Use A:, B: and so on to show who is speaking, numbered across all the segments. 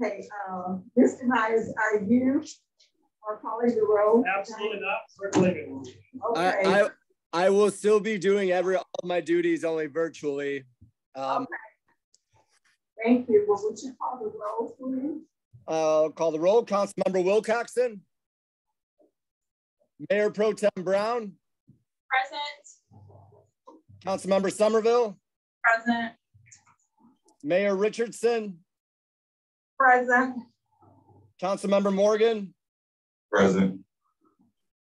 A: Okay, Mr. Myers, are you calling the roll?
B: Absolutely not. Circulating.
A: Okay.
C: I will still be doing all of my duties only virtually.
A: Okay. Thank you. Well, would you call the roll, please?
C: I'll call the roll. Councilmember Wilcoxon. Mayor Pro Tem Brown.
D: Present.
C: Councilmember Somerville.
D: Present.
C: Mayor Richardson.
A: Present.
C: Councilmember Morgan.
E: Present.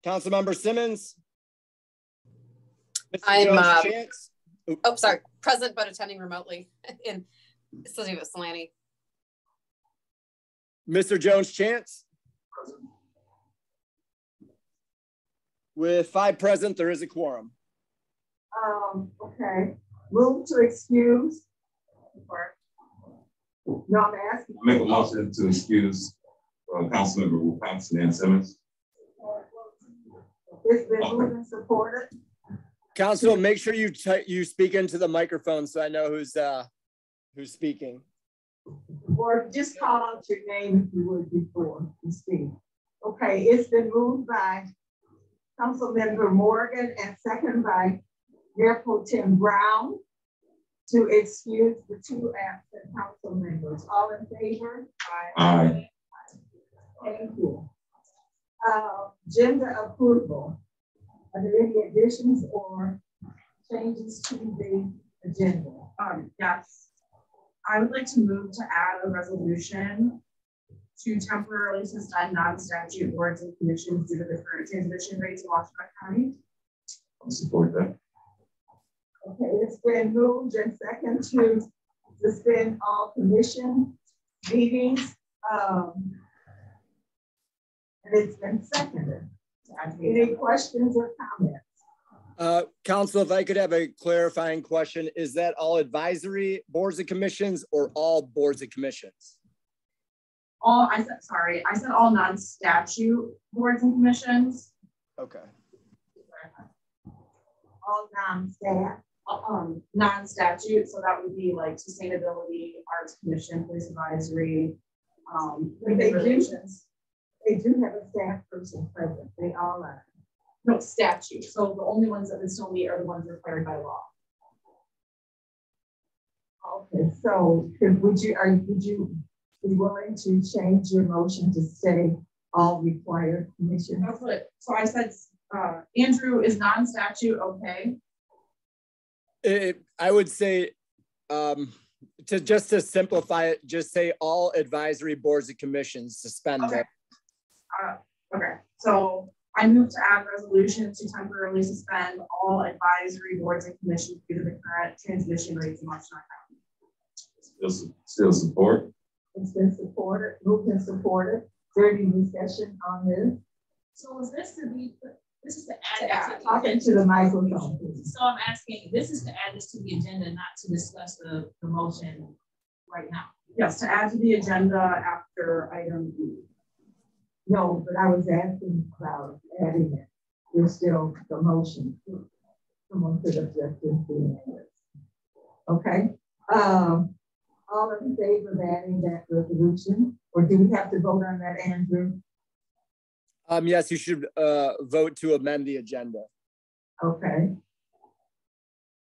C: Councilmember Simmons.
F: I'm
C: Chance.
F: oh, sorry, present but attending remotely in City of Ypsilanti.
C: Mr. Jones Chance.
E: Present.
C: With 5 present, there is a quorum.
A: Okay. Move to excuse. No, I'm asking.
E: Make a motion to excuse Councilmember Wilcoxon and Simmons.
A: It's been moved and supported.
C: Council, make sure you speak into the microphone so I know who's speaking.
A: Or just call out your name if you would before you speak. Okay, it's been moved by Councilmember Morgan and second by Mayor Pro Tem Brown to excuse the 2 absent council members. All in favor?
E: Aye.
A: Thank you. Agenda approval. Are there any additions or changes to the agenda?
D: Yes. I would like to move to add a resolution to temporarily suspend non-statute boards and commissions due to the current transmission rates in Washington County.
E: I'll support that.
A: Okay, it's been moved and second to suspend all commission meetings. And it's been seconded. Any questions or comments?
C: Council, if I could have a clarifying question, is that all advisory boards and commissions or all boards and commissions?
D: I said all non-statute boards and commissions.
C: Okay.
A: All non-staff.
D: Non-statute, so that would be like sustainability, arts commission, police advisory,
A: They do have a staff person present. They all are.
D: No, statute. So the only ones that would still meet are the ones required by law.
A: Okay, so would you be willing to change your motion to say all required commissions?
D: So I said, Andrew, is non-statute okay?
C: I would say, to simplify it, just say all advisory boards and commissions suspend
D: Okay.
C: them.
D: Okay, so I move to add resolution to temporarily suspend all advisory boards and commissions due to the current transmission rates in Washington County.
E: Still support.
A: It's been supported, moved and supported. Is there any discussion on this?
G: So is this is to add it to
A: talking to the microphone, please.
G: So I'm asking, this is to add this to the agenda, not to discuss the motion right now.
D: Yes, to add to the agenda after item B.
A: No, but I was asking about adding it. There's still the motion. Someone could object to it. Okay. All in favor of adding that resolution? Or do we have to vote on that, Andrew?
C: Yes, you should vote to amend the agenda.
A: Okay.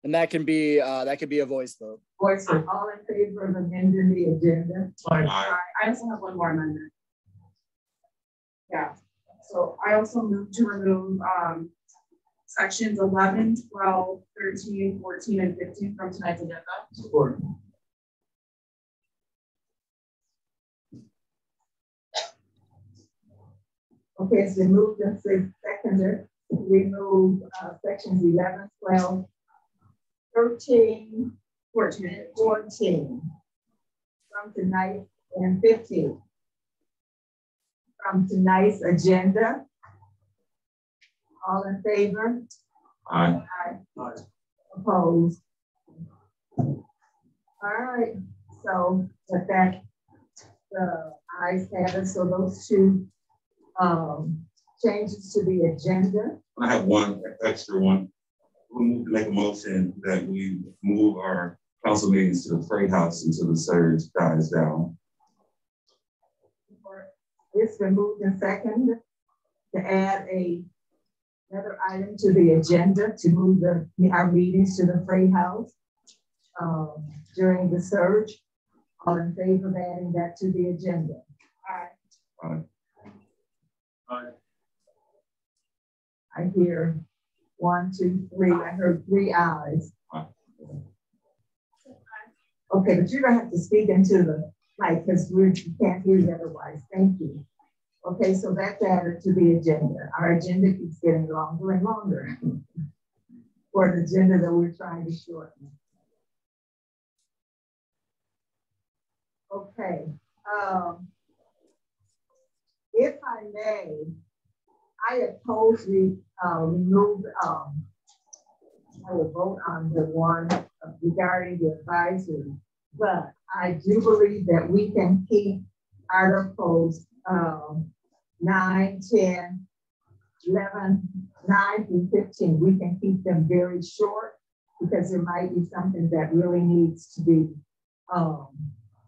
C: And that can be a voice vote.
A: Voice vote. All in favor of amending the agenda?
E: Aye.
D: I also have one more amendment. Yeah, so I also move to remove sections 11, 12, 13, 14, and 15 from tonight's agenda.
E: Support.
A: Okay, it's been moved and seconded. Remove sections 11, 12, 13, 14, and 14 from tonight and 15 from tonight's agenda. All in favor?
E: Aye.
A: Aye. Opposed? All right, so with that, the ayes have it. So those two changes to the agenda.
E: I have one extra one. We make a motion that we move our council meetings to the Freight House until the surge dies down.
A: It's been moved and seconded to add another item to the agenda to move our meetings to the Freight House during the surge. All in favor of adding that to the agenda? Aye.
E: Aye.
B: Aye.
A: I hear 1, 2, 3. I heard 3 ayes.
E: Aye.
A: Okay, but you're gonna have to speak into the mic because we can't hear you otherwise. Thank you. Okay, so that's added to the agenda. Our agenda keeps getting longer and longer for an agenda that we're trying to shorten. Okay, if I may, I oppose we remove, I will vote on the one regarding the advisory, but I do believe that we can keep articles 9, 10, 11, 9 through 15. We can keep them very short because there might be something that really needs to be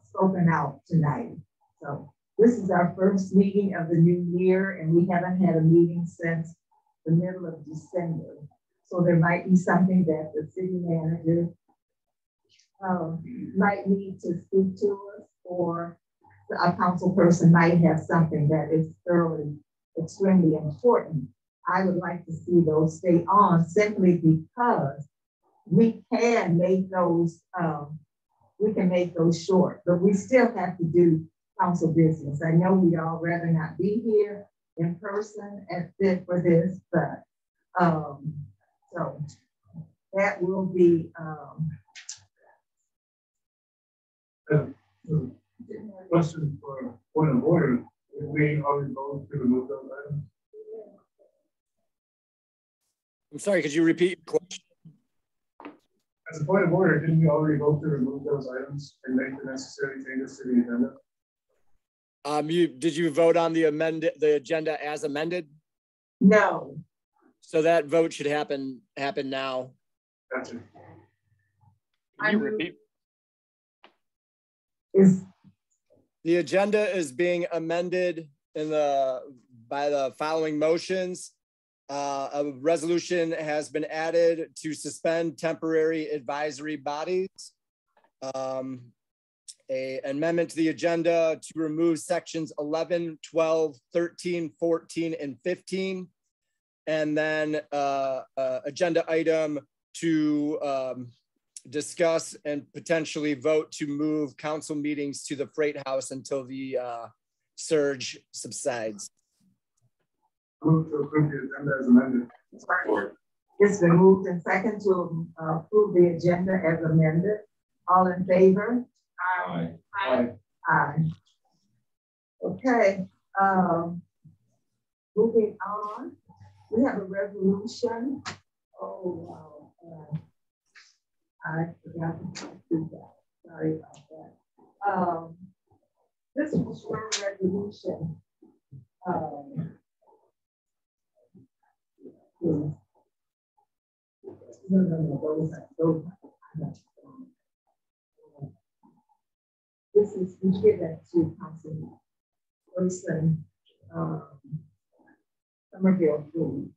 A: spoken out tonight. So this is our first meeting of the new year, and we haven't had a meeting since the middle of December. So there might be something that the city manager might need to speak to us, or a council person might have something that is thoroughly, extremely important. I would like to see those stay on simply because we can make those, short, but we still have to do council business. I know we'd all rather not be here in person for this, but so that will be
B: Question for point of order. Did we already vote to remove those items?
C: I'm sorry, could you repeat your question?
B: As a point of order, didn't we already vote to remove those items and make the necessary changes to the agenda?
C: Did you vote on the agenda as amended?
A: no.
C: So that vote should happen now.
B: Gotcha.
H: Can you repeat?
C: The agenda is being amended by the following motions. A resolution has been added to suspend temporary advisory bodies. An amendment to the agenda to remove sections 11, 12, 13, 14, and 15. And then agenda item to discuss and potentially vote to move council meetings to the Freight House until the surge subsides.
B: Move to approve the agenda as amended.
A: It's been moved and second to approve the agenda as amended. All in favor?
E: Aye.
B: Aye.
A: Aye. Okay. Moving on, we have a resolution. Oh, wow. I forgot to do that. Sorry about that. This is a short resolution. This is given to council person Somerville Food.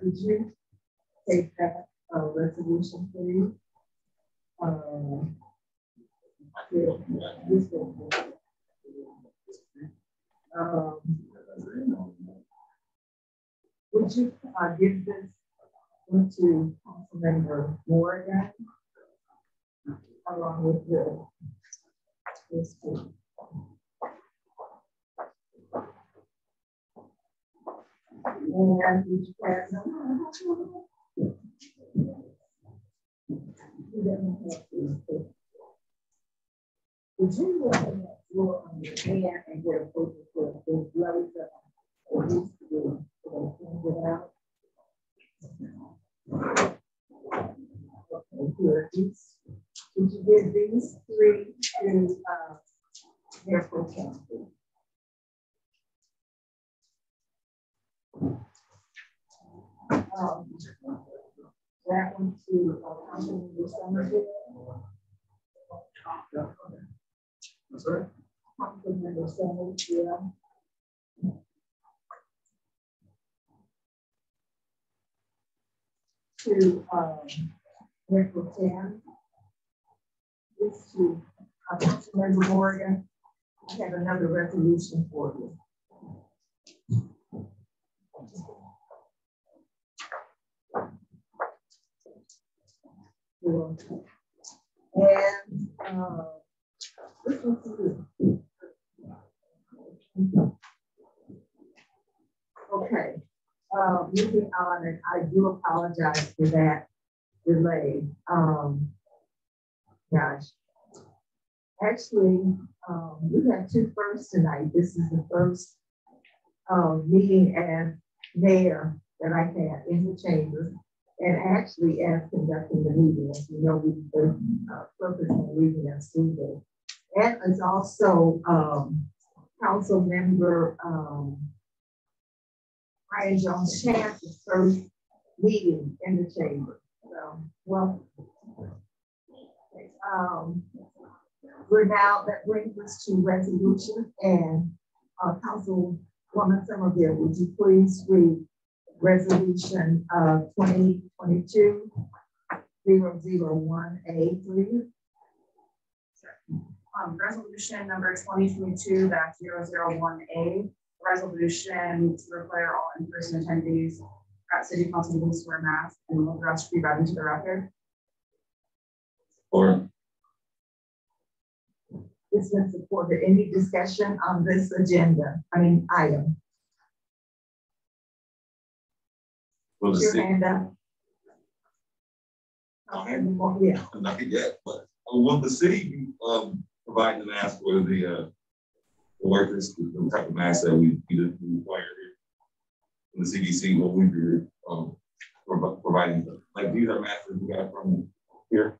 A: Would you take that resolution, please? Would you give this one to Councilmember Morgan along with this one? And would you pass them? Would you look at that floor on your hand and get a photo for those gloves that are used to do so they can get out? Okay, here these. Would you give these 3 to their pro council? That one to Councilmember Somerville.
B: That's right.
A: Councilmember Somerville. To April 10. This to Councilmember Morgan. I have another resolution for you. And okay, moving on, and I do apologize for that delay. Gosh, actually, we have two firsts tonight. This is the first meeting as mayor that I had in the chamber, and actually as conducting the meeting. As you know, we the purpose of the meeting on Tuesday. And it's also Council Member Ryan Jones Chance's first meeting in the chamber. So, well, we're now, that brings us to resolution, and Councilwoman Somerville, would you please read resolution 2022-001A3?
D: Resolution number 2022-001A, resolution to require all in-person attendees at City Council meetings to wear masks, and will the rest be read into the record.
E: Or
A: It's been supported. Any discussion on this agenda? Item.
E: will the
A: Your
E: city,
A: hand up. Okay, yeah.
E: not yet, but will the city be providing the mask for the workers, the type of mask that we require here from the CDC? Will we be providing them? Like these are masks that we got from here?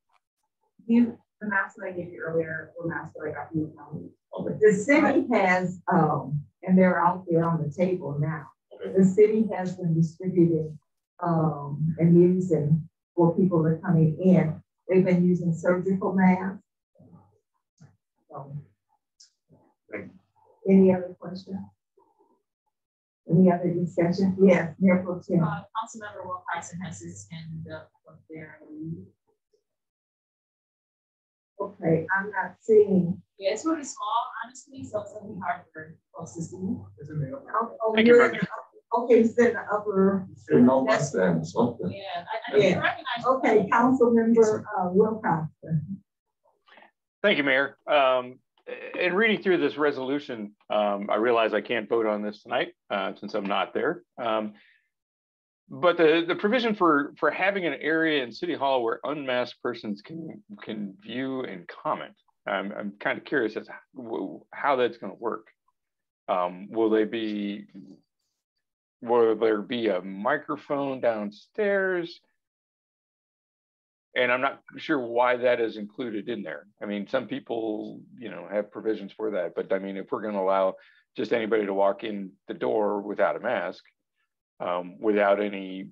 D: The masks that I gave you earlier were masks that I got from the county.
E: Okay.
A: The city has, and they're out there on the table now.
E: Okay.
A: The city has been distributing and using for people that are coming in. They've been using surgical masks. So, any other questions? Any other discussion? Yes, Mayor Pro Tem.
G: Councilmember Will Carson has his hand up there.
A: Okay, I'm not seeing.
G: Yeah, it's really small, honestly, so it's gonna be hard for folks to see.
B: It's in the
H: Thank you, Brenda.
A: Okay, it's in the upper.
E: No, that's that. Okay.
G: Yeah, I didn't recognize.
A: Okay, Councilmember Will Carson.
H: Thank you, Mayor. In reading through this resolution, I realize I can't vote on this tonight since I'm not there. But the provision for having an area in City Hall where unmasked persons can view and comment, I'm kind of curious as to how that's going to work. Will there be a microphone downstairs? And I'm not sure why that is included in there. I mean, some people, have provisions for that, but I mean, if we're going to allow just anybody to walk in the door without a mask, without any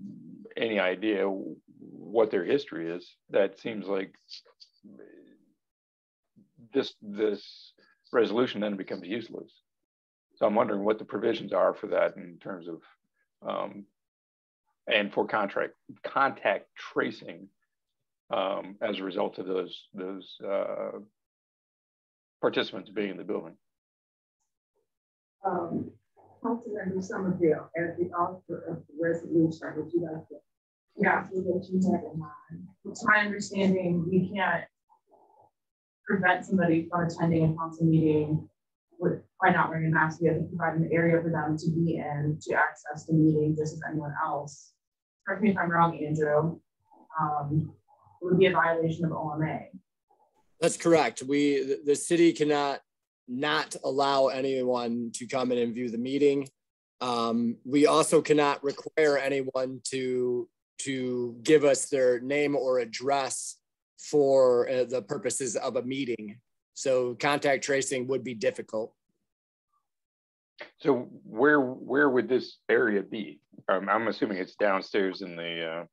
H: idea what their history is, that seems like this resolution then becomes useless. So I'm wondering what the provisions are for that in terms of, and for contact tracing as a result of those participants being in the building.
A: Councilmember Somerville, as the author of the resolution, would you like to? Yeah, what you have in mind.
D: To my understanding, we can't prevent somebody from attending a council meeting by not wearing a mask. We have to provide an area for them to be in to access the meeting just as anyone else. Correct me if I'm wrong, Andrew. It would be a violation of OMA.
C: That's correct. The city cannot not allow anyone to come in and view the meeting. We also cannot require anyone to give us their name or address for the purposes of a meeting. So contact tracing would be difficult.
H: So where would this area be? I'm assuming it's downstairs in the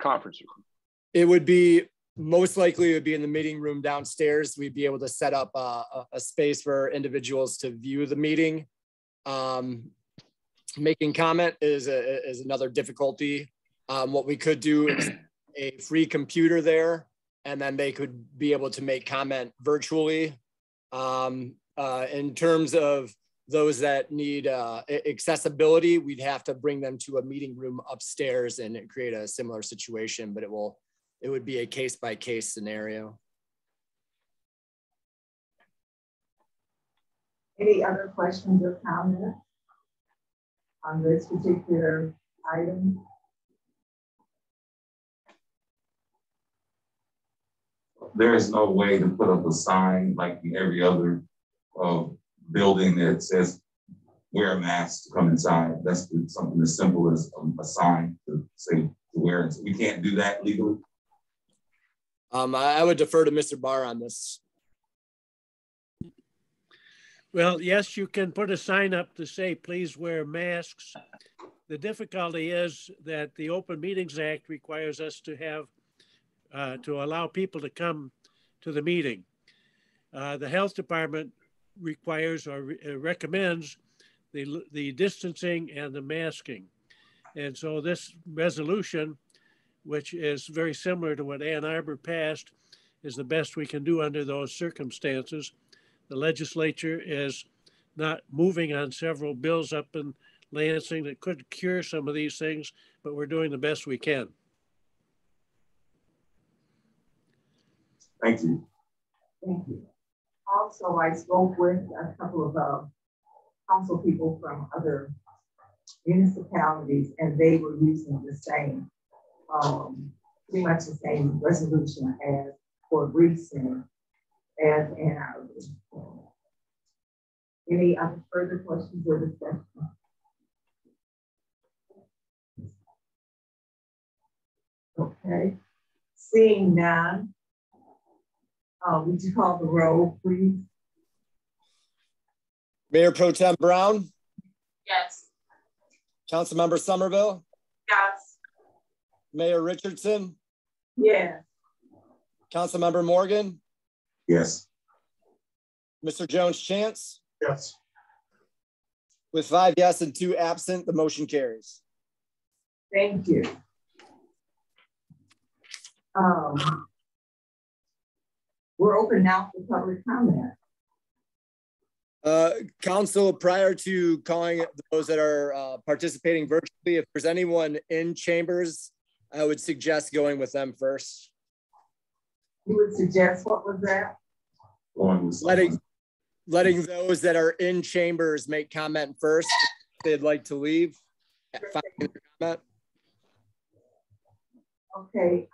H: conference room.
C: It would be, most likely it would be in the meeting room downstairs. We'd be able to set up a space for individuals to view the meeting. Making comment is another difficulty. What we could do is a free computer there, and then they could be able to make comment virtually. In terms of those that need accessibility, we'd have to bring them to a meeting room upstairs and create a similar situation, but it would be a case-by-case scenario.
A: Any other questions or comments on this particular item?
E: There is no way to put up a sign like in every other building that says wear a mask to come inside. That's something as simple as a sign to say to wear it. So we can't do that legally.
C: I would defer to Mr. Barr on this.
I: Well, yes, you can put a sign up to say, please wear masks. The difficulty is that the Open Meetings Act requires us to have, to allow people to come to the meeting. The health department requires or recommends the distancing and the masking. And so this resolution, which is very similar to what Ann Arbor passed, is the best we can do under those circumstances. The legislature is not moving on several bills up in Lansing that could cure some of these things, but we're doing the best we can.
E: Thank you.
A: Thank you. Also, I spoke with a couple of council people from other municipalities, and they were using the same, pretty much the same resolution as for recent as Ann Arbor. Any other further questions or discussion? Okay, seeing none, would you call the roll, please?
C: Mayor Pro Tem Brown?
D: Yes.
C: Councilmember Somerville?
D: Yes.
C: Mayor Richardson?
A: Yes.
C: Councilmember Morgan?
E: Yes.
C: Mr. Jones-Chance?
B: Yes.
C: With 5 yes and 2 absent, the motion carries.
A: Thank you. We're open now for public comment.
C: Council, prior to calling those that are participating virtually, if there's anyone in chambers, I would suggest going with them first.
A: You would suggest, what was that?
C: Letting those that are in chambers make comment first if they'd like to leave. Comment.
A: Okay,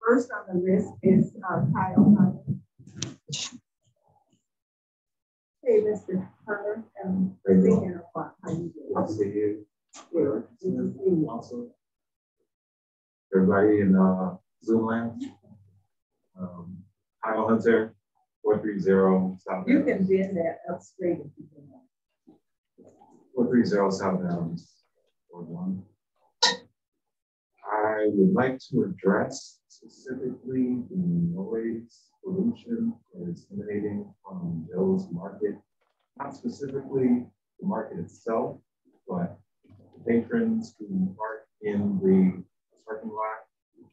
A: first on the list is Kyle. Hey, Mr. Hunter, how you doing?
E: I'll see you.
A: Good to see you.
E: Also, everybody in Zoom land. Kyle Hunter, 430 South.
A: You can bend that up straight if you can.
E: 430 South Downs, Ward 1. I would like to address specifically the noise pollution that is emanating from Joe's Market. Not specifically the market itself, but the patrons who park in the parking lot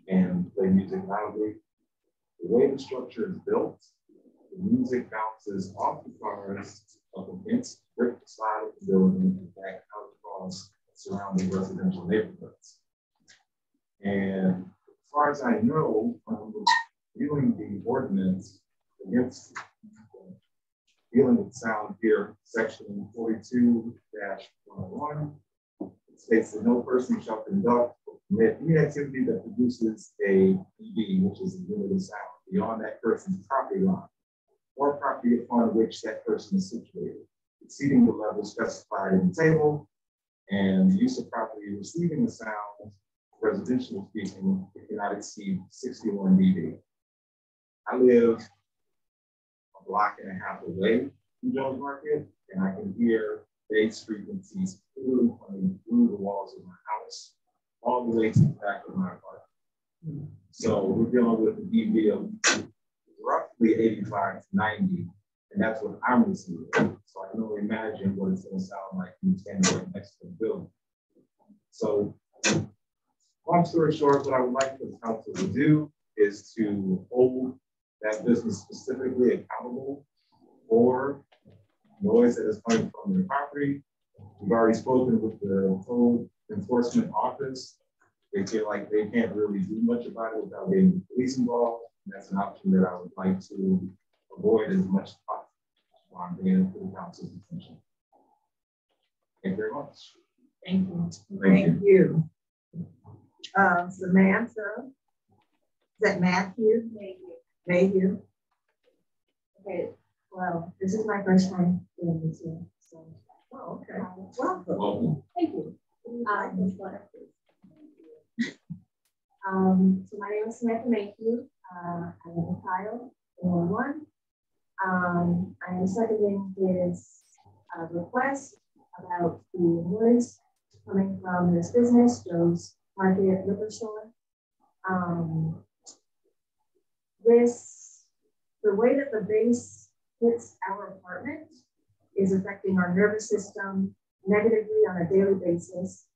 E: and play music loudly. The way the structure is built, the music bounces off the cars up against the brick side of the building and back out across surrounding residential neighborhoods. And as far as I know, viewing the ordinance against dealing with sound here, section 42-101, states that no person shall conduct or permit any activity that produces a dB, which is a unit of sound, beyond that person's property line or property upon which that person is situated, exceeding the level specified in the table, and the use of property receiving the sound, residential speaking, it cannot exceed 61 dB. I live a block and a half away Jones Market, and I can hear bass frequencies clearly coming through the walls of my house, all the way to the back of my apartment. So we're dealing with a dB of roughly 85 to 90, and that's what I'm receiving. So I can only imagine what it's going to sound like when you stand right next to the building. So, long story short, what I would like the council to do is to hold that business specifically accountable for noise that is coming from their property. We've already spoken with the code enforcement office. They feel like they can't really do much about it without getting the police involved. And that's an option that I would like to avoid as much as possible while I'm bringing it to the council's attention. Thank you very much.
A: Thank you. Thank you. Samantha, is that Matthew? Mayhew. Okay, well, this is my first time doing this here. So, oh, okay. Welcome. Thank you. So my name is Samantha Mayhew. I am a child in Ward 1. I am seconding his request about the noise coming from this business, Joe's Market Liquor Store. The way that the bass hits our apartment is affecting our nervous system negatively on a daily basis.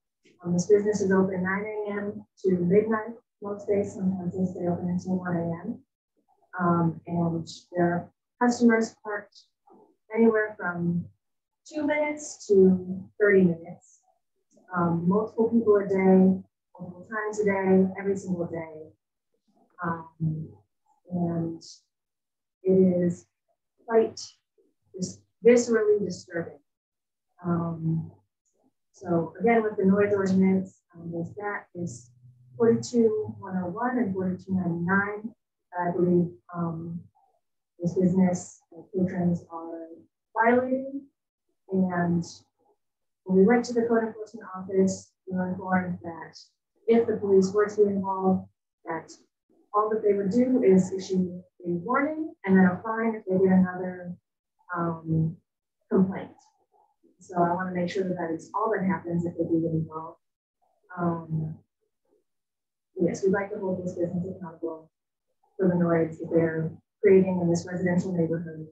A: This business is open 9 a.m. to midnight most days. Sometimes they stay open until 1 a.m. And there are customers parked anywhere from 2 minutes to 30 minutes. Multiple people a day, multiple times a day, every single day. And it is quite viscerally disturbing. So again, with the noise ordinance, there's that is 42101 and 4299. I believe this business patrons are violating. And when we went to the code enforcement office, we were informed that if the police were to be involved, that all that they would do is issue a warning and then a fine if they get another complaint. So I want to make sure that that is all that happens if they do get involved. Yes, we'd like to hold this business accountable for the noise that they're creating in this residential neighborhood.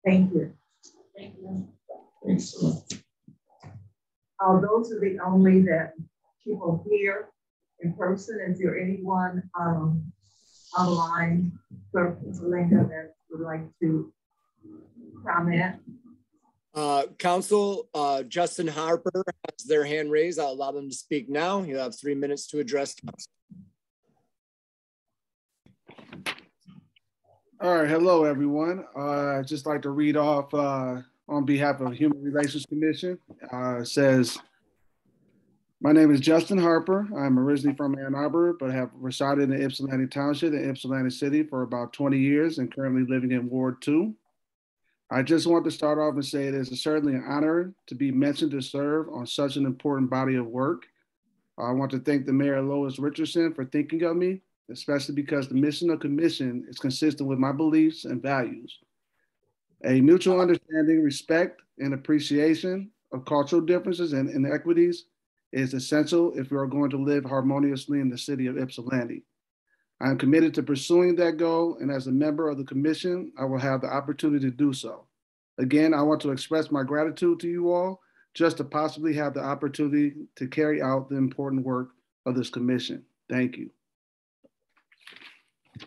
A: Thank you. Thank you.
E: Thanks so much.
A: Those are the only that people hear in person. Is there anyone online for Linda that would like to comment?
C: Council, Justin Harper has their hand raised. I'll allow them to speak now. You have 3 minutes to address council.
J: All right, hello everyone. I'd just like to read off on behalf of Human Relations Commission. It says, my name is Justin Harper. I'm originally from Ann Arbor, but have resided in Ypsilanti Township and Ypsilanti City for about 20 years and currently living in Ward 2. I just want to start off and say it is certainly an honor to be mentioned to serve on such an important body of work. I want to thank the Mayor Lois Richardson for thinking of me, especially because the mission of the commission is consistent with my beliefs and values. A mutual understanding, respect, and appreciation of cultural differences and inequities is essential if we are going to live harmoniously in the city of Ypsilanti. I am committed to pursuing that goal, and as a member of the commission, I will have the opportunity to do so. Again, I want to express my gratitude to you all just to possibly have the opportunity to carry out the important work of this commission. Thank you.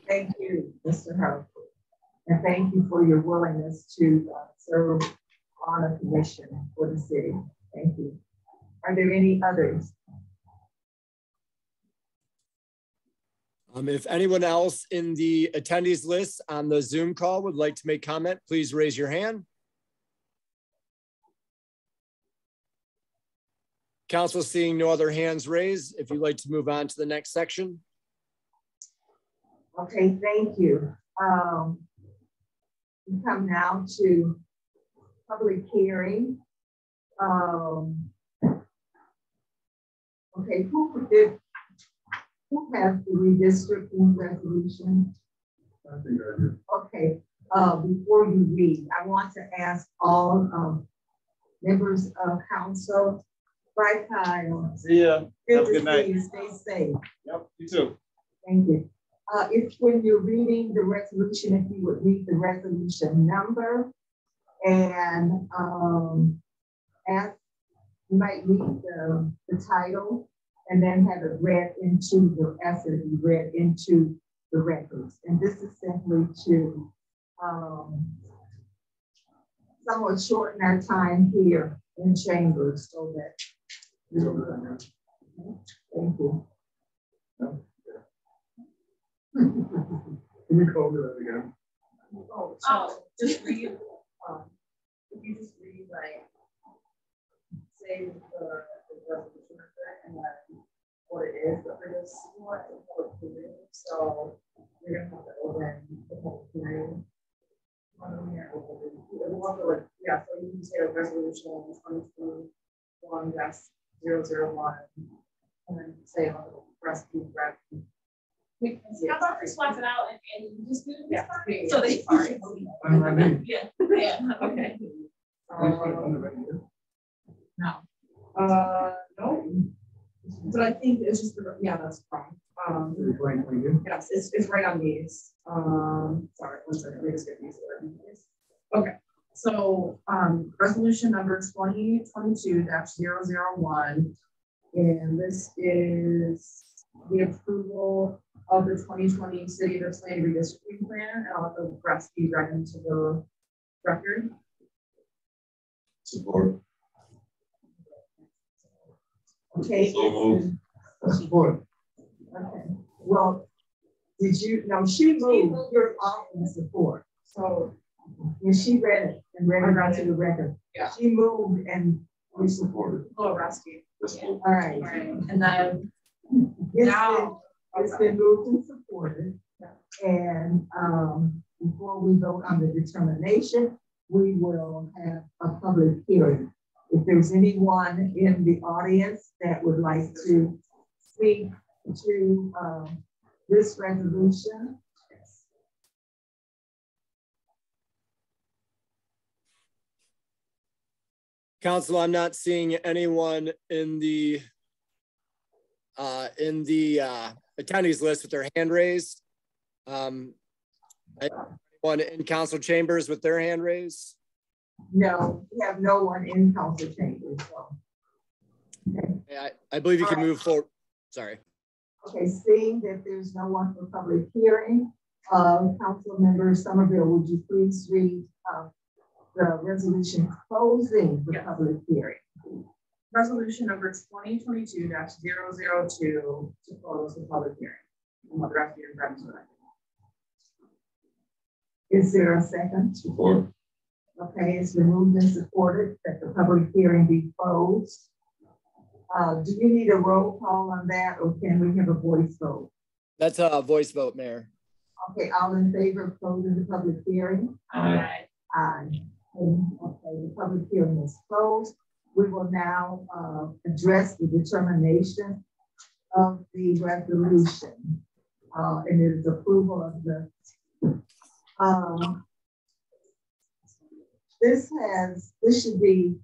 A: Thank you, Mr. Harper. And thank you for your willingness to serve on a commission for the city. Thank you. Are there any others?
C: If anyone else in the attendees list on the Zoom call would like to make comment, please raise your hand. Council, seeing no other hands raised, if you'd like to move on to the next section.
A: Okay, thank you. We come now to public hearing. Okay, who has the redistricting resolution?
B: I think I do.
A: Okay, before you read, I want to ask all members of council, bye Kyle.
C: See ya.
A: Good
C: Have a
A: to
C: good night.
A: see you. Stay safe.
C: Yep, you too.
A: Thank you. If when you're reading the resolution, if you would read the resolution number and ask, you might read the title and then have it read into the essay, read into the records. And this is simply to somewhat shorten our time here in chambers so that. Thank you.
B: Can you call me that again?
D: Oh, just read, if you just read like, say the resolution and then what it is, but for this one, so you're gonna have to open the public hearing. Yeah, so you can say a resolution 2021-001 and then say on the rescue.
G: How about we swap it out and you just do it?
D: Yeah.
G: So they sorry.
B: I'm ready.
G: Yeah. Yeah. Okay.
D: No. No. But I think it's just yeah, that's fine. Yes, it's right on these. Sorry, one second. Let me just get these. Okay. So resolution number 2022-001, and this is the approval of the 2020 City of Ypsilanti redistricting plan, and I'll let the rest be read into the record.
E: Support.
A: Okay.
E: So moved.
B: Support.
A: Okay. Well, did you? No, she moved. You're all in support.
D: So
A: and she read it and read it onto the record.
D: Yeah.
A: She moved and
E: We support it.
D: little rescue.
A: all right.
D: All right. And then
A: It's been moved and supported. And before we vote on the determination, we will have a public hearing. If there's anyone in the audience that would like to speak to this resolution.
C: Council, I'm not seeing anyone in the attendees list with their hand raised. Anyone in council chambers with their hand raised?
A: No, we have no one in council chambers. So.
C: Okay. I believe you can move forward. Sorry.
A: Okay, seeing that there's no one for public hearing, Council Member Somerville, would you please read the resolution closing the public hearing?
D: resolution number 2022-002 to close the public hearing.
A: Is there a second?
E: Support.
A: Okay, it's been moved and supported that the public hearing be closed. Do you need a roll call on that, or can we have a voice vote?
C: That's a voice vote, Mayor.
A: Okay, all in favor of closing the public hearing?
G: Aye.
A: Aye. Okay, the public hearing is closed. We will now address the determination of the resolution. And it is approval of the this should be,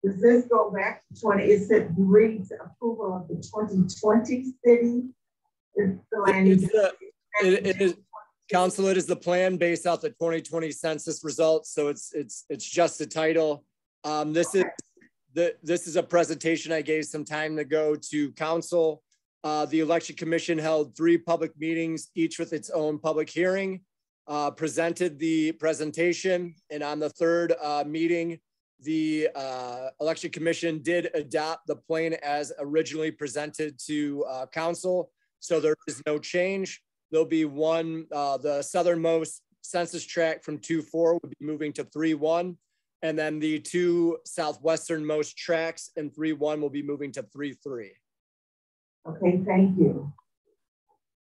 A: does this go back to 20? It said reads approval of the 2020 city.
C: It is, Council, it is the plan based off the 2020 census results. So it's just the title. This is a presentation I gave some time ago to council. The Election Commission held 3 public meetings, each with its own public hearing, presented the presentation, and on the 3rd meeting, the Election Commission did adopt the plan as originally presented to council. So there is no change. There'll be one, the southernmost census tract from 2-4 would be moving to 3-1. And then the 2 southwesternmost tracts in 3-1 will be moving to 3-3.
A: Okay, thank you.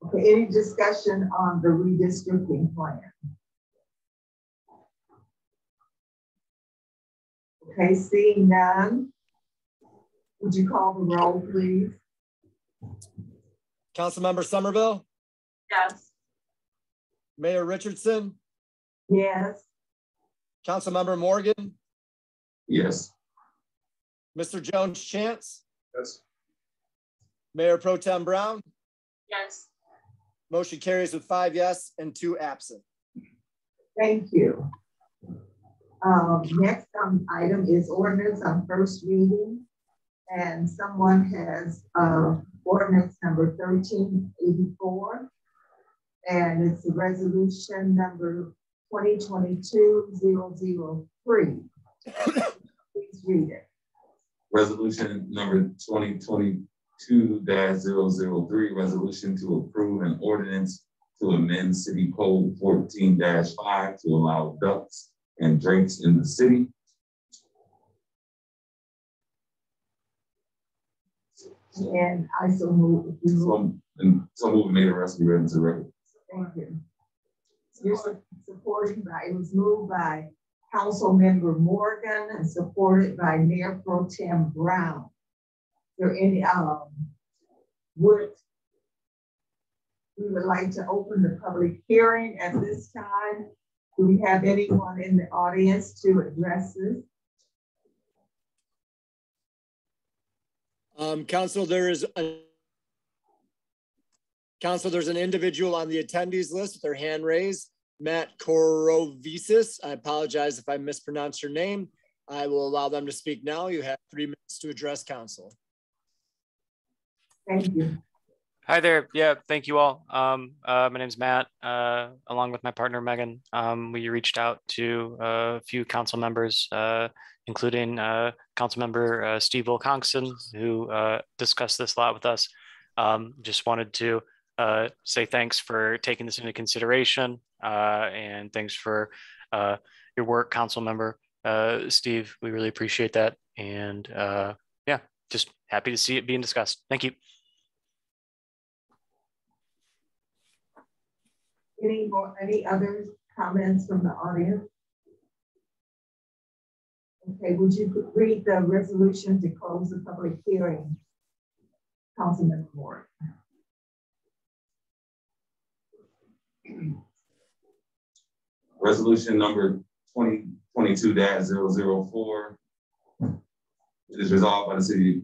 A: Okay, any discussion on the redistricting plan? Okay, seeing none, would you call the roll, please?
C: Councilmember Somerville?
D: Yes.
C: Mayor Richardson,
A: Yes.
C: Councilmember Morgan,
E: Yes.
C: Mr. Jones Chance,
B: Yes.
C: Mayor Pro Tem Brown.
G: Yes.
C: Motion carries with 5 yes and 2 absent.
A: Thank you. Next item is ordinance on first reading. And someone has ordinance number 1384. And it's a resolution number 2022-003. Please read it.
E: Resolution number 2022-003, resolution to approve an ordinance to amend City Code 14-5 to allow ducks and drinks in the city.
A: And I so move.
E: So move made the rest of the read into the record.
A: Thank you. You're supporting by, it was moved by Councilmember Morgan and supported by Mayor Pro Tem Brown. There any we would like to open the public hearing at this time. Do we have anyone in the audience to address this?
C: Council, there's an individual on the attendees list with their hand raised, Matt Korovisis. I apologize if I mispronounced your name. I will allow them to speak now. You have 3 minutes to address council.
A: Thank you.
K: Hi there. Yeah, thank you all. My name is Matt, along with my partner, Megan. We reached out to a few council members, including Councilmember Steve Wilcoxon, who discussed this a lot with us. Just wanted to say thanks for taking this into consideration, and thanks for your work, Councilmember Steve. We really appreciate that. And yeah, just happy to see it being discussed. Thank you.
A: Any other comments from the audience? Okay, would you read the resolution to close the public hearing? Councilman Moore.
E: Resolution number 2022-004. It is resolved by the city.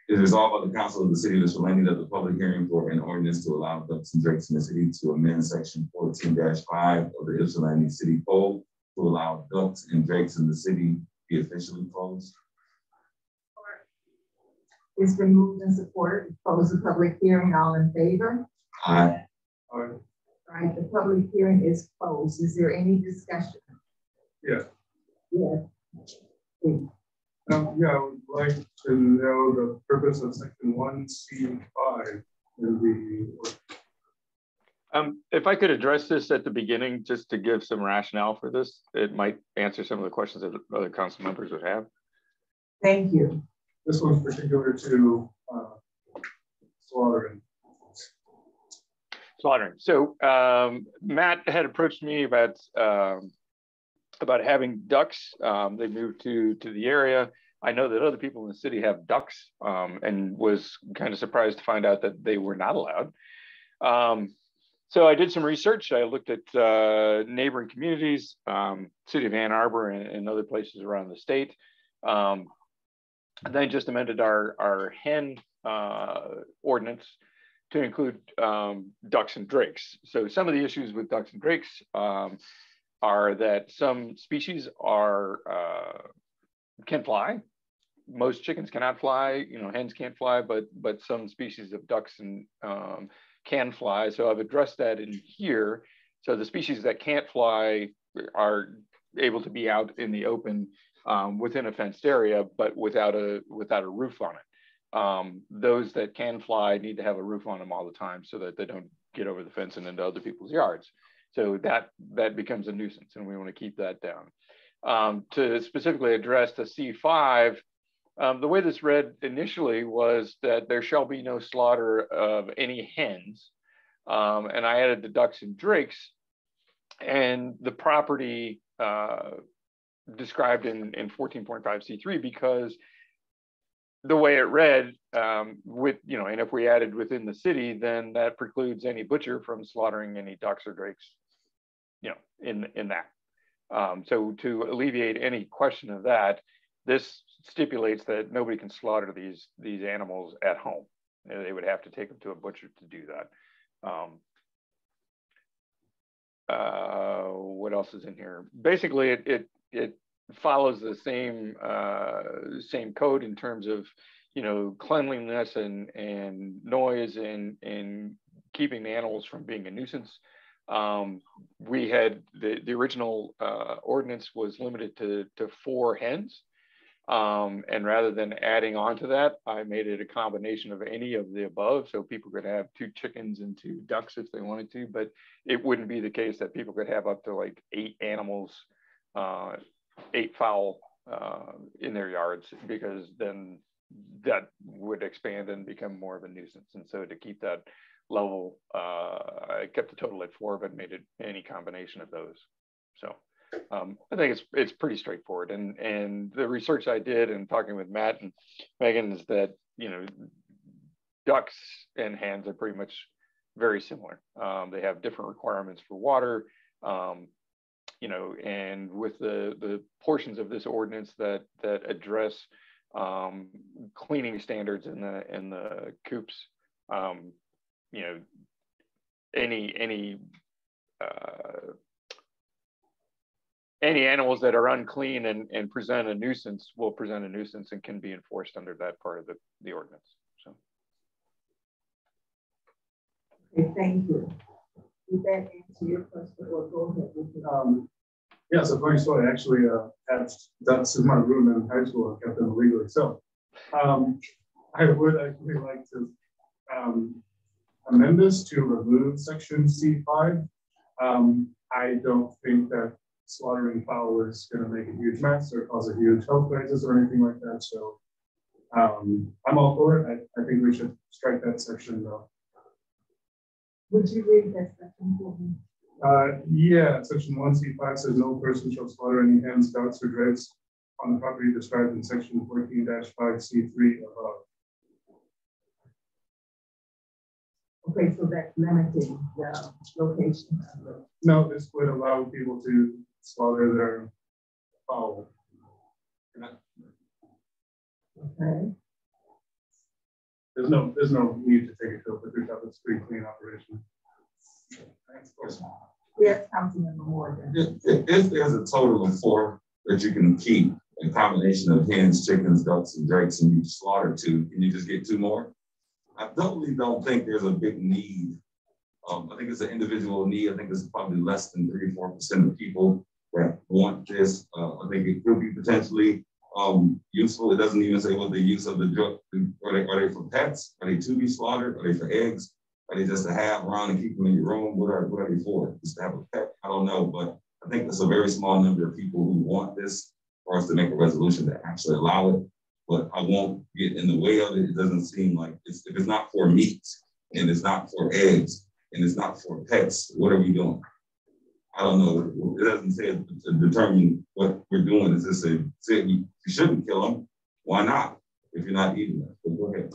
E: It is resolved by the council of the city of Ypsilanti that the public hearing for an ordinance to allow ducks and drinks in the city to amend section 14-5 of the Ypsilanti City Code to allow ducks and drinks in the city be officially closed.
A: It's been moved and supported to close the public hearing. All in favor?
E: Aye.
A: All right, the public hearing is closed. Is there any discussion?
B: Yes.
A: Yes.
B: Yeah, I would like to know the purpose of section 1C5 in the.
H: If I could address this at the beginning, just to give some rationale for this, it might answer some of the questions that other council members would have.
A: Thank you.
B: This one's particular to slaughtering.
H: So Matt had approached me about having ducks. They moved to the area. I know that other people in the city have ducks, and was kind of surprised to find out that they were not allowed. So I did some research. I looked at neighboring communities, city of Ann Arbor and other places around the state. And then just amended our hen ordinance to include ducks and drakes. So some of the issues with ducks and drakes are that some species can fly. Most chickens cannot fly. Hens can't fly, but some species of ducks and can fly. So I've addressed that in here. So the species that can't fly are able to be out in the open within a fenced area, but without a roof on it. Those that can fly need to have a roof on them all the time so that they don't get over the fence and into other people's yards. So that becomes a nuisance, and we want to keep that down. To specifically address the C5, the way this read initially was that there shall be no slaughter of any hens, and I added the ducks and drakes, and the property described in 14.5C3, because the way it read, and if we added within the city, then that precludes any butcher from slaughtering any ducks or drakes you know, in that. So to alleviate any question of that, this stipulates that nobody can slaughter these animals at home. They would have to take them to a butcher to do that. What else is in here? Basically, it follows the same code in terms of, you know, cleanliness and noise and keeping the animals from being a nuisance. We had the original ordinance was limited to 4 hens. And rather than adding on to that, I made it a combination of any of the above. So people could have 2 chickens and 2 ducks if they wanted to, but it wouldn't be the case that people could have up to like 8 animals, 8 fowl in their yards, because then that would expand and become more of a nuisance. And so to keep that level, I kept the total at 4, but made it any combination of those. So I think it's pretty straightforward. And the research I did and talking with Matt and Megan is that, you know, ducks and hens are pretty much very similar. They have different requirements for water, you know, and with the portions of this ordinance that address cleaning standards in the coops, you know, any animals that are unclean and present a nuisance will present a nuisance and can be enforced under that part of the ordinance. So.
A: Okay, thank you. Did that answer your question, or go ahead?
B: Yeah, so funny story. I actually had ducks in my room in high school and kept them illegally. So I would actually like to amend this to remove section C5. I don't think that slaughtering fowl is going to make a huge mess or cause a huge health crisis or anything like that. So I'm all for it. I think we should strike that section though.
A: Would you read that section for me?
B: Yeah, section 1C5 says no person shall slaughter any hens, ducks, or drakes on the property described in section 14-5C3 above.
A: Okay, so that's limiting the location.
B: No, this would allow people to slaughter their fowl.
A: Okay.
B: There's no need to take it to a butcher shop. It's a pretty clean operation.
A: Yes, Councilmember Morgan.
E: If there's a total of 4 that you can keep, a combination of hens, chickens, ducks, and drakes, and you slaughter 2, can you just get 2 more? I totally don't think there's a big need. I think it's an individual need. I think it's probably less than 3 or 4% of people that want this. I think it could be potentially useful. It doesn't even say what the use of the drug. Are they for pets? Are they to be slaughtered? Are they for eggs? Are they just to have around and keep them in your room? What are they for? Just to have a pet? I don't know, but I think there's a very small number of people who want this for us to make a resolution to actually allow it. But I won't get in the way of it. It doesn't seem like if it's not for meat and it's not for eggs and it's not for pets, what are we doing? I don't know. It doesn't say to determine what we're doing. It's just say you shouldn't kill them. Why not? If you're not eating them. But go ahead.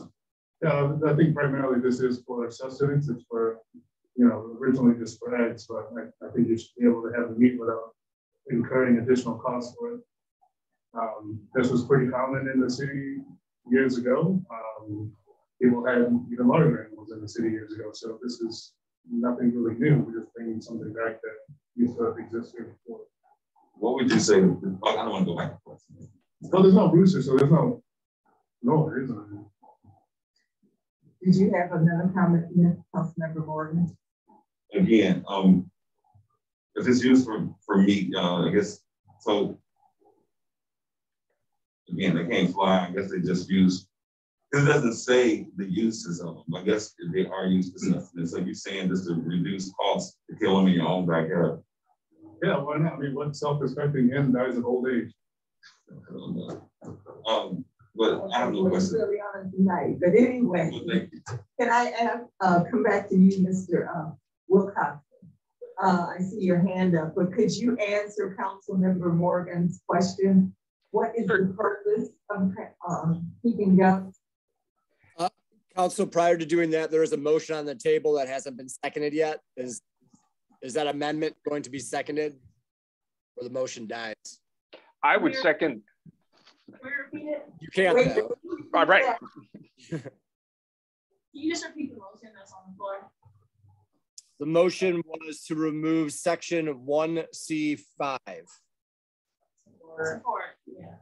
B: Yeah, I think primarily this is for sustenance. It's for, you know, originally just for eggs, but I think you should be able to have the meat without incurring additional costs for it. This was pretty common in the city years ago. People had even larger animals in the city years ago. So this is nothing really new. We're just bringing something back that used to have existed before.
E: What would you say? I don't want to go back to question.
B: No, there's no rooster, so there's no, there isn't.
A: Did you have another comment, Councilmember Morgan?
E: Again, if it's used for meat, I guess, so again, they can't fly. I guess they just use, because it doesn't say the uses of them. I guess they are used for sustenance. So you're saying just to reduce costs to kill them in your own backyard.
B: Yeah, why not? I mean, what self-respecting hen dies of old age?
E: I don't know. But I have no question.
A: Really on tonight. But anyway, can I come back to you, Mr. Wilcox? I see your hand up, but could you answer Councilmember Morgan's question? What is the purpose of keeping ducks?
C: Council, prior to doing that, there is a motion on the table that hasn't been seconded yet. Is Is that amendment going to be seconded or the motion dies?
H: I would second.
G: Can we repeat it?
C: You can't though.
H: All right.
G: Can you just repeat the motion that's on the floor?
C: The motion was to remove section 1C5.
G: Support. Yeah.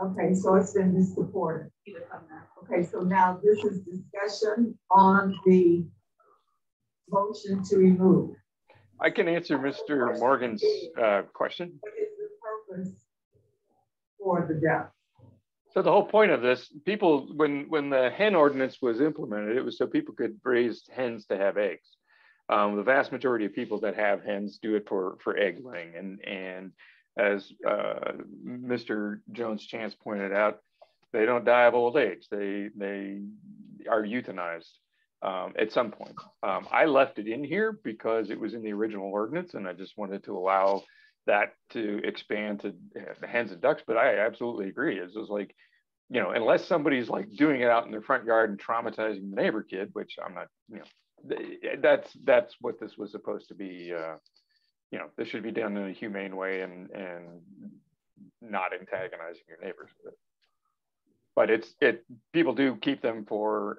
A: Okay, so it's been supported. Okay, so now this is discussion on the motion to remove.
H: I can answer Mr. Morgan's question.
A: What is the purpose for the death?
H: So the whole point of this, people, when the hen ordinance was implemented, it was so people could raise hens to have eggs. The vast majority of people that have hens do it for egg laying, and as Mr. Jones-Chance pointed out, they don't die of old age. They are euthanized at some point. I left it in here because it was in the original ordinance, and I just wanted to allow that to expand to hens and ducks. But I absolutely agree. It's just like, you know, unless somebody's like doing it out in their front yard and traumatizing the neighbor kid, which I'm not, you know, that's what this was supposed to be. You know, this should be done in a humane way and not antagonizing your neighbors with it. But people do keep them for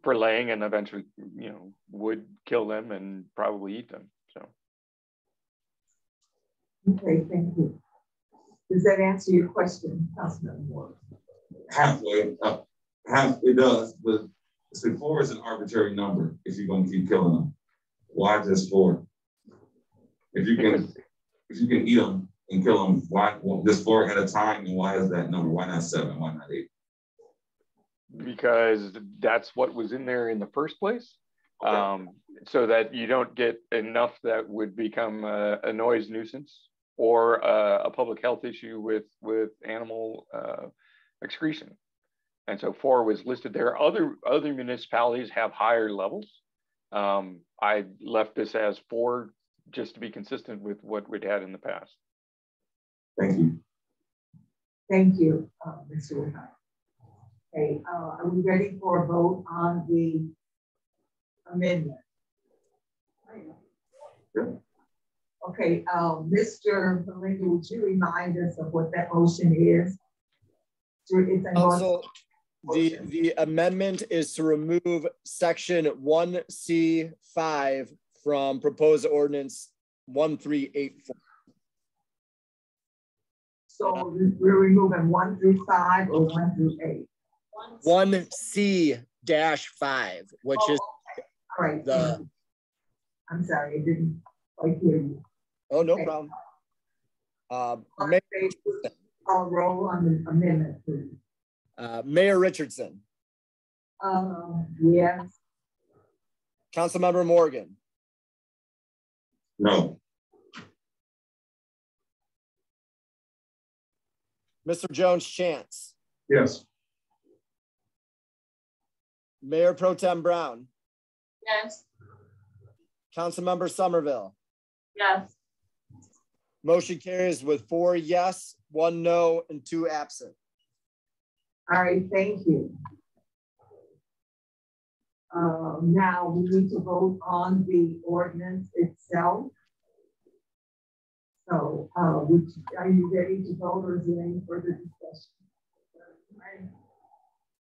H: laying, and eventually, you know, would kill them and probably eat them. So.
A: Okay, thank you. Does that answer your question, Councilman Moore?
E: Halfway, half it does, but so 4 is an arbitrary number if you're going to keep killing them. Why just 4? If you can eat them and kill them, why just 4 at a time? And why is that number? Why not 7? Why not 8?
H: Because that's what was in there in the first place. Okay. So that you don't get enough that would become a noise nuisance or a public health issue with animal excretion. And so 4 was listed there. Other municipalities have higher levels. I left this as 4 just to be consistent with what we'd had in the past.
E: Thank you.
A: Thank you, Mr. Woodhull. Okay, are we ready for a vote on the amendment?
E: Sure.
A: Okay, Mr. Belinda, would you remind us of what that motion is?
C: Also, the amendment is to remove section 1C5 from proposed ordinance 1384.
A: So we're removing 1 through 5 or 1 through 8?
C: 1C-5, which is
A: all right.
C: The.
A: I'm sorry, I didn't quite hear you.
C: Oh, no problem.
A: I'll roll on the amendment, please.
C: Mayor Richardson.
A: Yes.
C: Councilmember Morgan.
E: No.
C: Mr. Jones-Chance.
B: Yes.
C: Mayor Pro Tem Brown.
G: Yes.
C: Councilmember Somerville.
G: Yes.
C: Motion carries with 4 yes, 1 no, and 2 absent.
A: All right, thank you. Now we need to vote on the ordinance itself. So are you ready to vote, or is there any further discussion?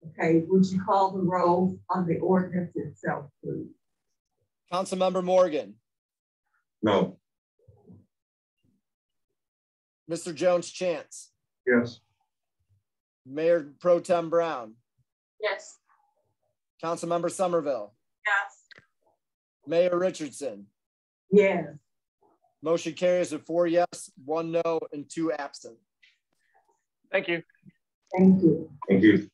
A: Okay, would you call the roll on the ordinance itself, please?
C: Councilmember Morgan.
E: No.
C: Mr. Jones-Chance.
B: Yes.
C: Mayor Pro Tem Brown.
G: Yes.
C: Councilmember Somerville.
G: Yes.
C: Mayor Richardson.
A: Yes.
C: Motion carries with 4 yes, 1 no, and 2 absent.
H: Thank you.
A: Thank you.
E: Thank you.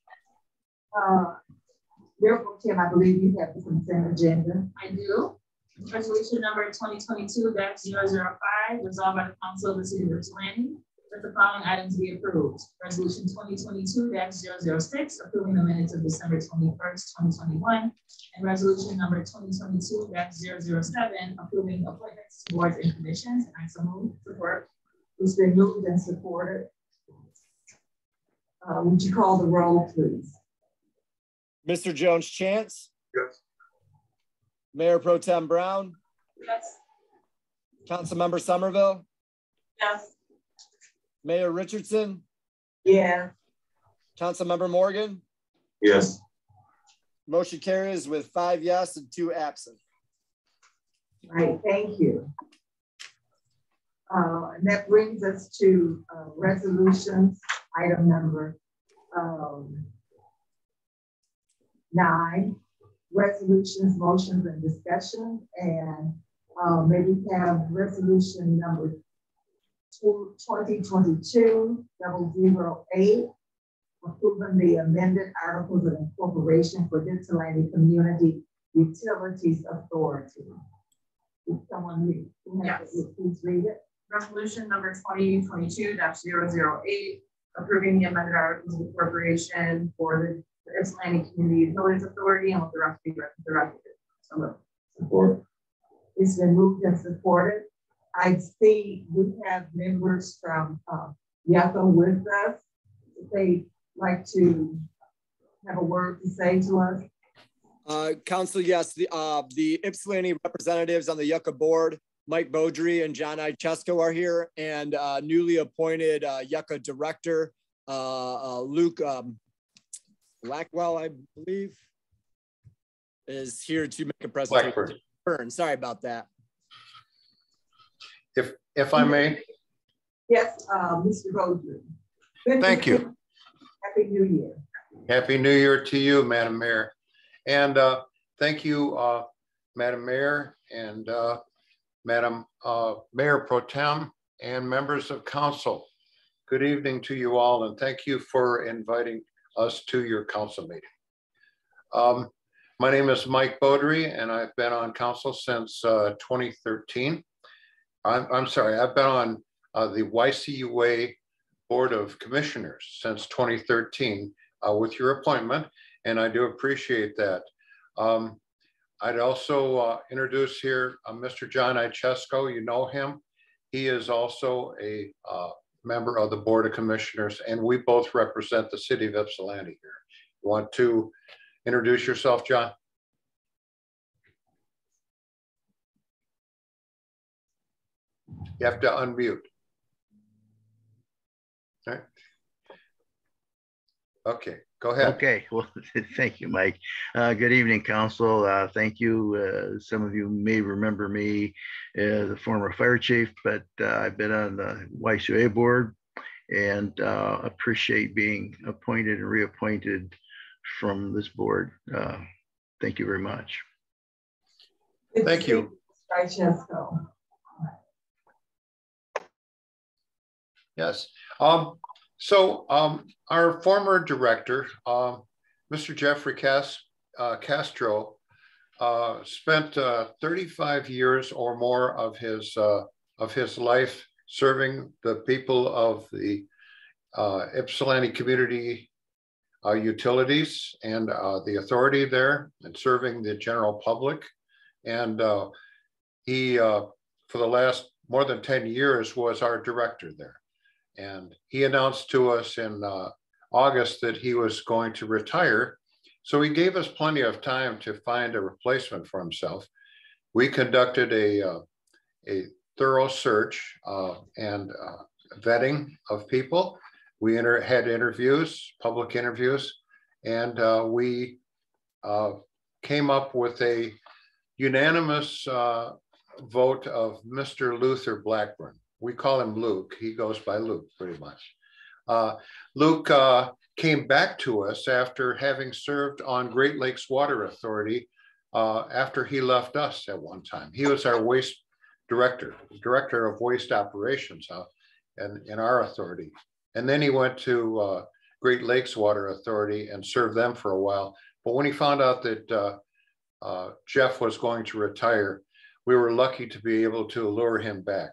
A: Therefore, Tim, I believe you have the consent agenda.
G: I do. Resolution number 2022-005, resolved by the Council of the City of Ypsilanti, that the following items be approved. Resolution 2022-006, approving the minutes of December 21st, 2021, and resolution number 2022-007, approving appointments to boards and commissions. And I so move. Support.
A: It's been moved and supported. Would you call the roll, please?
C: Mr. Jones-Chance.
B: Yes.
C: Mayor Pro Tem Brown.
D: Yes.
C: Councilmember Somerville,
D: Yes.
C: Mayor Richardson,
A: Yeah.
C: Councilmember Morgan.
E: Yes.
C: Motion carries with 5 yes and 2 absent.
A: Right, thank you. And that brings us to resolutions, item number 9, resolutions, motions, and discussion. And maybe we have resolution number 2022-008, approving the amended articles of incorporation for Ypsilanti Community Utilities Authority. If someone read, please read it.
D: Resolution number 2022-008, approving the amended articles of incorporation for the Ypsilanti Community Utilities Authority, and with the rest be directed.
E: Support.
A: It's been moved and supported. I see we have members from Yucca with us. If they like to have a word to say to us.
C: Council, yes, the Ypsilanti representatives on the Yucca board, Mike Beaudry and John Ichesco, are here, and newly appointed Yucca director, Luke Blackwell, I believe, is here to make a presentation. Blackburn. Sorry about that.
L: If I may.
A: Yes, Mr. Beaudry.
L: Thank you.
A: Happy New Year.
L: Happy New Year to you, Madam Mayor. And thank you, Madam Mayor and Madam Mayor Pro Tem and members of council. Good evening to you all, and thank you for inviting us to your council meeting. My name is Mike Beaudry, and I've been on council since 2013. I'm sorry, I've been on the YCUA Board of Commissioners since 2013 with your appointment, and I do appreciate that. I'd also introduce here Mr. John Ichesco. You know him. He is also a member of the Board of Commissioners, and we both represent the city of Ypsilanti here. You want to introduce yourself, John? You have to unmute. All right. Okay, go ahead.
M: Okay, well, thank you, Mike. Good evening, council. Thank you. Some of you may remember me as a former fire chief, but I've been on the YCUA board and appreciate being appointed and reappointed from this board. Thank you very much.
L: Thank you. Yes. So our former director, Mr. Jeffrey Castro, spent 35 years or more of his life serving the people of the Ypsilanti Community Utilities and the authority there, and serving the general public. And he, for the last more than 10 years, was our director there. And he announced to us in August that he was going to retire. So he gave us plenty of time to find a replacement for himself. We conducted a thorough search and vetting of people. We had interviews, public interviews, and we came up with a unanimous vote of Mr. Luther Blackburn. We call him Luke. He goes by Luke pretty much. Luke came back to us after having served on Great Lakes Water Authority after he left us at one time. He was our waste director of waste operations in our authority. And then he went to Great Lakes Water Authority and served them for a while. But when he found out that Jeff was going to retire, we were lucky to be able to lure him back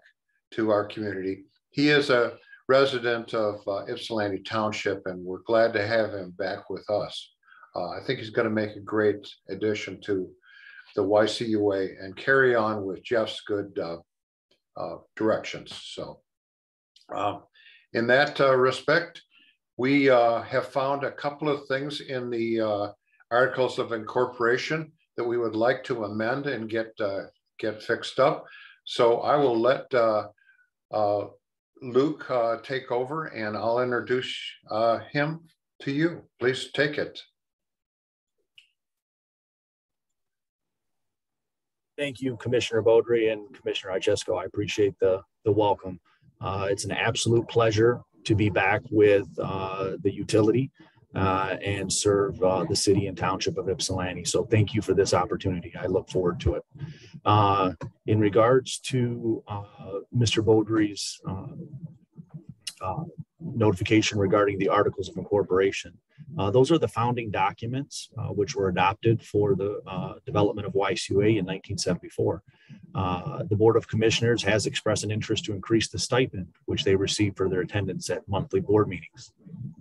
L: to our community. He is a resident of Ypsilanti Township, and we're glad to have him back with us. I think he's going to make a great addition to the YCUA and carry on with Jeff's good directions. So in that respect, we have found a couple of things in the Articles of Incorporation that we would like to amend and get get fixed up. So I will let Luke take over, and I'll introduce him to you. Please take it.
N: Thank you, Commissioner Beaudry and Commissioner Ijeszko. I appreciate the welcome. It's an absolute pleasure to be back with the utility and serve the city and township of Ypsilanti. So thank you for this opportunity. I look forward to it. In regards to Mr. Beaudry's notification regarding the Articles of Incorporation, those are the founding documents which were adopted for the development of YCUA in 1974. The Board of Commissioners has expressed an interest to increase the stipend which they receive for their attendance at monthly board meetings.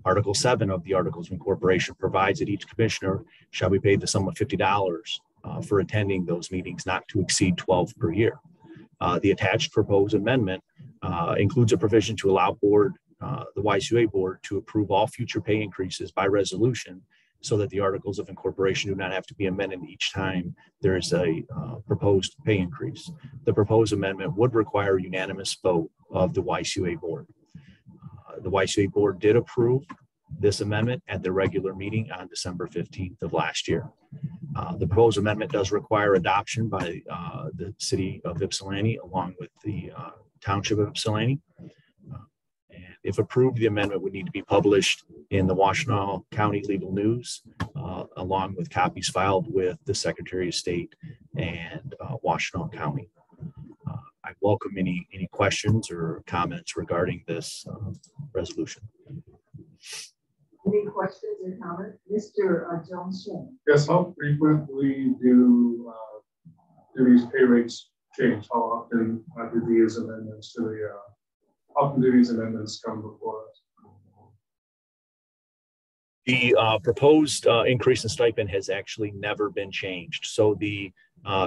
N: Article 7 of the Articles of Incorporation provides that each commissioner shall be paid the sum of $50 for attending those meetings, not to exceed 12 per year. The attached proposed amendment includes a provision to allow the YCUA board to approve all future pay increases by resolution, so that the Articles of Incorporation do not have to be amended each time there is a proposed pay increase. The proposed amendment would require a unanimous vote of the YCUA board. The YCUA board did approve this amendment at the regular meeting on December 15th of last year. The proposed amendment does require adoption by the city of Ypsilanti along with the township of Ypsilanti. And if approved, the amendment would need to be published in the Washtenaw County Legal News, along with copies filed with the Secretary of State and Washtenaw County. I welcome any questions or comments regarding this resolution.
A: Any questions or comments? Mr. Johnson.
B: Yes, how frequently do these pay rates change? How often do these amendments to the often do these amendments come before us?
N: The proposed increase in stipend has actually never been changed. So the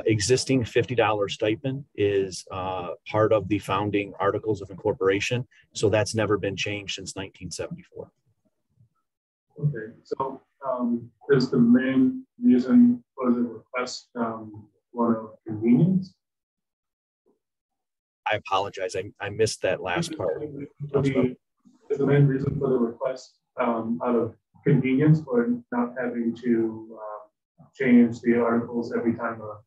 N: existing $50 stipend is part of the founding Articles of Incorporation. So that's never been changed since 1974.
B: Okay, so is the main reason for the request one of convenience?
N: I apologize, I missed that last part.
B: Is the main reason for the request out of convenience, or not having to change the articles every time a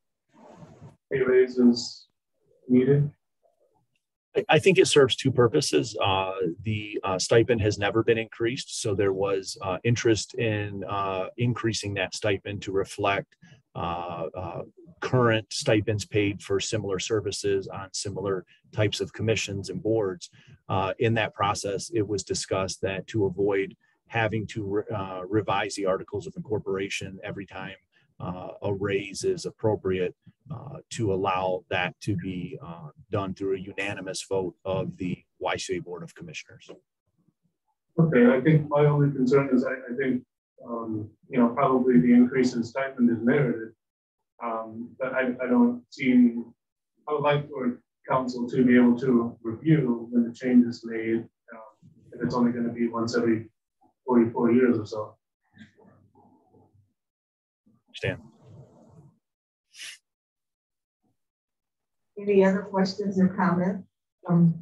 B: pay raise is needed?
N: I think it serves two purposes. The stipend has never been increased, so there was interest in increasing that stipend to reflect current stipends paid for similar services on similar types of commissions and boards. In that process, it was discussed that to avoid having to revise the Articles of Incorporation every time a raise is appropriate, to allow that to be done through a unanimous vote of the YCUA Board of Commissioners.
B: Okay, I think my only concern is I think probably the increase in stipend is merited, but I don't see. I would like for council to be able to review when the change is made, if it's only going to be once every 44 years or so.
N: Understand.
A: Any other questions or comments?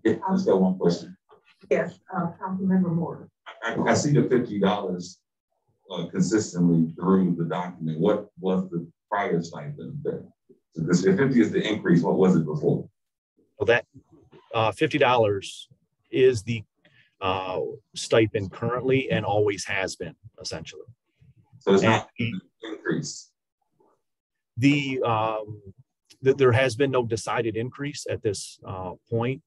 E: Yeah, I just got one question.
A: Yes, Councilmember Moore.
E: I see the $50 consistently through the document. What was the prior stipend there? So this, if 50 is the increase, what was it before?
N: Well, that $50 is the stipend currently and always has been, essentially.
E: So it's not an increase.
N: There has been no decided increase at this point.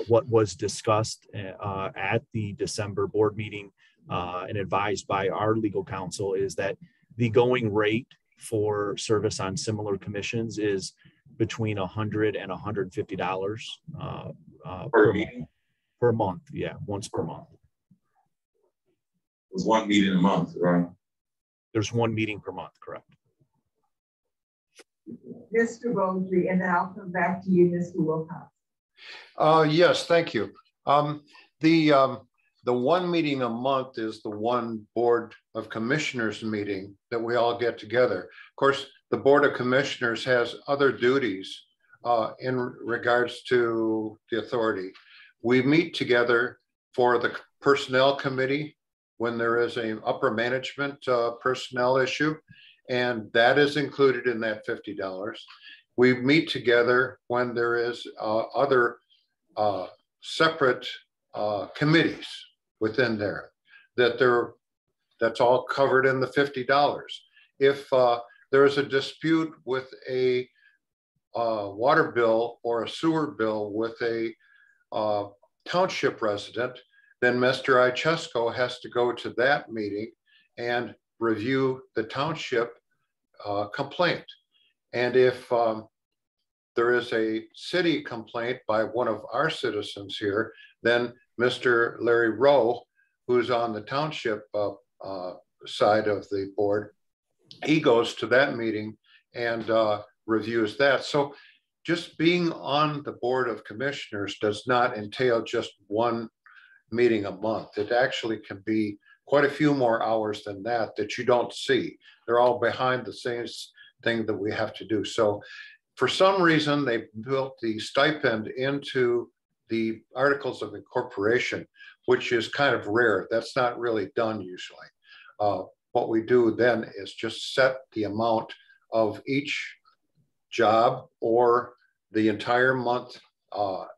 N: What was discussed at the December board meeting and advised by our legal counsel is that the going rate for service on similar commissions is between $100 and $150 per meeting. Per month, yeah, once per month.
E: There's one meeting a month, right?
N: There's one meeting per month, correct.
A: Mr. Beaudry, and then I'll come back to you, Mr. Wilcox.
L: Yes, thank you. The one meeting a month is the one Board of Commissioners meeting that we all get together. Of course, the Board of Commissioners has other duties in regards to the authority. We meet together for the personnel committee when there is an upper management personnel issue, and that is included in that $50. We meet together when there is other separate committees within there that's all covered in the $50. If there is a dispute with a water bill or a sewer bill with a township resident, then Mr. Ichesko has to go to that meeting and review the township complaint. And if there is a city complaint by one of our citizens here, then Mr. Larry Rowe, who's on the township side of the board, he goes to that meeting and reviews that. So just being on the Board of Commissioners does not entail just one meeting a month. It actually can be quite a few more hours than that you don't see. They're all behind the scenes thing that we have to do. So for some reason, they built the stipend into the Articles of Incorporation, which is kind of rare. That's not really done usually. What we do then is just set the amount of each job or the entire month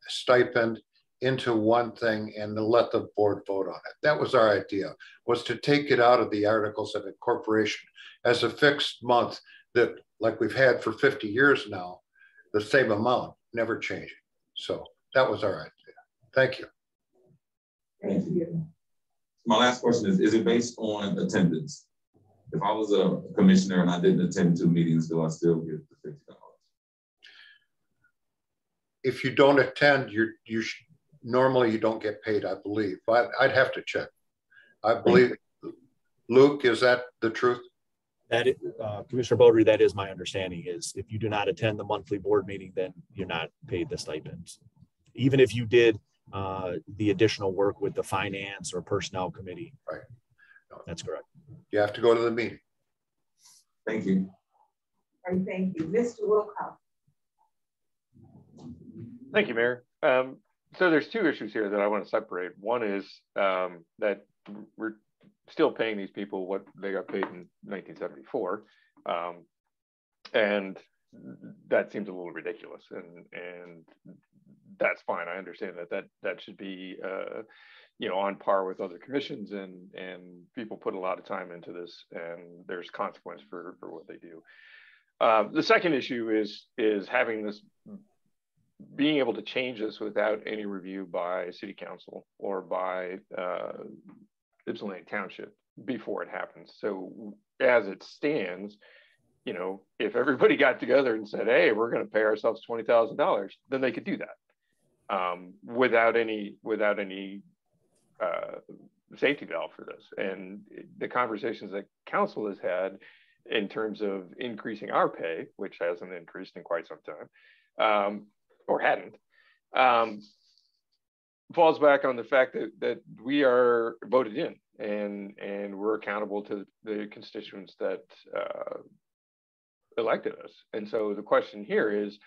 L: stipend into one thing and to let the board vote on it. That was our idea, was to take it out of the Articles of Incorporation as a fixed month that, like we've had for 50 years now, the same amount, never changing. So that was our idea. Thank you.
A: Thank you.
E: My last question is it based on attendance? If I was a commissioner and I didn't attend 2 meetings, do I still get the $50?
L: If you don't attend, normally you don't get paid, I believe. But I'd have to check. I believe, Luke, is that the truth?
N: That is, Commissioner Beaudry, that is my understanding, is if you do not attend the monthly board meeting, then you're not paid the stipends. Even if you did the additional work with the finance or personnel committee.
L: Right.
N: No, that's correct.
L: You have to go to the meeting.
E: Thank you.
A: All right, thank you. Mr. Wilcox.
H: Thank you, Mayor. So there's 2 issues here that I want to separate. One is that we're still paying these people what they got paid in 1974. And that seems a little ridiculous. And that's fine. I understand that should be on par with other commissions, and people put a lot of time into this, and there's consequence for what they do. The second issue is having this, being able to change this without any review by City Council or by Ypsilanti Township before it happens. So as it stands, if everybody got together and said, hey, we're going to pay ourselves $20,000, then they could do that without any safety valve for this. And the conversations that council has had in terms of increasing our pay, which hasn't increased in quite some time, or hadn't, falls back on the fact that we are voted in and we're accountable to the constituents that elected us. And so the question here is,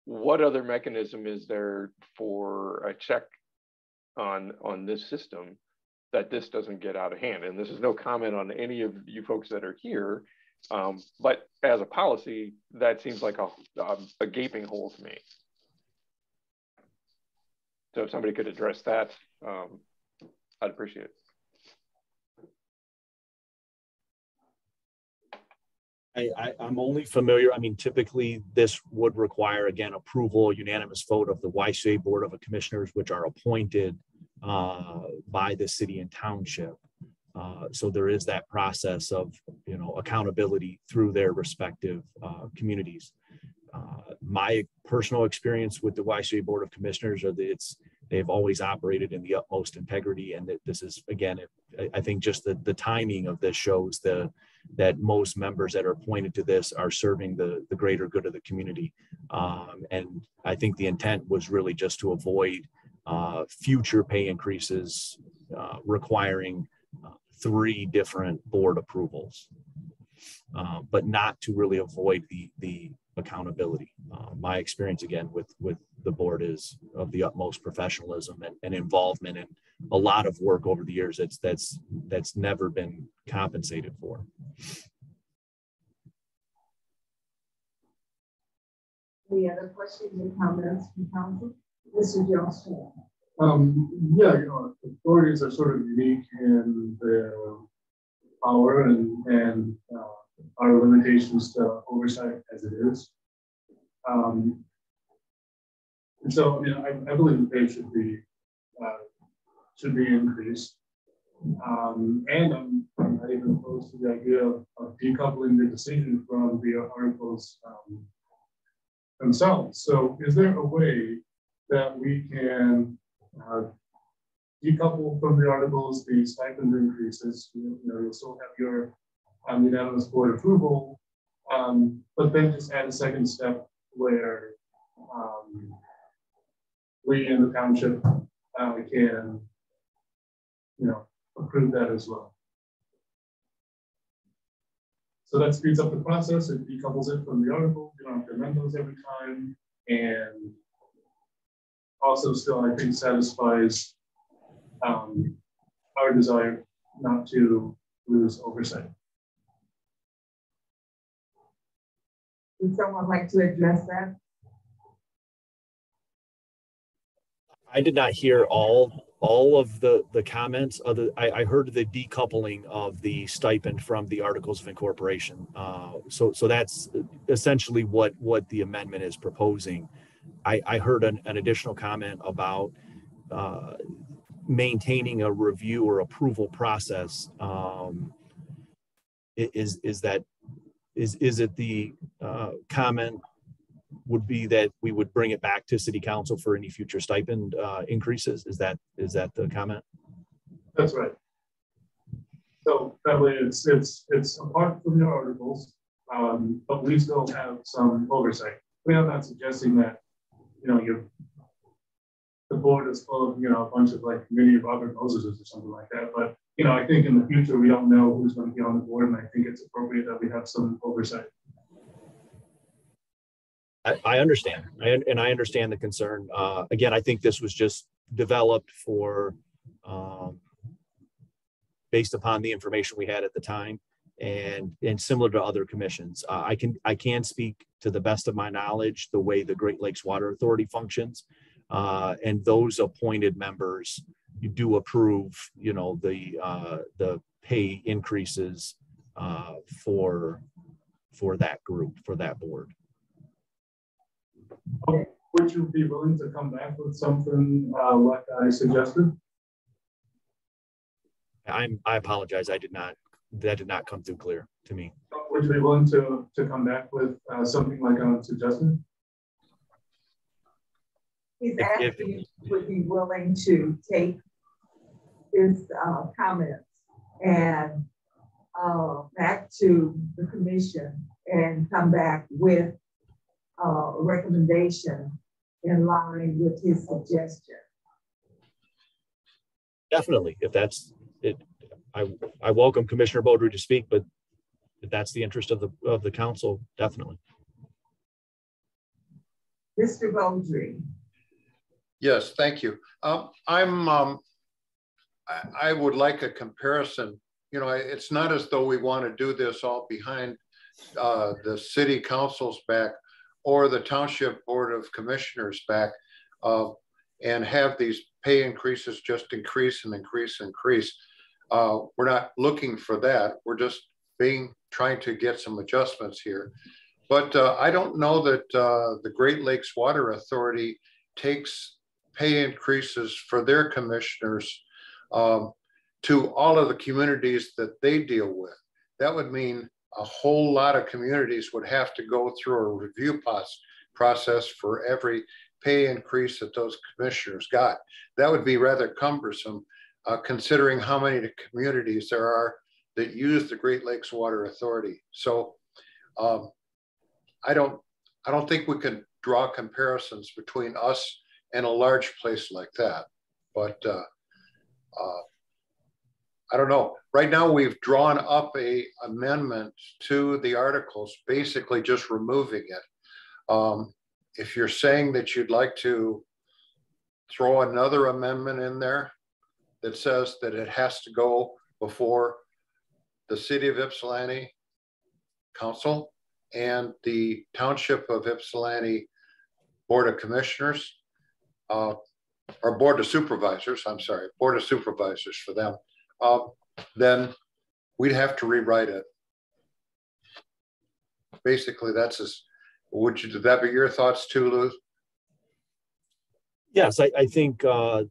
H: what other mechanism is there for a check on this system that this doesn't get out of hand? And this is no comment on any of you folks that are here, but as a policy, that seems like a gaping hole to me. So if somebody could address that, I'd appreciate it.
N: I'm only familiar. I mean, typically this would require, again, approval, unanimous vote of the YCA Board of Commissioners, which are appointed by the city and township. So there is that process of, accountability through their respective communities. My personal experience with the YCA Board of Commissioners are that they've always operated in the utmost integrity, and that this is, again, I think just the timing of this shows that most members that are appointed to this are serving the greater good of the community. And I think the intent was really just to avoid future pay increases requiring 3 different board approvals, but not to really avoid the accountability. My experience again with the board is of the utmost professionalism and involvement in a lot of work over the years that's never been compensated for.
A: Any other questions or comments from council? Mr. Johnson.
B: Yeah, authorities are sort of unique in their power and our limitations to oversight as it is. And so, I believe the pay should be increased. And I'm not even opposed to the idea of decoupling the decision from the articles themselves. So is there a way that we can decouple from the articles the stipend increases? You'll still have your unanimous board approval, but then just add a second step where we in the township can, approve that as well. So that speeds up the process. It decouples it from the article. You don't have to amend those every time, and also still, I think, satisfies our desire not to lose oversight.
A: Would someone like to address that?
N: I did not hear all of the comments. I heard the decoupling of the stipend from the articles of incorporation. So that's essentially what the amendment is proposing. I heard an additional comment about maintaining a review or approval process. Is it the comment would be that we would bring it back to city council for any future stipend increases? Is that the comment?
B: That's right. So that way it's apart from the articles, but we still have some oversight. I'm not suggesting that, the board is full of, a bunch of like committee of Robert Moses or something like that. But, I think in the future, we don't know who's going to be on the board. And I think it's appropriate that we have some oversight.
N: I understand. I understand the concern. Again, I think this was just developed for based upon the information we had at the time and similar to other commissions. I can speak to the best of my knowledge, the way the Great Lakes Water Authority functions. And those appointed members, you do approve, the pay increases for that group, for that board.
B: Would you be willing to come back with something like I suggested?
N: I apologize. That did not come through clear to me.
B: Would you be willing to come back with something like I suggested?
A: He's asking if you would be willing to take his comments and back to the commission and come back with a recommendation in line with his suggestion.
N: Definitely, if that's it, I welcome Commissioner Beaudry to speak, but if that's the interest of the council, definitely.
A: Mr. Beaudry.
L: Yes, thank you. I would like a comparison. It's not as though we want to do this all behind the city council's back or the township board of commissioners back and have these pay increases just increase and increase and increase. We're not looking for that. We're just trying to get some adjustments here. But I don't know that the Great Lakes Water Authority takes pay increases for their commissioners to all of the communities that they deal with. That would mean a whole lot of communities would have to go through a review process for every pay increase that those commissioners got. That would be rather cumbersome considering how many communities there are that use the Great Lakes Water Authority. So I don't think we can draw comparisons between us and a large place like that. But I don't know. Right now, we've drawn up a amendment to the articles, basically just removing it. If you're saying that you'd like to throw another amendment in there that says that it has to go before the City of Ypsilanti Council and the Township of Ypsilanti Board of Commissioners, or Board of Supervisors, I'm sorry, Board of Supervisors for them, then we'd have to rewrite it. Basically, that's as, would that be your thoughts too, Lou?
N: Yes, I think I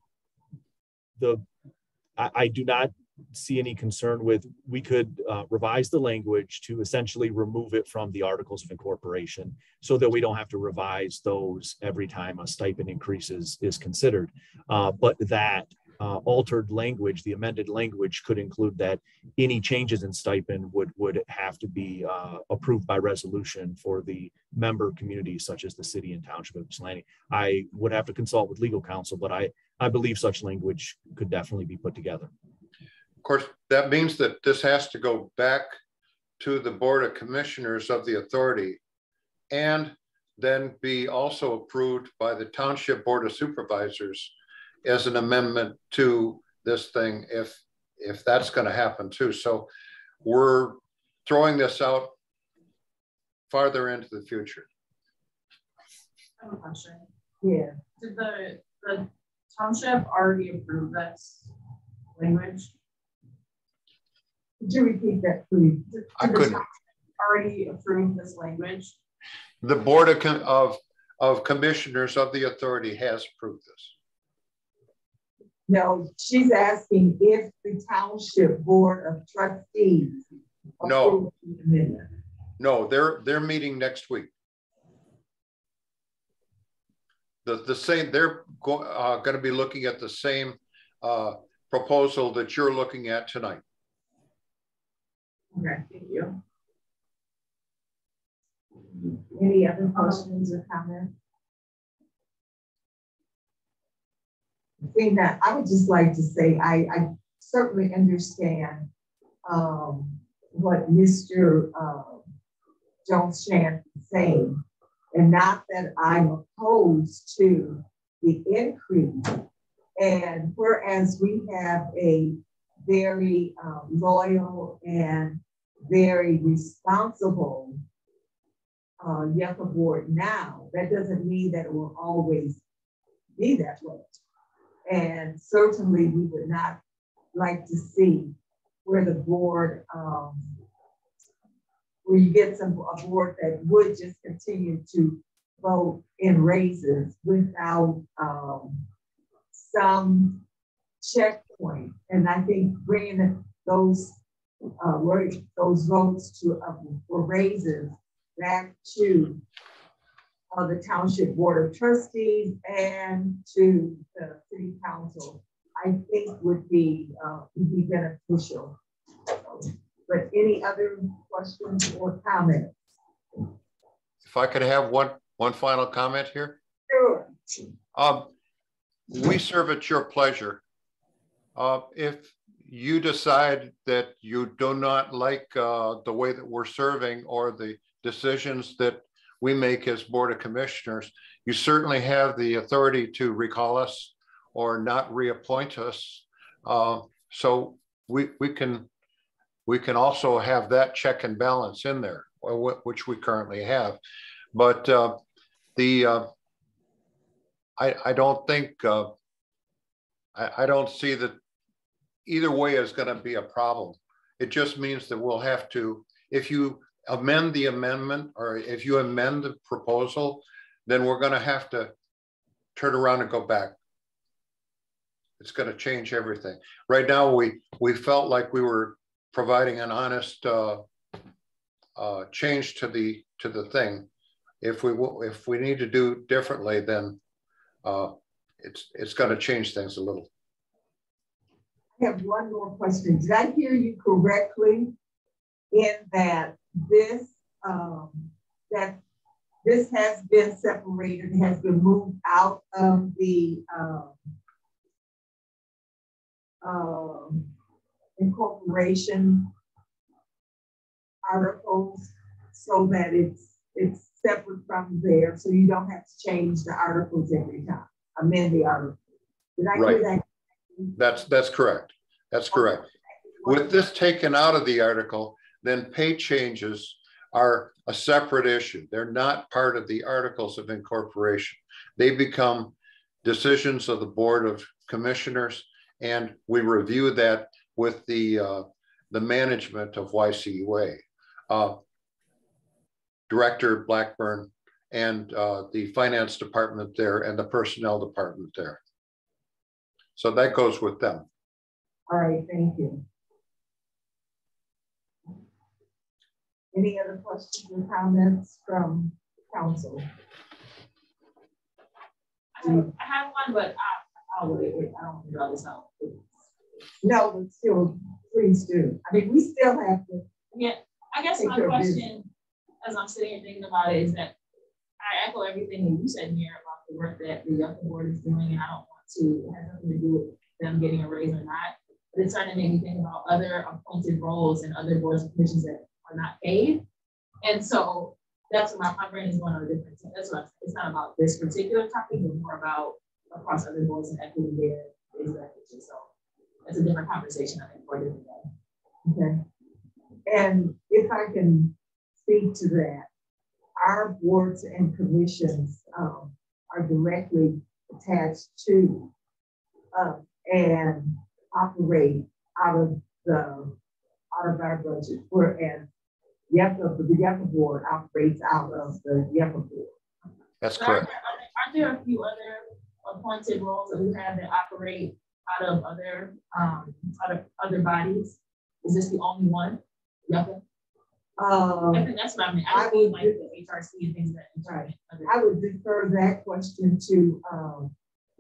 N: do not see any concern with, we could revise the language to essentially remove it from the Articles of Incorporation so that we don't have to revise those every time a stipend increase is considered. But that altered language, the amended language, could include that any changes in stipend would have to be approved by resolution for the member communities such as the city and township of Ypsilanti. I would have to consult with legal counsel, but I believe such language could definitely be put together.
L: Of course, that means that this has to go back to the Board of Commissioners of the authority and then be also approved by the Township Board of Supervisors as an amendment to this thing, if that's going to happen too. So we're throwing this out farther into the future.
D: I have a question.
A: Yeah.
D: Did the township already approve this language?
A: Could you repeat that, please?
L: I couldn't.
D: Already approved this language?
L: The Board of Commissioners of the authority has approved this.
A: No, she's asking if the Township Board of Trustees
L: No,
A: the amendment.
L: no, they're meeting next week. The same, they're going to be looking at the same proposal that you're looking at tonight.
A: Okay, thank you. Any other questions or comments? Seeing that, I would just like to say I certainly understand what Mr. Jones-Chan is saying, and not that I'm opposed to the increase. And whereas we have a very loyal and very responsible Yucca board now, that doesn't mean that it will always be that way. And certainly we would not like to see where the board, where you get a board that would just continue to vote in raises without some checkpoint. And I think bringing those votes to for raises back to the Township Board of Trustees and to the City Council, I think would be beneficial. But any other questions or comments?
L: If I could have one final comment here.
A: Sure.
L: We serve at your pleasure. If you decide that you do not like the way that we're serving or the decisions that we make as Board of Commissioners, you certainly have the authority to recall us or not reappoint us. So we can also have that check and balance in there, which we currently have. But I don't think, I don't see that either way is going to be a problem. It just means that we'll have to, if you amend the amendment or if you amend the proposal, then we're going to have to turn around and go back. It's going to change everything. Right now, we felt like we were providing an honest change to the thing. If we need to do differently, then it's going to change things a little.
A: I have one more question. Did I hear you correctly in that this has been separated, has been moved out of the incorporation articles so that it's separate from there, so you don't have to change the articles every time, amend the article. Did I hear that?
L: That's correct. That's correct. With this taken out of the article, then pay changes are a separate issue. They're not part of the articles of incorporation. They become decisions of the Board of Commissioners, and we review that with the management of YCUA. Director Blackburn and the finance department there and the personnel department there. So that goes with them.
A: All right, thank you. Any other questions or comments from council?
G: I have one, but I'll wait. I don't want to draw this out.
A: No, but still, please do. I mean, we still have to.
G: Yeah, I guess my question, as I'm sitting here thinking about it, is that I echo everything that you said here about the work that the Yucca Board is doing, and I don't want to, it has nothing to do with them getting a raise or not, but it's starting to make me think about other appointed roles and other boards and commissions that are not paid. And so that's what my brain is going on a different thing. That's what it's not about this particular topic, but more about across other boards and equity there. Exactly. So that's a different conversation, I think, for a different day.
A: Okay. And if I can speak to that, our boards and commissions are directly attached to and operate out of our budget, whereas the Yucca Board operates out of the Yucca Board.
L: That's correct.
G: Aren't there a few other appointed roles that we have that operate out of other bodies? Is this the only one? Yucca? I think that's what I mean. I would like the HRC and things that. Right.
A: I would defer that question to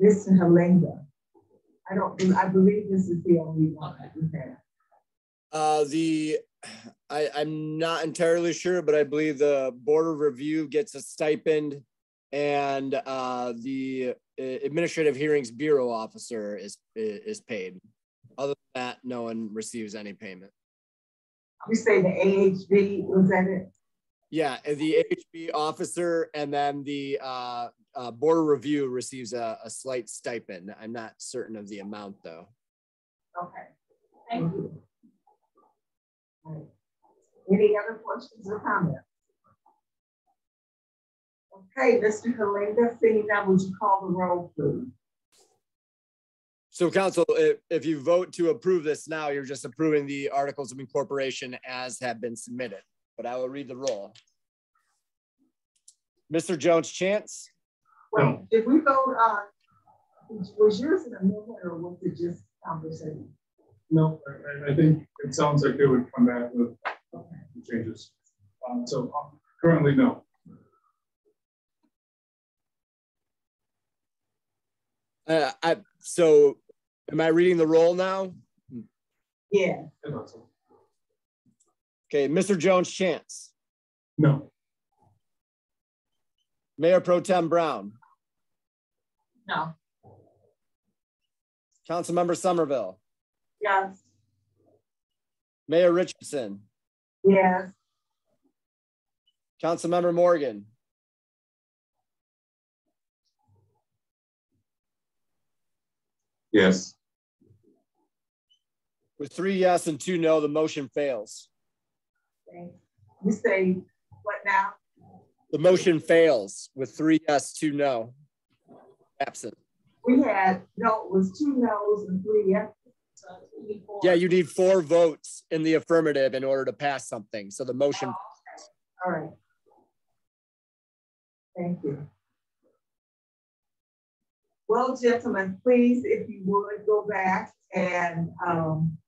A: Mr. Halinga. I believe this is the only one that we have.
C: I'm not entirely sure, but I believe the Board of Review gets a stipend, and the Administrative Hearings Bureau officer is paid. Other than that, no one receives any payment.
A: You say the AHB, was that it?
C: Yeah, the AHB officer, and then the Board of Review receives a slight stipend. I'm not certain of the amount, though.
A: Okay, thank you. All right. Any other questions or comments? Okay, Mr. Halinga, seeing that, would you call the roll, please?
C: So, Council, if you vote to approve this now, you're just approving the Articles of Incorporation as have been submitted. But I will read the roll. Mr. Jones-Chance?
A: Wait, did we vote on, was yours an amendment or was it just conversation?
B: No, I think it sounds like they would come back with changes. So currently, no.
C: So am I reading the roll now?
A: Yeah.
C: Okay, Mr. Jones-Chance?
B: No.
C: Mayor Pro Tem Brown?
G: No.
C: Councilmember Somerville?
A: Yes.
C: Mayor Richardson?
A: Yes.
C: Councilmember Morgan?
E: Yes.
C: With 3 yes and 2 no, the motion fails.
A: Okay. You say what now?
C: The motion fails with 3 yes, 2 no. Absent.
A: We had, no, it was 2 no's and 3 yes.
C: Yeah, you need 4 votes in the affirmative in order to pass something. So the motion.
A: All right. Thank you. Well, gentlemen, please, if you would go back and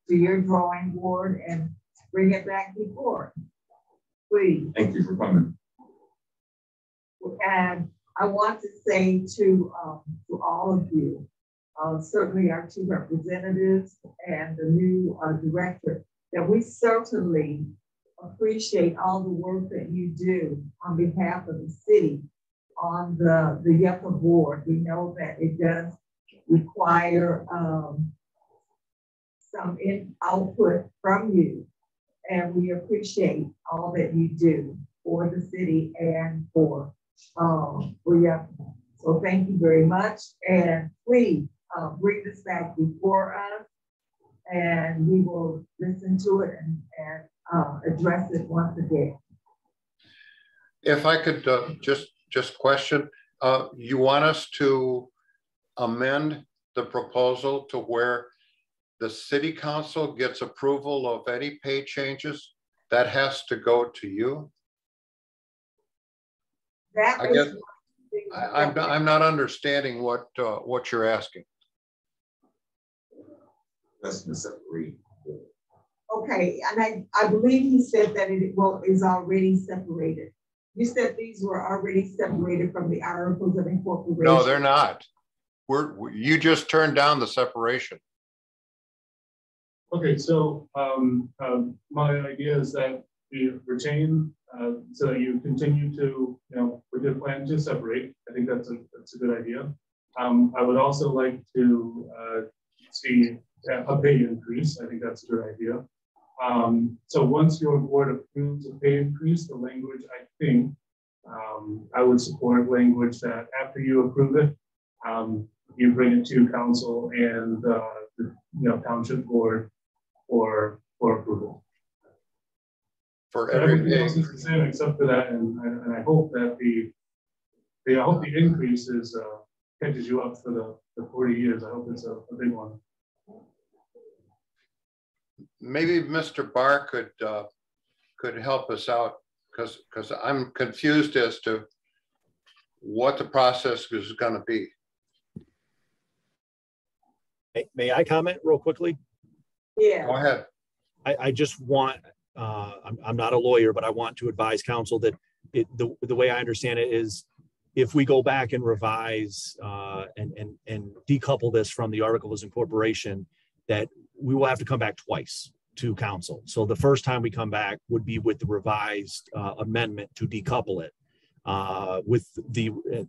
A: do your drawing board and bring it back before, please.
E: Thank you for coming.
A: And I want to say to all of you, certainly our 2 representatives and the new director, that we certainly appreciate all the work that you do on behalf of the city on the Yucca board. We know that it does require some output from you, and we appreciate all that you do. for the city and for yeah. So thank you very much. And please bring this back before us and we will listen to it and address it once again.
L: If I could just question, you want us to amend the proposal to where the city council gets approval of any pay changes? That has to go to you?
A: That
L: I guess I'm not understanding what you're asking.
E: That's the separate.
A: Okay, and I believe he said that it is already separated. You said these were already separated from the articles of incorporation.
L: No, they're not. You just turned down the separation.
B: Okay, so my idea is that you retain so that you continue to, with your plan to separate. I think that's a good idea. I would also like to see a pay increase. I think that's a good idea. So once your board approves a pay increase, the language, I think, I would support language that after you approve it, you bring it to council and the township board for approval.
L: For
B: so everything else is the same except for that, and I hope that the increase is catches you up for the 40 years. I hope it's a big one.
L: Maybe Mr. Barr could help us out because I'm confused as to what the process is going to be.
N: May I comment real quickly?
A: Yeah.
L: Go ahead.
N: I just want, I'm not a lawyer, but I want to advise council that the way I understand it is if we go back and revise and decouple this from the articles of incorporation, that we will have to come back twice to council. So the first time we come back would be with the revised amendment to decouple it,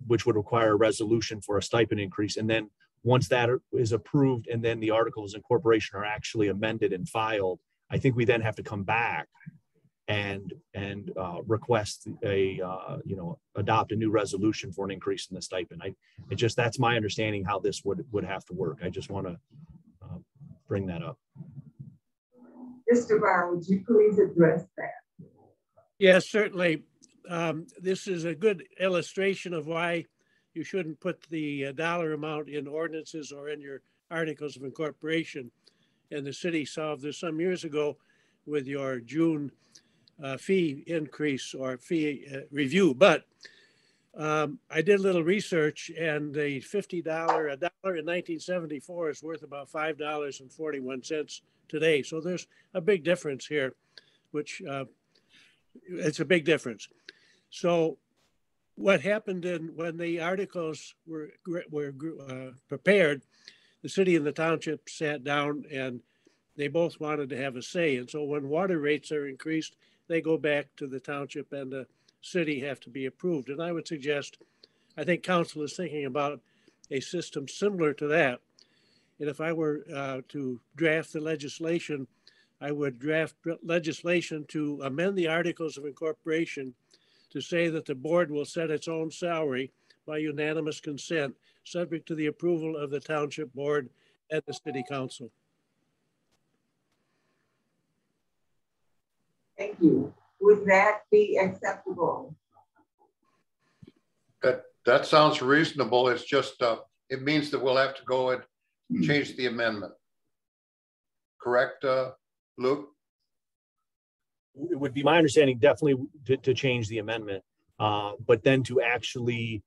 N: which would require a resolution for a stipend increase. And then once that is approved and then the articles of incorporation are actually amended and filed, I think we then have to come back and request adopt a new resolution for an increase in the stipend. That's my understanding how this would have to work. I just want to bring that up.
A: Mr. Barr, would you please address that?
I: Yes, certainly. This is a good illustration of why you shouldn't put the dollar amount in ordinances or in your articles of incorporation. And the city solved this some years ago with your June fee increase or fee review. But I did a little research, and the $50, $1 in 1974 is worth about $5.41 today. So there's a big difference here, which it's a big difference. So what happened when the articles were prepared, the city and the township sat down and they both wanted to have a say. And so when water rates are increased, they go back to the township and the city have to be approved. And I would suggest, I think council is thinking about a system similar to that. And if I were to draft the legislation, I would draft legislation to amend the articles of incorporation to say that the board will set its own salary by unanimous consent, subject to the approval of the township board and the city council.
A: Thank you. Would that be acceptable?
L: That sounds reasonable. It's just, it means that we'll have to go and change the amendment. Correct, Luke?
N: It would be my understanding definitely to change the amendment, but then to actually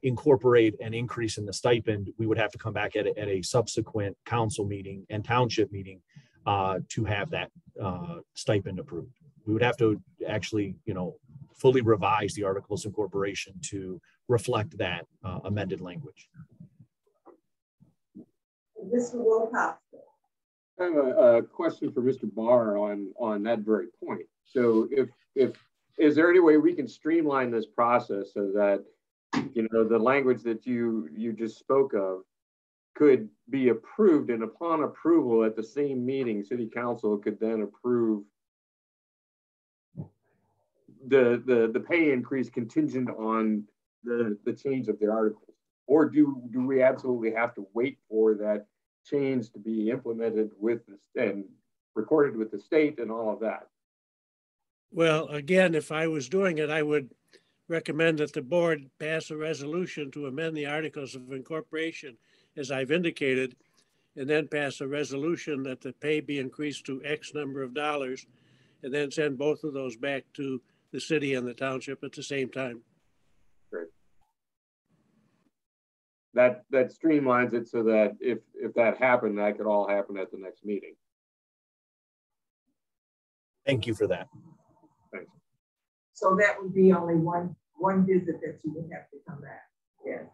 N: incorporate an increase in the stipend, we would have to come back at a subsequent council meeting and township meeting to have that stipend approved. We would have to actually, fully revise the articles of incorporation to reflect that amended language.
A: Mr. Wilcox.
O: I have a question for Mr. Barr on that very point. So is there any way we can streamline this process so that, the language that you just spoke of could be approved, and upon approval at the same meeting, city council could then approve the pay increase contingent on the change of the articles? Or do we absolutely have to wait for that change to be implemented with and recorded with the state and all of that?
I: Well, again, if I was doing it, I would recommend that the board pass a resolution to amend the Articles of Incorporation, as I've indicated, and then pass a resolution that the pay be increased to X number of dollars, and then send both of those back to the city and the township at the same time.
O: Great. That streamlines it so that if that happened, that could all happen at the next meeting.
N: Thank you for that.
O: Thanks.
A: So that would be only one visit that you would have to come back. Yes.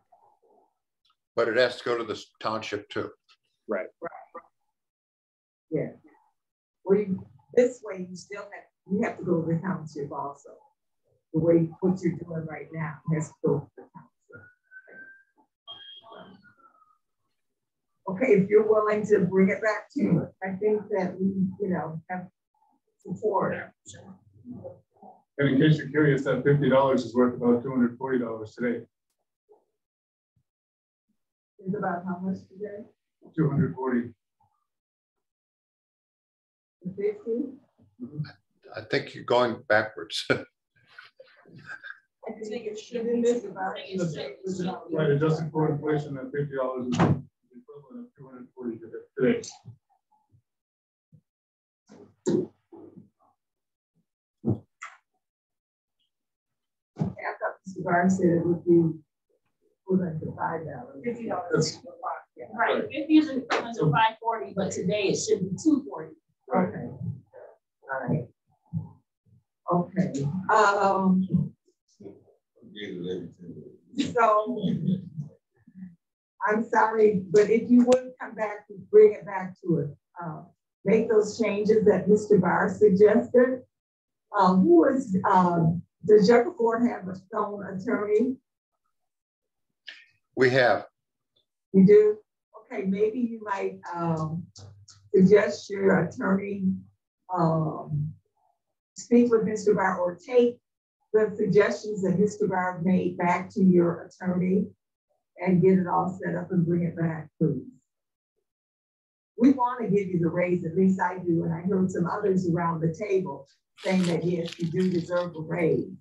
L: But it has to go to the township too.
O: Right.
A: Yeah. Well, this way you have to go to the township also. The way what you're doing right now has to go to the township. Okay, if you're willing to bring it back to it, I think that we, have support.
B: And in case you're curious, that $50 is worth about $240 today.
A: It's about how much today?
B: 240.
A: 50?
L: I think you're going backwards.
A: I think it should be about
B: right, adjusted for inflation, that $50 is the equivalent of 240 today.
A: I thought Mr. Barr said it would be equivalent to $5. $50.
G: Right, 50 is equivalent to 540, but today it should be 240.
A: Okay. All right. Okay. So I'm sorry, but if you would come back to bring it back to it, make those changes that Mr. Barr suggested. Does your board have a own attorney?
L: We have.
A: You do? Okay, maybe you might suggest your attorney speak with Mr. Barr or take the suggestions that Mr. Barr made back to your attorney and get it all set up and bring it back, please. We want to give you the raise, at least I do, and I heard some others around the table saying that yes, you do deserve a raise,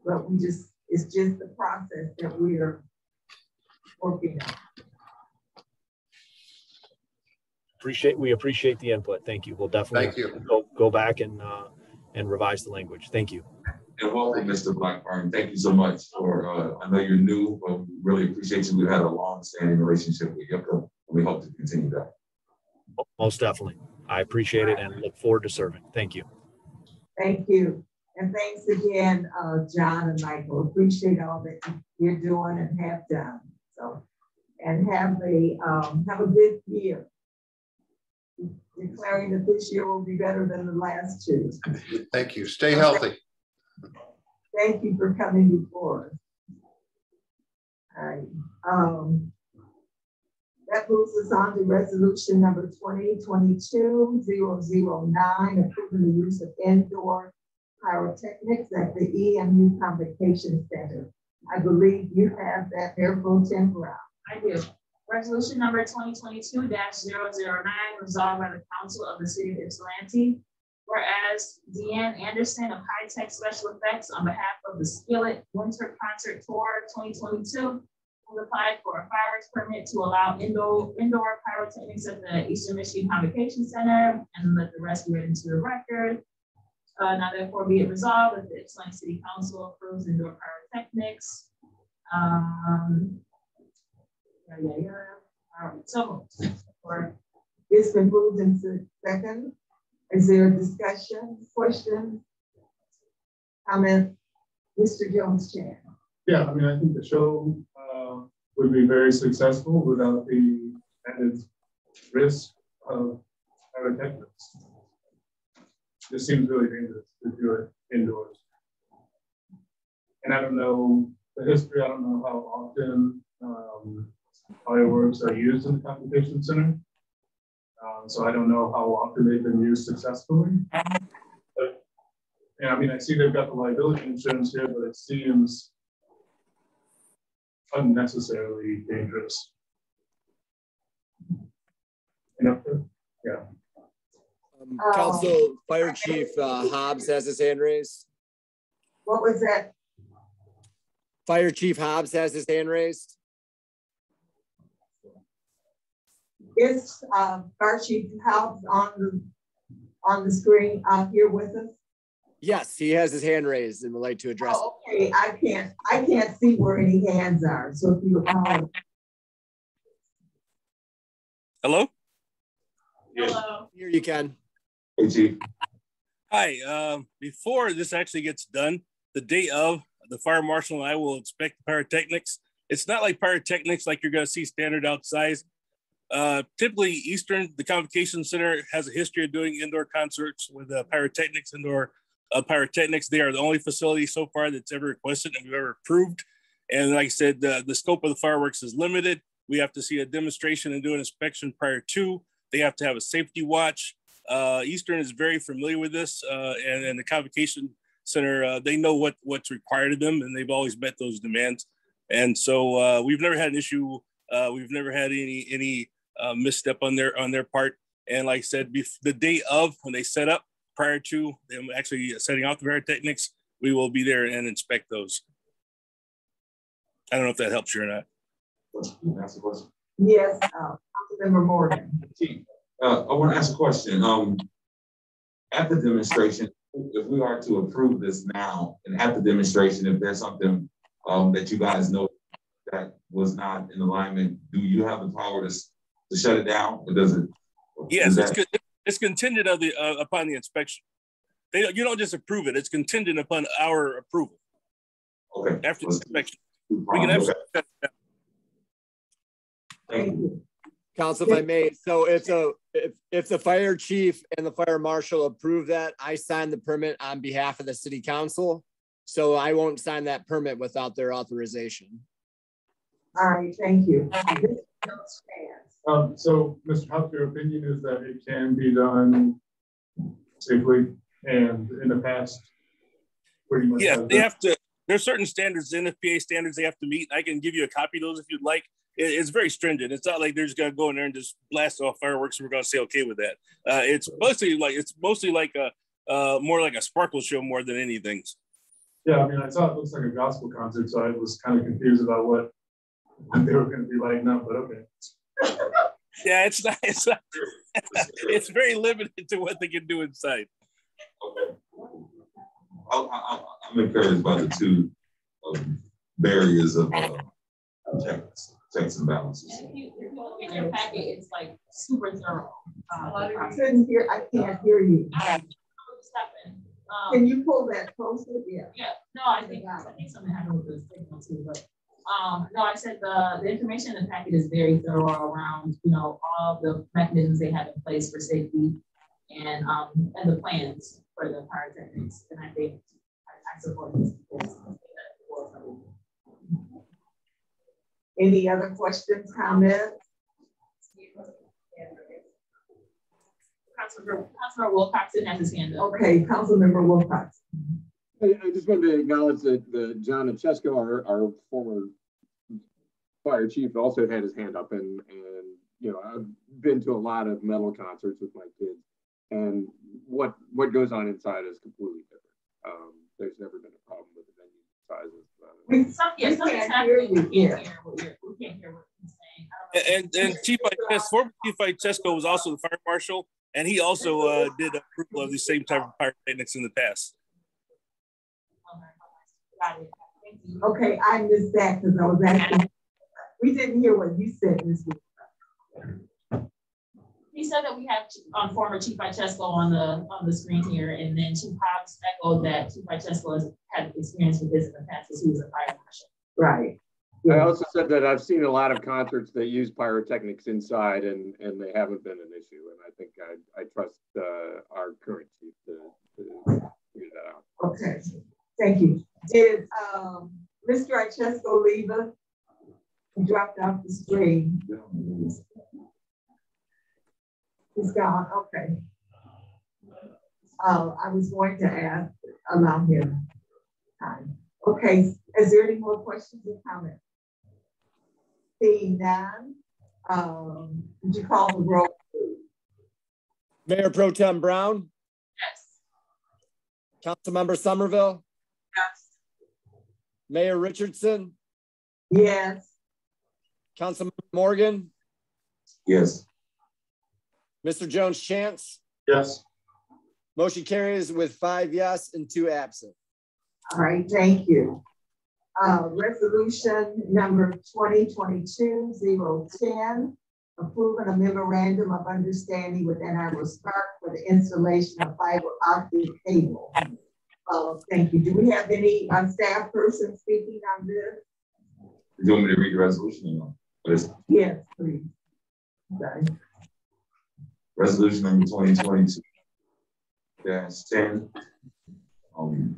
A: but it's just the process that we're working on.
N: We appreciate the input. Thank you. We'll definitely go back and revise the language. Thank you.
E: And welcome, Mr. Blackburn. Thank you so much for, I know you're new, but we really appreciate you. We've had a long-standing relationship with you, and we hope to continue that.
N: Most definitely. I appreciate it and look forward to serving. Thank you.
A: Thank you. And thanks again, John and Michael. Appreciate all that you're doing and have done. So, and have a good year. Declaring that this year will be better than the last two.
L: Thank you. Stay healthy.
A: Thank you for coming before us. All right. That moves us on to resolution number 2022-009, approving the use of indoor pyrotechnics at the EMU Convocation Center. I believe you have that, Mayor Pro Tem Brown.
G: I do. Resolution number 2022-009, resolved by the Council of the City of Ypsilanti. Whereas Deanne Anderson of High Tech Special Effects, on behalf of the Skillet Winter Concert Tour 2022, has applied for a fireworks permit to allow indoor pyrotechnics at the Eastern Michigan Convocation Center, and let the rest be read into the record. Now therefore be it resolved that the Ypsilanti City Council approves indoor pyrotechnics. All right, so
A: it's been moved into second. Is there a discussion, question, comment? Mr. Jones-Chan.
B: Yeah, I mean, I think the show would be very successful without the added risk of pyrotechnics. It seems really dangerous to do it indoors. And I don't know the history, I don't know how often fireworks are used in the Convocation Center. So I don't know how often they've been used successfully. But And I mean, I see they've got the liability insurance here, but it seems unnecessarily dangerous. You know, yeah.
C: Council Fire Chief Hobbs has his hand raised.
A: What was that?
C: Fire Chief Hobbs has his hand raised.
A: Is Fire Chief Hobbs on the screen here with us?
C: Yes, he has his hand raised and would like to address.
A: Oh, okay, I can't see where any hands are. So if you
P: Hello?
C: Hello. Here you can.
E: Hey, Chief.
P: Hi. Before this actually gets done, the day of, the fire marshal and I will inspect pyrotechnics. It's not like pyrotechnics like you're going to see standard outside. Typically, Eastern, the Convocation Center has a history of doing indoor concerts with pyrotechnics, indoor pyrotechnics. They are the only facility so far that's ever requested and we've ever approved. And like I said, the scope of the fireworks is limited. We have to see a demonstration and do an inspection prior to. They have to have a safety watch. Eastern is very familiar with this, and the Convocation Center, they know what's required of them, and they've always met those demands. And so we've never had an issue. We've never had any misstep on their part. And like I said, the day of, when they set up, prior to them actually setting out the pyrotechnics, we will be there and inspect those. I don't know if that helps you or not.
E: Ask a question.
A: Yes, Councilmember Morgan.
E: I want to ask a question. At the demonstration, if we are to approve this now, and at the demonstration, if there's something that you guys know that was not in alignment, do you have the power to shut it down, or does it?
P: Yes, it's contingent upon the inspection. You don't just approve it; it's contingent upon our approval.
E: Okay.
P: After the inspection, we can absolutely shut it down.
E: Thank you.
C: Council, if I may, so if the fire chief and the fire marshal approve that, I sign the permit on behalf of the city council. So I won't sign that permit without their authorization.
A: All right, thank you.
B: So, Mr. Huff, your opinion is that it can be done safely, and in the past, pretty much.
P: Yeah, they have to. There's certain standards, NFPA standards, they have to meet. I can give you a copy of those if you'd like. It's very stringent. It's not like they're just gonna go in there and just blast off fireworks and we're gonna say okay with that. It's mostly like a more like a sparkle show more than anything.
B: Yeah, I mean, I saw it looks like a gospel concert, so I was kind of confused about what they were going to be lighting up, but okay.
P: Yeah, it's not. It's very limited to what they can do inside.
E: Okay. I'm encouraged by the two barriers of checks and balances.
G: If you look at your packet, it's like super thorough.
A: I can't hear you. Can you pull that closer? Yeah.
G: Yeah. No, I think something happened with the signal too. But no, I said the information in the packet is very thorough around all the mechanisms they have in place for safety and the plans for the pyrotechnics. And I think I support this.
A: Any other questions, comments?
G: Councilmember Wilcoxon has his hand up.
A: Okay, Councilmember Wilcoxon.
O: I just wanted to acknowledge that John Chesko, our former fire chief, also had his hand up, and I've been to a lot of metal concerts with my kids, and what goes on inside is completely different. There's never been a problem with the venue sizes.
A: We can't hear you.
G: We can't hear what he's saying.
P: And former Chief Chesko was also the fire marshal, and he also did approval of the same type of pyrotechnics in the past.
A: Okay, I missed that because I was asking. We didn't hear what you said this week.
G: He said that we have former Chief Chesko on the screen here, and then Chief Hobbs echoed that Chief Chesko has had experience with this in the past because he was a fire marshal.
A: Right.
O: I also said that I've seen a lot of concerts that use pyrotechnics inside, and they haven't been an issue. And I think I trust our current chief to figure that out.
A: Okay, thank you. Did Mr. Chesko leave us? He dropped off the screen. He's gone. Okay. I was going to ask allow him time. Okay, is there any more questions or comments? Seeing none, would you call the roll?
C: Mayor Pro Tem Brown?
D: Yes.
C: Councilmember Somerville?
D: Yes.
C: Mayor Richardson?
A: Yes.
C: Councilmember Morgan?
E: Yes.
C: Mr. Jones Chance?
B: Yes.
C: Motion carries with 5 yes and 2 absent.
A: All right, thank you. Resolution number 2022-010, approving a memorandum of understanding with Ann Arbor Spark for the installation of fiber optic cable. Thank you. Do we have any staff person speaking on this?
E: Do you want me to read the resolution or no?
A: Yes, please. Okay.
E: Resolution number 2022-10.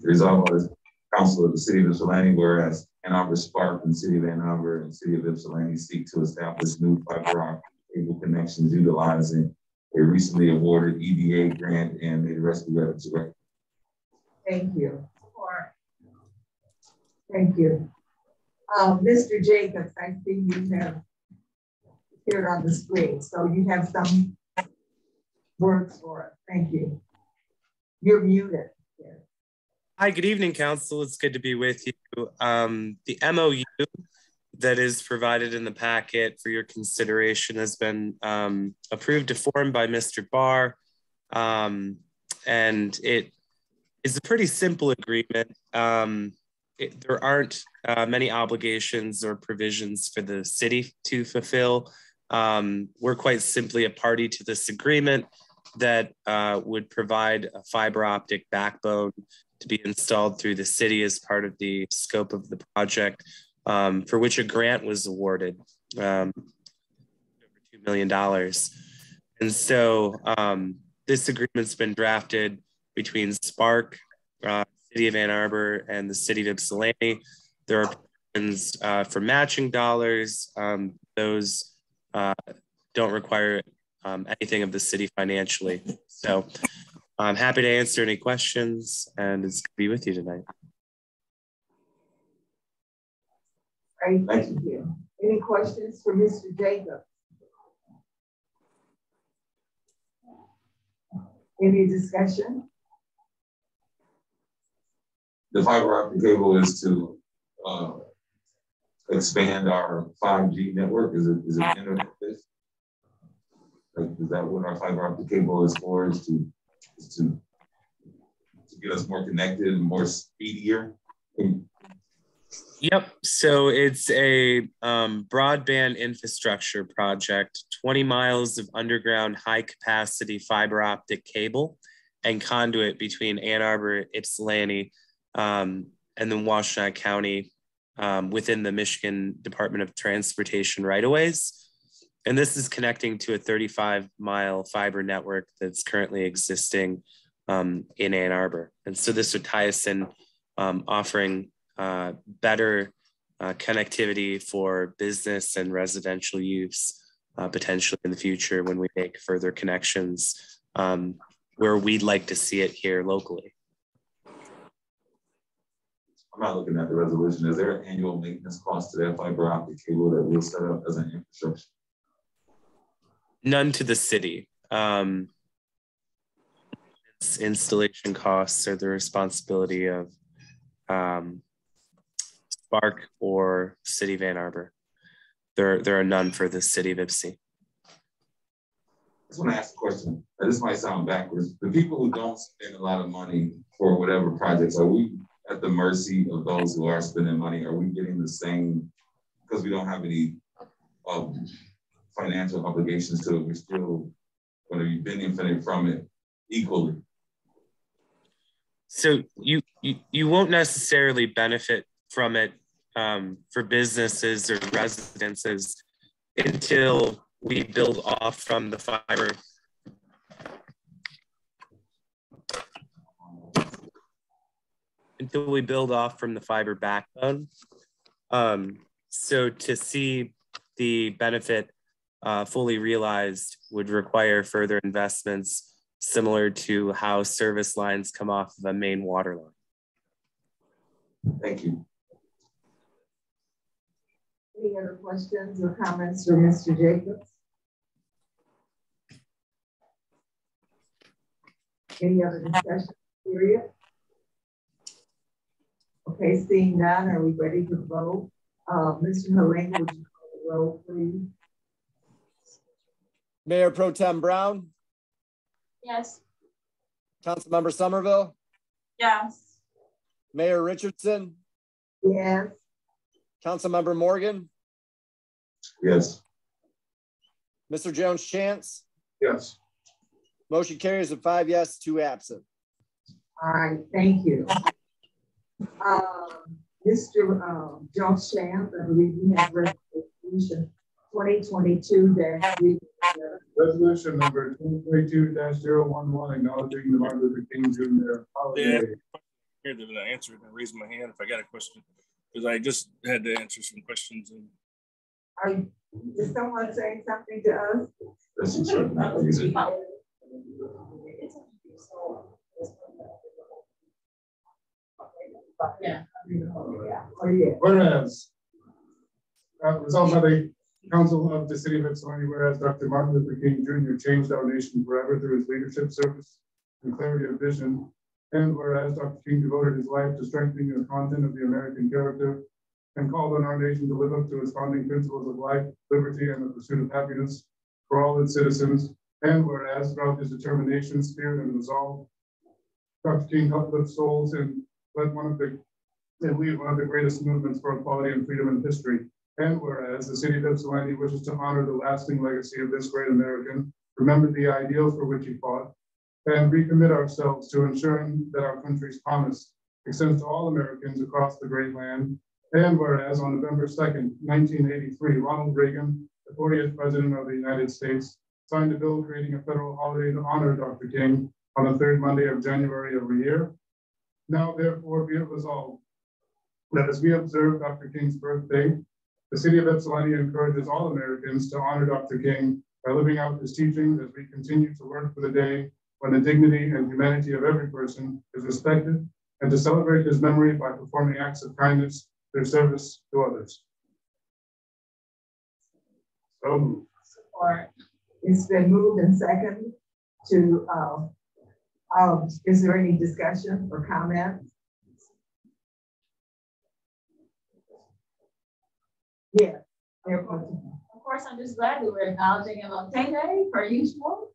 E: Resolved by the Council of the City of Ypsilanti, whereas Ann Arbor Spark and City of Ann Arbor and City of Ypsilanti seek to establish new fiber optic cable connections utilizing a recently awarded EDA grant, and may the rest be read into record.
A: Thank you. Thank you. Mr. Jacobs, I see you have appeared on the screen, so you have some words for us. Thank you. You're muted.
Q: Hi, good evening, Council. It's good to be with you. The MOU that is provided in the packet for your consideration has been approved to form by Mr. Barr, and it is a pretty simple agreement. There aren't many obligations or provisions for the city to fulfill. We're quite simply a party to this agreement that would provide a fiber optic backbone to be installed through the city as part of the scope of the project, for which a grant was awarded, over $2 million. And so this agreement's been drafted between Spark, City of Ann Arbor, and the City of Ypsilanti. There are provisions for matching dollars. Those don't require anything of the city financially. So I'm happy to answer any questions, and it's good to be with you tonight.
A: Great, thank you. Any questions for Mr. Jacobs? Any discussion?
E: The fiber optic cable is to expand our 5G network. Is it internet based? Like, is that what our fiber optic cable is for? Is to get us more connected and more speedier?
Q: Yep. So it's a broadband infrastructure project, 20 miles of underground high capacity fiber optic cable and conduit between Ann Arbor, Ypsilanti, and then Washtenaw County within the Michigan Department of Transportation right-of-ways. And this is connecting to a 35-mile fiber network that's currently existing in Ann Arbor. And so this would tie us in, offering better connectivity for business and residential use potentially in the future when we make further connections where we'd like to see it here locally.
E: I'm not looking at the resolution. Is there an annual maintenance cost to that fiber optic cable that we'll set up as an infrastructure?
Q: None to the city. Installation costs are the responsibility of Spark or City of Ann Arbor. There are none for the City of Ypsi.
E: I just want to ask a question. This might sound backwards. The people who don't spend a lot of money for whatever projects, are we at the mercy of those who are spending money? Are we getting the same, because we don't have any financial obligations to it, we're still going to be benefiting from it equally?
Q: So you won't necessarily benefit from it for businesses or residences until we build off from the fiber. Until we build off from the fiber backbone. So to see the benefit fully realized would require further investments similar to how service lines come off of a main water line.
E: Thank you.
A: Any other questions or comments for Mr. Jacobs? Any other discussion period? Okay, seeing none, are we ready to vote? Mr. Halinga, would you call the roll, please?
C: Mayor Pro Tem Brown?
G: Yes.
C: Councilmember Somerville?
G: Yes.
C: Mayor Richardson?
A: Yes.
C: Councilmember Morgan?
E: Yes.
C: Mr. Jones Chance?
B: Yes.
C: Motion carries with 5 yes, 2 absent.
A: All right, thank you. Mr. Jones Chance, I believe you have resolution 2022-3.
B: Resolution number 2022-011, acknowledging the Martin Luther King Jr. holiday.
P: Yeah, here that I answer it and raise my hand if I got a question, because I just had to answer some questions. And
A: Is someone saying something to us?
G: Yeah.
B: Whereas, resolved by the Council of the City of Ypsilanti, whereas Dr. Martin Luther King Jr. changed our nation forever through his leadership, service, and clarity of vision, and whereas Dr. King devoted his life to strengthening the content of the American character and called on our nation to live up to its founding principles of life, liberty, and the pursuit of happiness for all its citizens, and whereas throughout his determination, spirit, and resolve, Dr. King helped lift souls and lead one of the greatest movements for equality and freedom in history. And whereas the City of Ypsilanti wishes to honor the lasting legacy of this great American, remember the ideals for which he fought, and recommit ourselves to ensuring that our country's promise extends to all Americans across the great land. And whereas on November 2nd, 1983, Ronald Reagan, the 40th President of the United States, signed a bill creating a federal holiday to honor Dr. King on the 3rd Monday of January every year. Now, therefore, be it resolved that as we observe Dr. King's birthday, the City of Ypsilanti encourages all Americans to honor Dr. King by living out his teachings as we continue to work for the day when the dignity and humanity of every person is respected, and to celebrate his memory by performing acts of kindness through service to others. So moved.
A: Support. It's been moved and seconded to, is there any discussion or comment? Yeah.
G: Of course, I'm just glad that we're acknowledging him on Day per usual.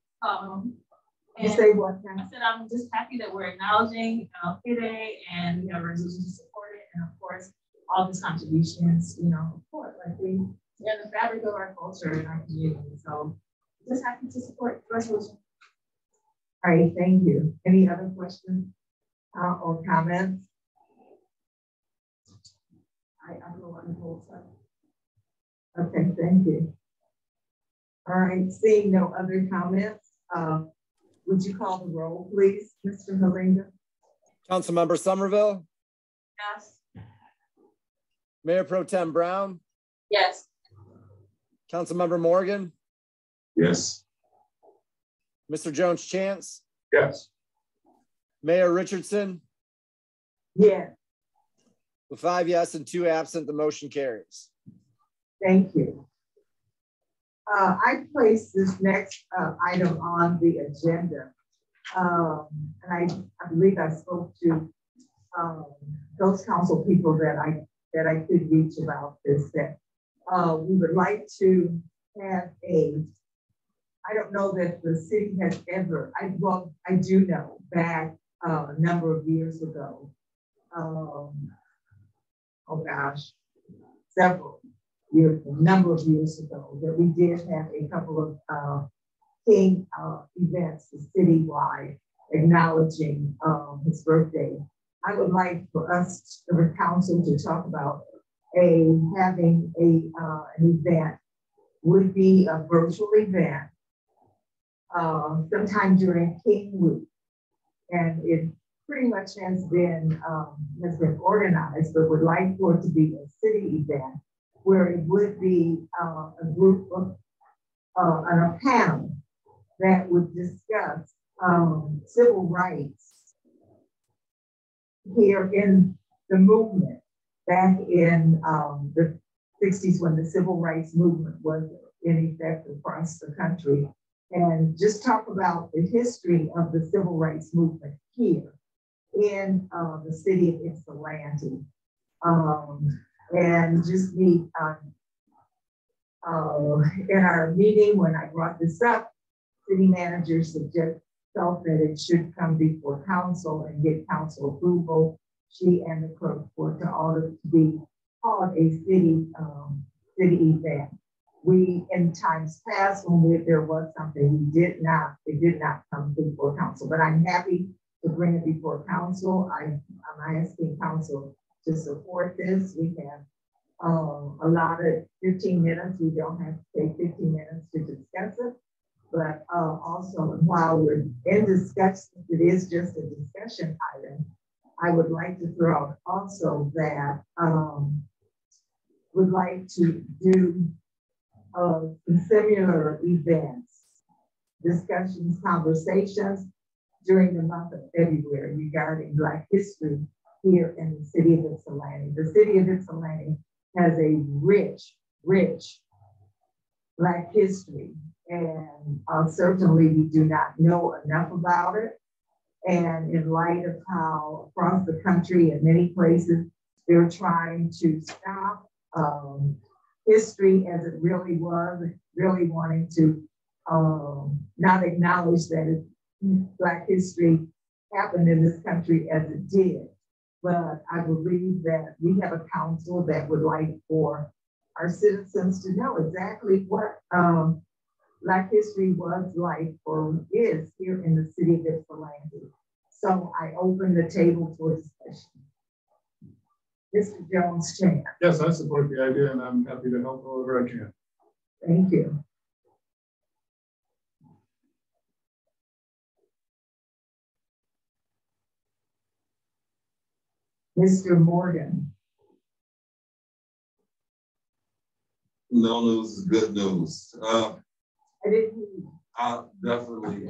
A: You say what now?
G: I said I'm just happy that we're acknowledging Day and we have a resolution to support it, and of course all his contributions. Of course, like they're the fabric of our culture and our community. So just happy to support the resolution.
A: All right, thank you. Any other questions or comments? I go on the whole side. Okay, thank you. All right, seeing no other comments, would you call the roll, please, Mr. Halinga?
C: Councilmember Somerville?
G: Yes.
C: Mayor Pro Tem Brown?
G: Yes.
C: Councilmember Morgan?
E: Yes.
C: Mr. Jones Chance?
B: Yes.
C: Mayor Richardson?
A: Yes.
C: With 5 yes and 2 absent, the motion carries.
A: Thank you. I placed this next item on the agenda, and I believe I spoke to those council people that I could reach about this. That we would like to have I don't know that the city has ever. I do know back a number of years ago. Oh gosh, several. A number of years ago, that we did have a couple of King events citywide acknowledging his birthday. I would like for us, the council, to talk about having an event. Would be a virtual event sometime during King Week, and it pretty much has been organized, but would like for it to be a city event, where it would be a group of a panel that would discuss civil rights here in the movement back in the 60s when the civil rights movement was in effect across the country, and just talk about the history of the civil rights movement here in the city of Ypsilanti. And just meet in our meeting when I brought this up, city manager felt that it should come before council and get council approval. She and the clerk were to order to be called a city event. We, in times past, when there was something, it did not come before council, but I'm happy to bring it before council. I'm asking council to support this. We have allotted 15 minutes. We don't have to take 15 minutes to discuss it, but also while we're in discussion, it is just a discussion item. I would like to throw out also that would like to do similar events, discussions, conversations during the month of February regarding Black history here in the city of Ypsilanti. The city of Ypsilanti has a rich Black history, and certainly we do not know enough about it. And in light of how across the country in many places, they're trying to stop history as it really was, really wanting to not acknowledge that Black history happened in this country as it did. But I believe that we have a council that would like for our citizens to know exactly what Black history was like or is here in the city of Ypsilanti. So I open the table for discussion. Mr. Jones, Chair.
B: Yes, I support the idea, and I'm happy to help however I can.
A: Thank you. Mr. Morgan.
E: No news is good news.
A: I didn't.
E: Definitely.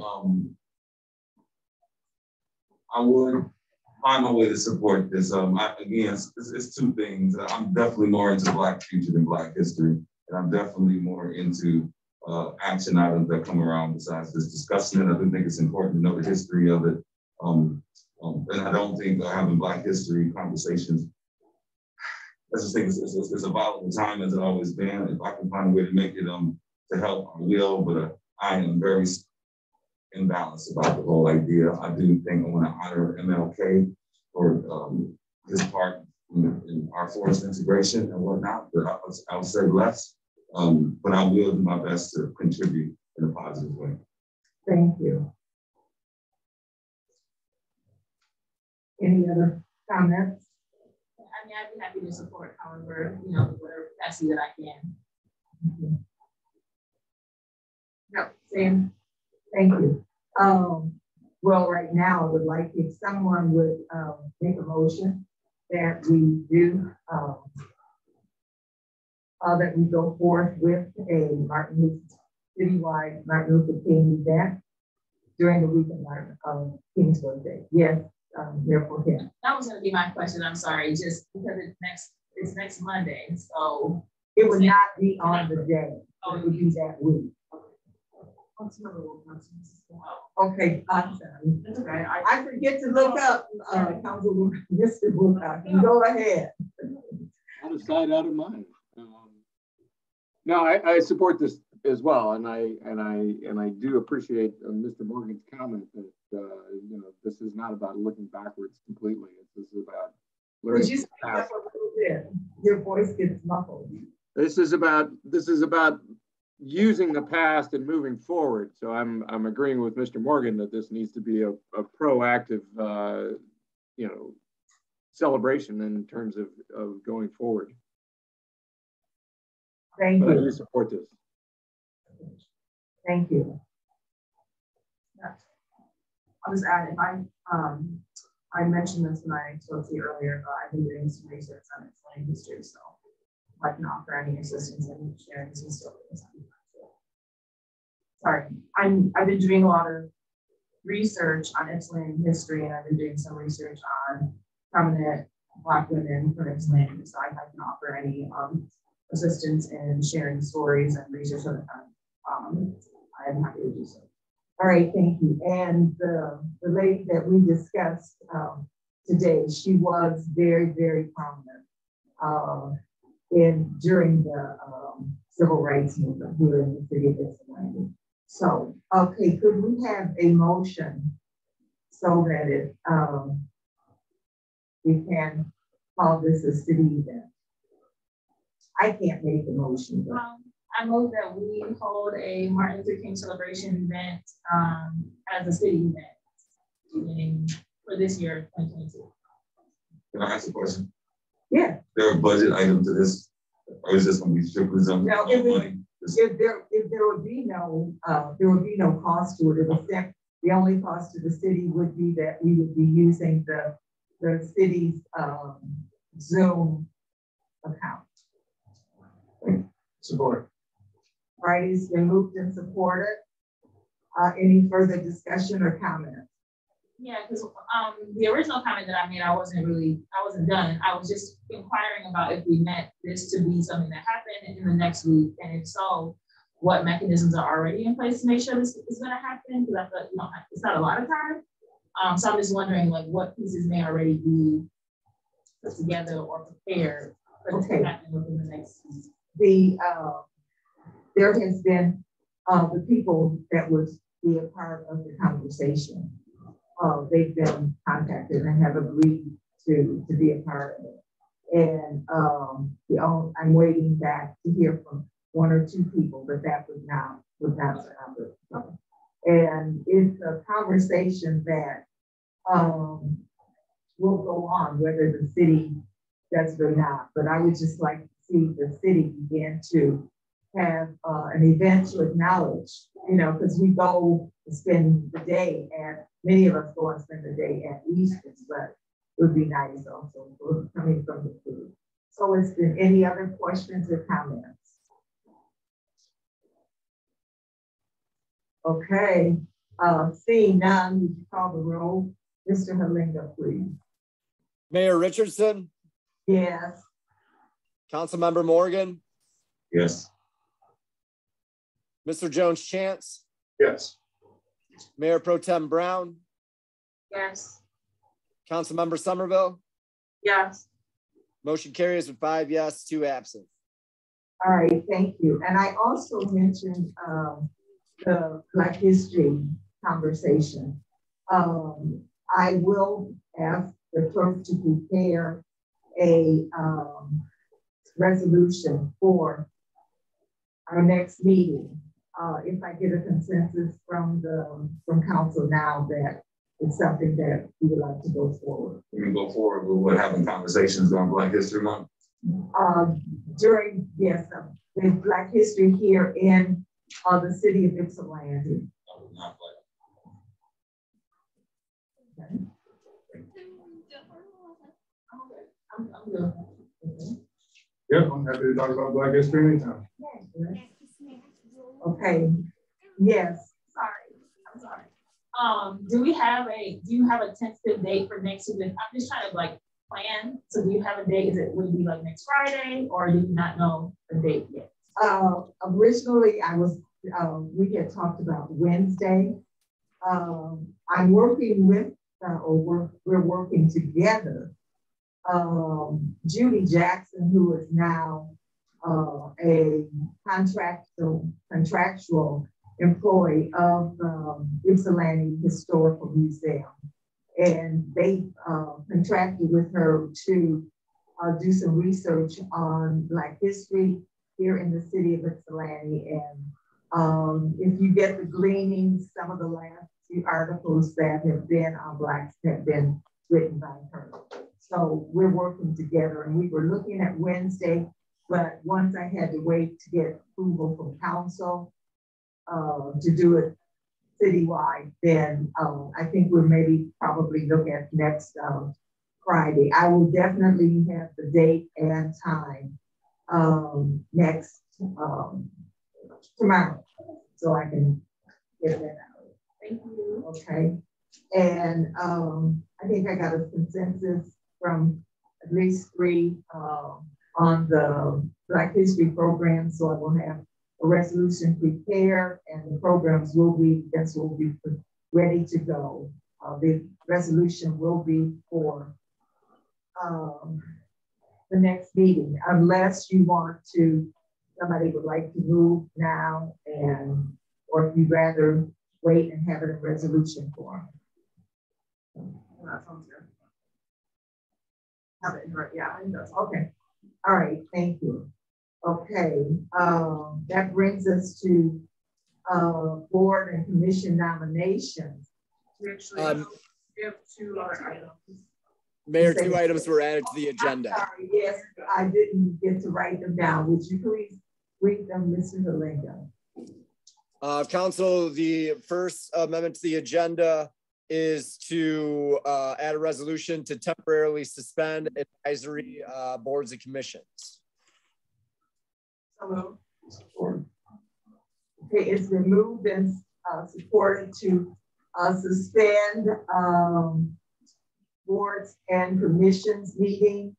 E: I would find my way to support this. Again, it's two things. I'm definitely more into Black future than Black history, and I'm definitely more into action items that come around besides this discussion. And I do think it's important to know the history of it. And I don't think having Black history conversations, I just think it's a volatile time as it always been. If I can find a way to make it to help, I will, but I am very imbalanced about the whole idea. I do think I want to honor MLK for his part in our forced integration and whatnot, but I'll say less, but I will do my best to contribute in a positive way.
A: Thank you. Any other comments?
G: I mean, I'd be happy to support, however, whatever capacity that I can.
A: Mm-hmm. No, Sam, thank you. Well, right now, I would like if someone would make a motion that we do, that we go forth with a citywide Martin Luther King event during the week of King's birthday. Yes, therefore, yeah.
G: That was going to be my question. I'm sorry, just because it's next Monday, so
A: it would not be on the day. It would be that week. Okay, I'm sorry. That's okay. I forget to look up Councilwoman Mr. Woodcock. Go ahead.
O: Out of sight, out of mind. No, I support this as well, and I do appreciate Mr. Morgan's comment that this is not about looking backwards completely. This is about learning.
A: Could you speak up a little bit? Your voice gets muffled.
O: This is about using the past and moving forward. So I'm agreeing with Mr. Morgan that this needs to be a proactive, celebration in terms of going forward.
A: Thank you.
O: I do support this.
A: Thank you.
D: I'll just add, if I mentioned this when I spoke to you earlier, but I've been doing some research on Ypsilanti history, so I can offer any assistance in sharing some stories. Sorry, I've been doing a lot of research on Ypsilanti history, and I've been doing some research on prominent Black women for Ypsilanti, so I can offer any assistance in sharing stories and research of the time. I am happy to do so.
A: All right, thank you. And the lady that we discussed today, she was very, very prominent during the civil rights movement here in the city of Ypsilanti. So, okay, could we have a motion so that it we can call this a city event? I can't make the motion, but
G: I move that we hold a Martin Luther King celebration event as a city event beginning for this year, 2022.
E: Can I ask a question?
A: Yeah.
E: There a budget item to this, or is this going to be strictly some
A: no,
E: money?
A: If there would be no cost to it. It was the only cost to the city would be that we would be using the city's Zoom account.
B: Support.
A: All right, it's been moved and supported. Any further discussion or comment?
G: Yeah, because the original comment that I made, I wasn't done. I was just inquiring about if we meant this to be something that happened in the next week, and if so, what mechanisms are already in place to make sure this is going to happen? Because I thought, it's not a lot of time. So I'm just wondering, like, what pieces may already be put together or prepared for this to happen within the next week.
A: There has been the people that would be a part of the conversation. They've been contacted and have agreed to be a part of it. And I'm waiting back to hear from one or two people, but that would not stop it. And it's a conversation that will go on whether the city does it or not. But I would just like to see the city begin to have an event to acknowledge, because we go and spend the day, and many of us go and spend the day at Easter's, but it would be nice also coming from the food. So it's been any other questions or comments? Okay, seeing none, we can call the roll. Mr. Halinga, please.
C: Mayor Richardson?
A: Yes.
C: Councilmember Morgan?
E: Yes.
C: Mr. Jones-Chance?
B: Yes.
C: Mayor Pro Tem Brown?
G: Yes.
C: Councilmember Somerville?
G: Yes.
C: Motion carries with 5 yes, 2 absent.
A: All right, thank you. And I also mentioned the Black History conversation. I will ask the clerk to prepare a resolution for our next meeting. If I get a consensus from council now that it's something that we would like to go forward.
E: We can go forward with what having conversations on Black History Month.
A: During the Black History here in the city of Ypsilanti. Okay.
G: I'm good.
B: Yep, I'm happy to talk about Black History anytime.
A: Okay. Yes.
G: I'm sorry. Do you have a tentative date for next week? I'm just trying to plan. So do you have a date? Would it be next Friday, or do you not know a date yet?
A: Originally we had talked about Wednesday. I'm working with, we're working together. Judy Jackson, who is now a contractual employee of Ypsilanti Historical Museum. And they contracted with her to do some research on Black history here in the city of Ypsilanti. And if you get the gleanings, some of the last few articles that have been on Blacks have been written by her. So we're working together, and we were looking at Wednesday, but once I had to wait to get approval from council to do it citywide, then I think we'll probably look at next Friday. I will definitely have the date and time next tomorrow, so I can get that out.
G: Thank you.
A: Okay, and I think I got a consensus from at least 3 on the Black History program. So I will have a resolution prepared and the programs will be ready to go. The resolution will be for the next meeting, unless you want to, somebody would like to move now, or if you'd rather wait and have it in resolution form.
D: That sounds good.
A: Have it in, yeah, it does. Okay. All right, thank you. Okay, that brings us to board and commission nominations.
D: We actually have 2 other items.
C: Mayor, 2 items were added to the agenda.
A: I'm sorry, yes, I didn't get to write them down. Would you please read them, Mr. Halinga?
C: Council, the first amendment to the agenda is to add a resolution to temporarily suspend advisory boards and commissions.
A: Okay, it's been moved and supported to suspend boards and commissions meeting.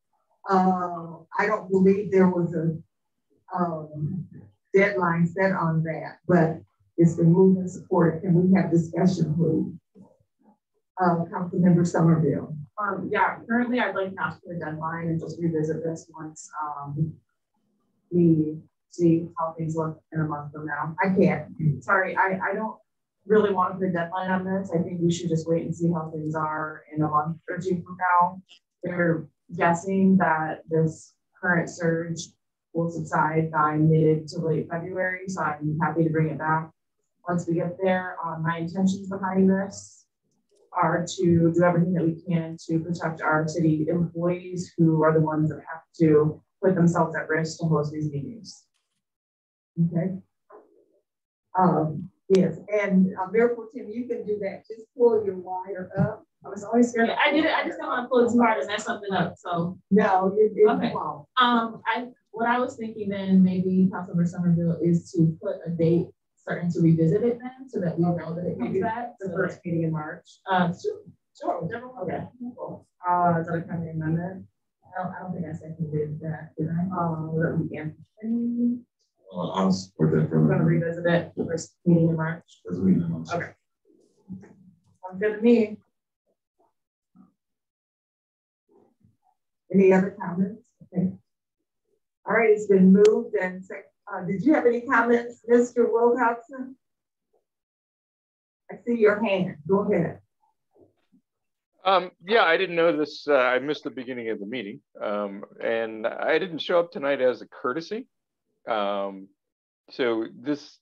A: I don't believe there was a deadline set on that, but it's been moved and supported. Can we have discussion, please? Councilmember Somerville.
D: Yeah, currently I'd like to ask for a deadline and just revisit this once we see how things look in a month from now. I can't. Sorry, I don't really want to put a deadline on this. I think we should just wait and see how things are in a month or 2 from now. They're guessing that this current surge will subside by mid to late February, so I'm happy to bring it back once we get there. My intentions behind this are to do everything that we can to protect our city employees who are the ones that have to put themselves at risk to host these meetings.
A: Okay. Yes, and Mayor Pro Tem, you can do that. Just pull your wire up.
D: I was always scared. I did it. I just don't want to pull it too hard and mess something up. So
A: no, you
D: okay. What I was thinking then maybe Councilmember Somerville is to put a date starting to revisit it then, so that we know that it comes back. The first meeting in March. Sure. Whichever one. Okay. Cool. Is that a kind of amendment? I don't think I seconded that. Did I? That we can.
E: I'll support that.
D: We're going to revisit it first meeting in March. Okay. Sounds good to me.
A: Any other comments? Okay. All right, it's been moved and did you have any comments, Mr. Wilcoxon? I see your hand. Go ahead.
H: Yeah, I didn't know this. I missed the beginning of the meeting, and I didn't show up tonight as a courtesy. So this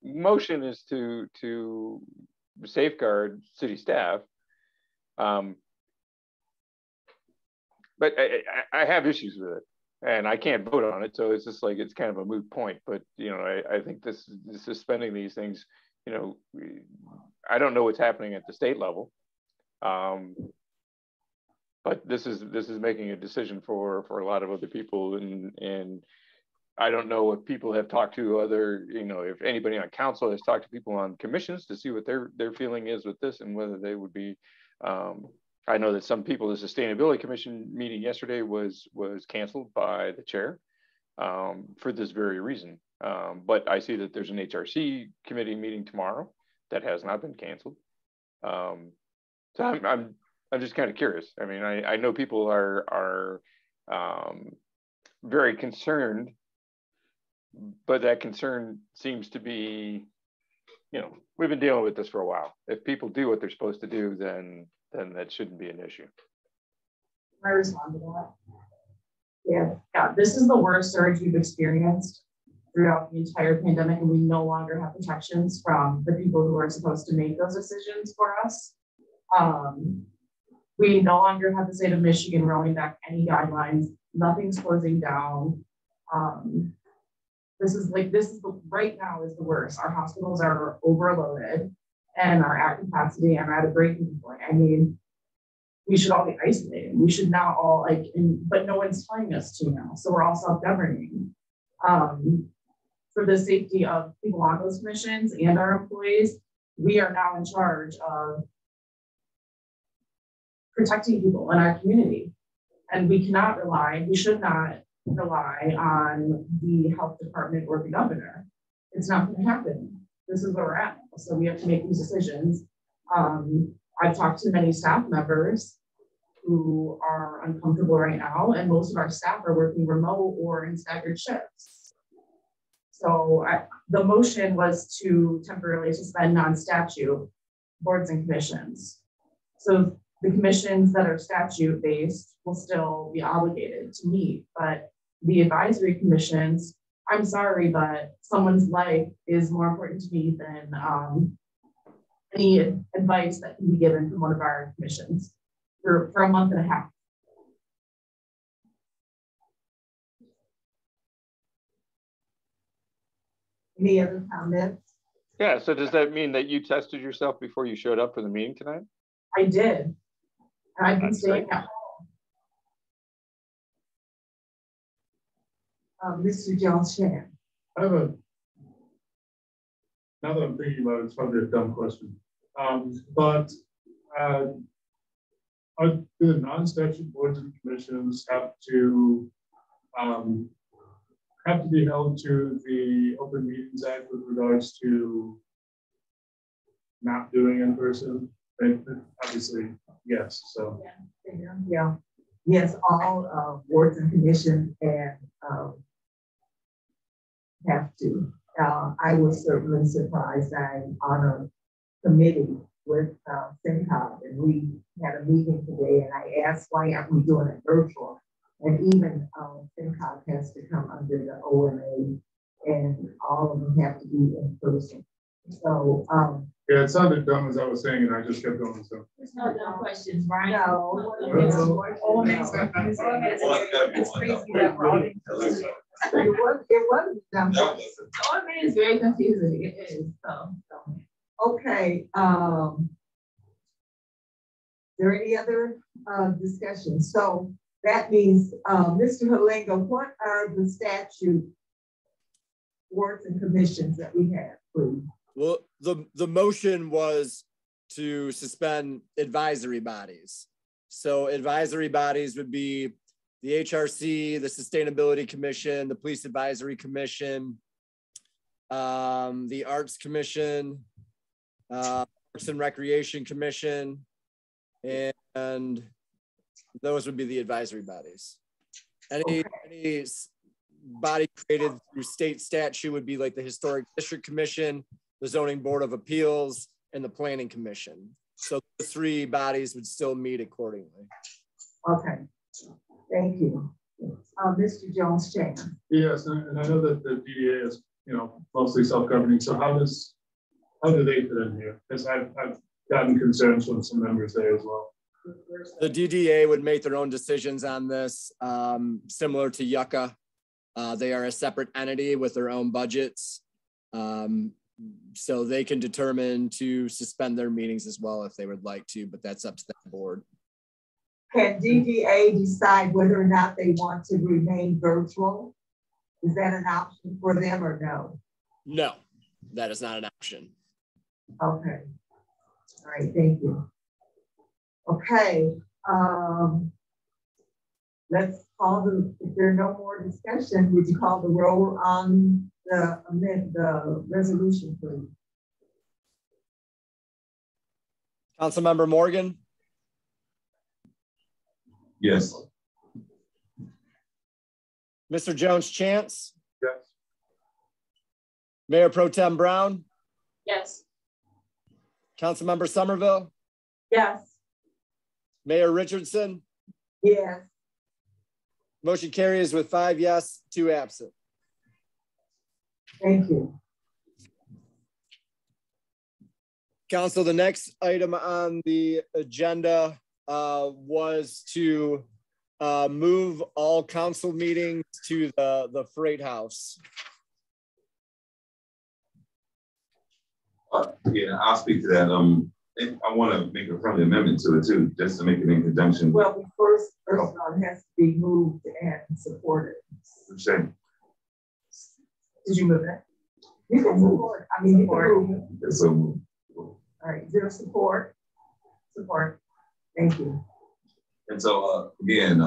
H: motion is to safeguard city staff, but I have issues with it, and I can't vote on it. So it's just like it's kind of a moot point. But you know, I think this suspending these things. You know, I don't know what's happening at the state level, but this is making a decision for a lot of other people, and I don't know if people have talked to other, you know, if anybody on council has talked to people on commissions to see what their feeling is with this and whether they would be. I know that some people, the Sustainability Commission meeting yesterday was canceled by the chair for this very reason. But I see that there's an HRC committee meeting tomorrow that has not been canceled. So I'm just kind of curious. I mean, I know people are very concerned, but that concern seems to be, you know, we've been dealing with this for a while. If people do what they're supposed to do, then that shouldn't be an issue.
D: I respond to that. Yeah, this is the worst surge we've experienced throughout the entire pandemic, and we no longer have protections from the people who are supposed to make those decisions for us. We no longer have the state of Michigan rolling back any guidelines. Nothing's closing down. Right now is the worst. Our hospitals are overloaded and are at capacity and are at a breaking point. I mean, we should all be isolated. We should not all but no one's telling us to now. So we're all self-governing. For the safety of people on those commissions and our employees, we are now in charge of protecting people in our community. And we should not rely on the health department or the governor. It's not going to happen. This is where we're at. So we have to make these decisions. I've talked to many staff members who are uncomfortable right now, and most of our staff are working remote or in staggered shifts. So the motion was to temporarily suspend non-statute boards and commissions. So the commissions that are statute-based will still be obligated to meet, but the advisory commissions, I'm sorry, but someone's life is more important to me than any advice that can be given from one of our commissions for a month and a half. Any other comments?
H: Yeah, so does that mean that you tested yourself before you showed up for the meeting tonight?
D: I did. And I've been staying at home. Mr. Jones-Chan.
B: I have now that I'm thinking about it, it's probably a dumb question. But do the non-statute boards and commissions have to be held to the Open Meetings Act with regards to not doing in person? Obviously, yes. So
A: yeah. Yes, all boards and commissions and have to. I was certainly surprised. I'm on a committee with FinCom, and we had a meeting today, and I asked why aren't we doing it virtual? And even FinCom has to come under the OMA, and all of them have to be in person. So
B: yeah, it sounded dumb as I was saying, and I just kept going. So
G: there's no dumb questions, right?
A: No.
D: It's crazy that we're all being
A: it wasn't dumb.
D: OMA is very confusing. It is. So.
A: Okay. There any other discussion? So that means, Mr. Halinga, what are the statute boards and commissions that we have, please?
C: Well, the motion was to suspend advisory bodies. So advisory bodies would be the HRC, the Sustainability Commission, the Police Advisory Commission, the Arts Commission, Parks and Recreation Commission, and those would be the advisory bodies. Any body created through state statute would be like the Historic District Commission, the Zoning Board of Appeals, and the Planning Commission. So the three bodies would still meet accordingly.
A: Okay, thank you. Mr. Jones-Chan.
B: Yes, and I know that the DDA is, mostly self-governing. So how do they fit in here? Because I've gotten concerns from some members there as well.
C: The DDA would make their own decisions on this, similar to Yucca. They are a separate entity with their own budgets. So they can determine to suspend their meetings as well if they would like to, but that's up to the board.
A: Can DDA decide whether or not they want to remain virtual? Is that an option for them or no?
C: No, that is not an option.
A: Okay. All right, thank you. Okay. Let's call if there are no more discussion, would you call the roll on the resolution, please?
C: Councilmember Morgan?
E: Yes.
C: Mr. Jones-Chance?
B: Yes.
C: Mayor Pro Tem Brown?
G: Yes.
C: Councilmember Somerville?
D: Yes.
C: Mayor Richardson?
A: Yes.
C: Motion carries with 5 yes, 2 absent.
A: Thank you.
C: Council, the next item on the agenda was to move all council meetings to the Freight House.
E: Yeah, I'll speak to that. I want to make a friendly amendment to it too, just to make it in conjunction.
A: Well, first one has to be moved and supported.
E: Same.
A: Did you move that? You can support. I mean, support.
E: So,
A: all right, is there support? Support. Thank you.
E: And so again,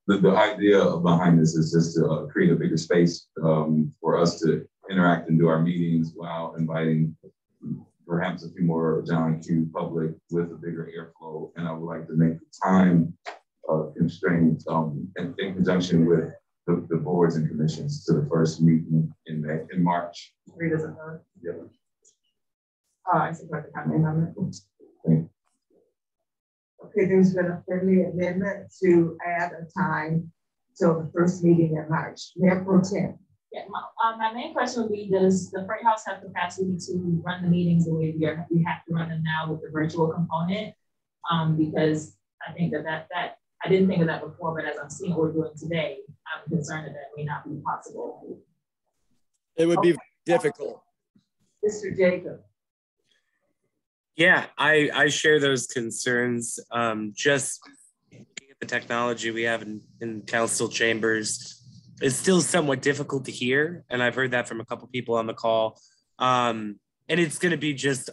E: the idea behind this is just to create a bigger space for us to interact and do our meetings while inviting perhaps a few more John Q public with a bigger airflow. And I would like to make the time constraints in conjunction with the boards and commissions to the first meeting in March.
D: Yeah. I support the friendly amendment.
A: Okay, there's been a friendly amendment to add a time till the first meeting in March. Mayor Pro Tem.
G: Yeah, my main question would be, does the Freight House have capacity to run the meetings the way we have to run them now with the virtual component? Because I think that I didn't think of that before, but as I'm seeing what we're doing today, I'm concerned that may not be possible.
C: It would be difficult.
A: Mr. Jacob.
Q: Yeah, I share those concerns. Just the technology we have in council chambers is still somewhat difficult to hear. And I've heard that from a couple people on the call. And it's going to be just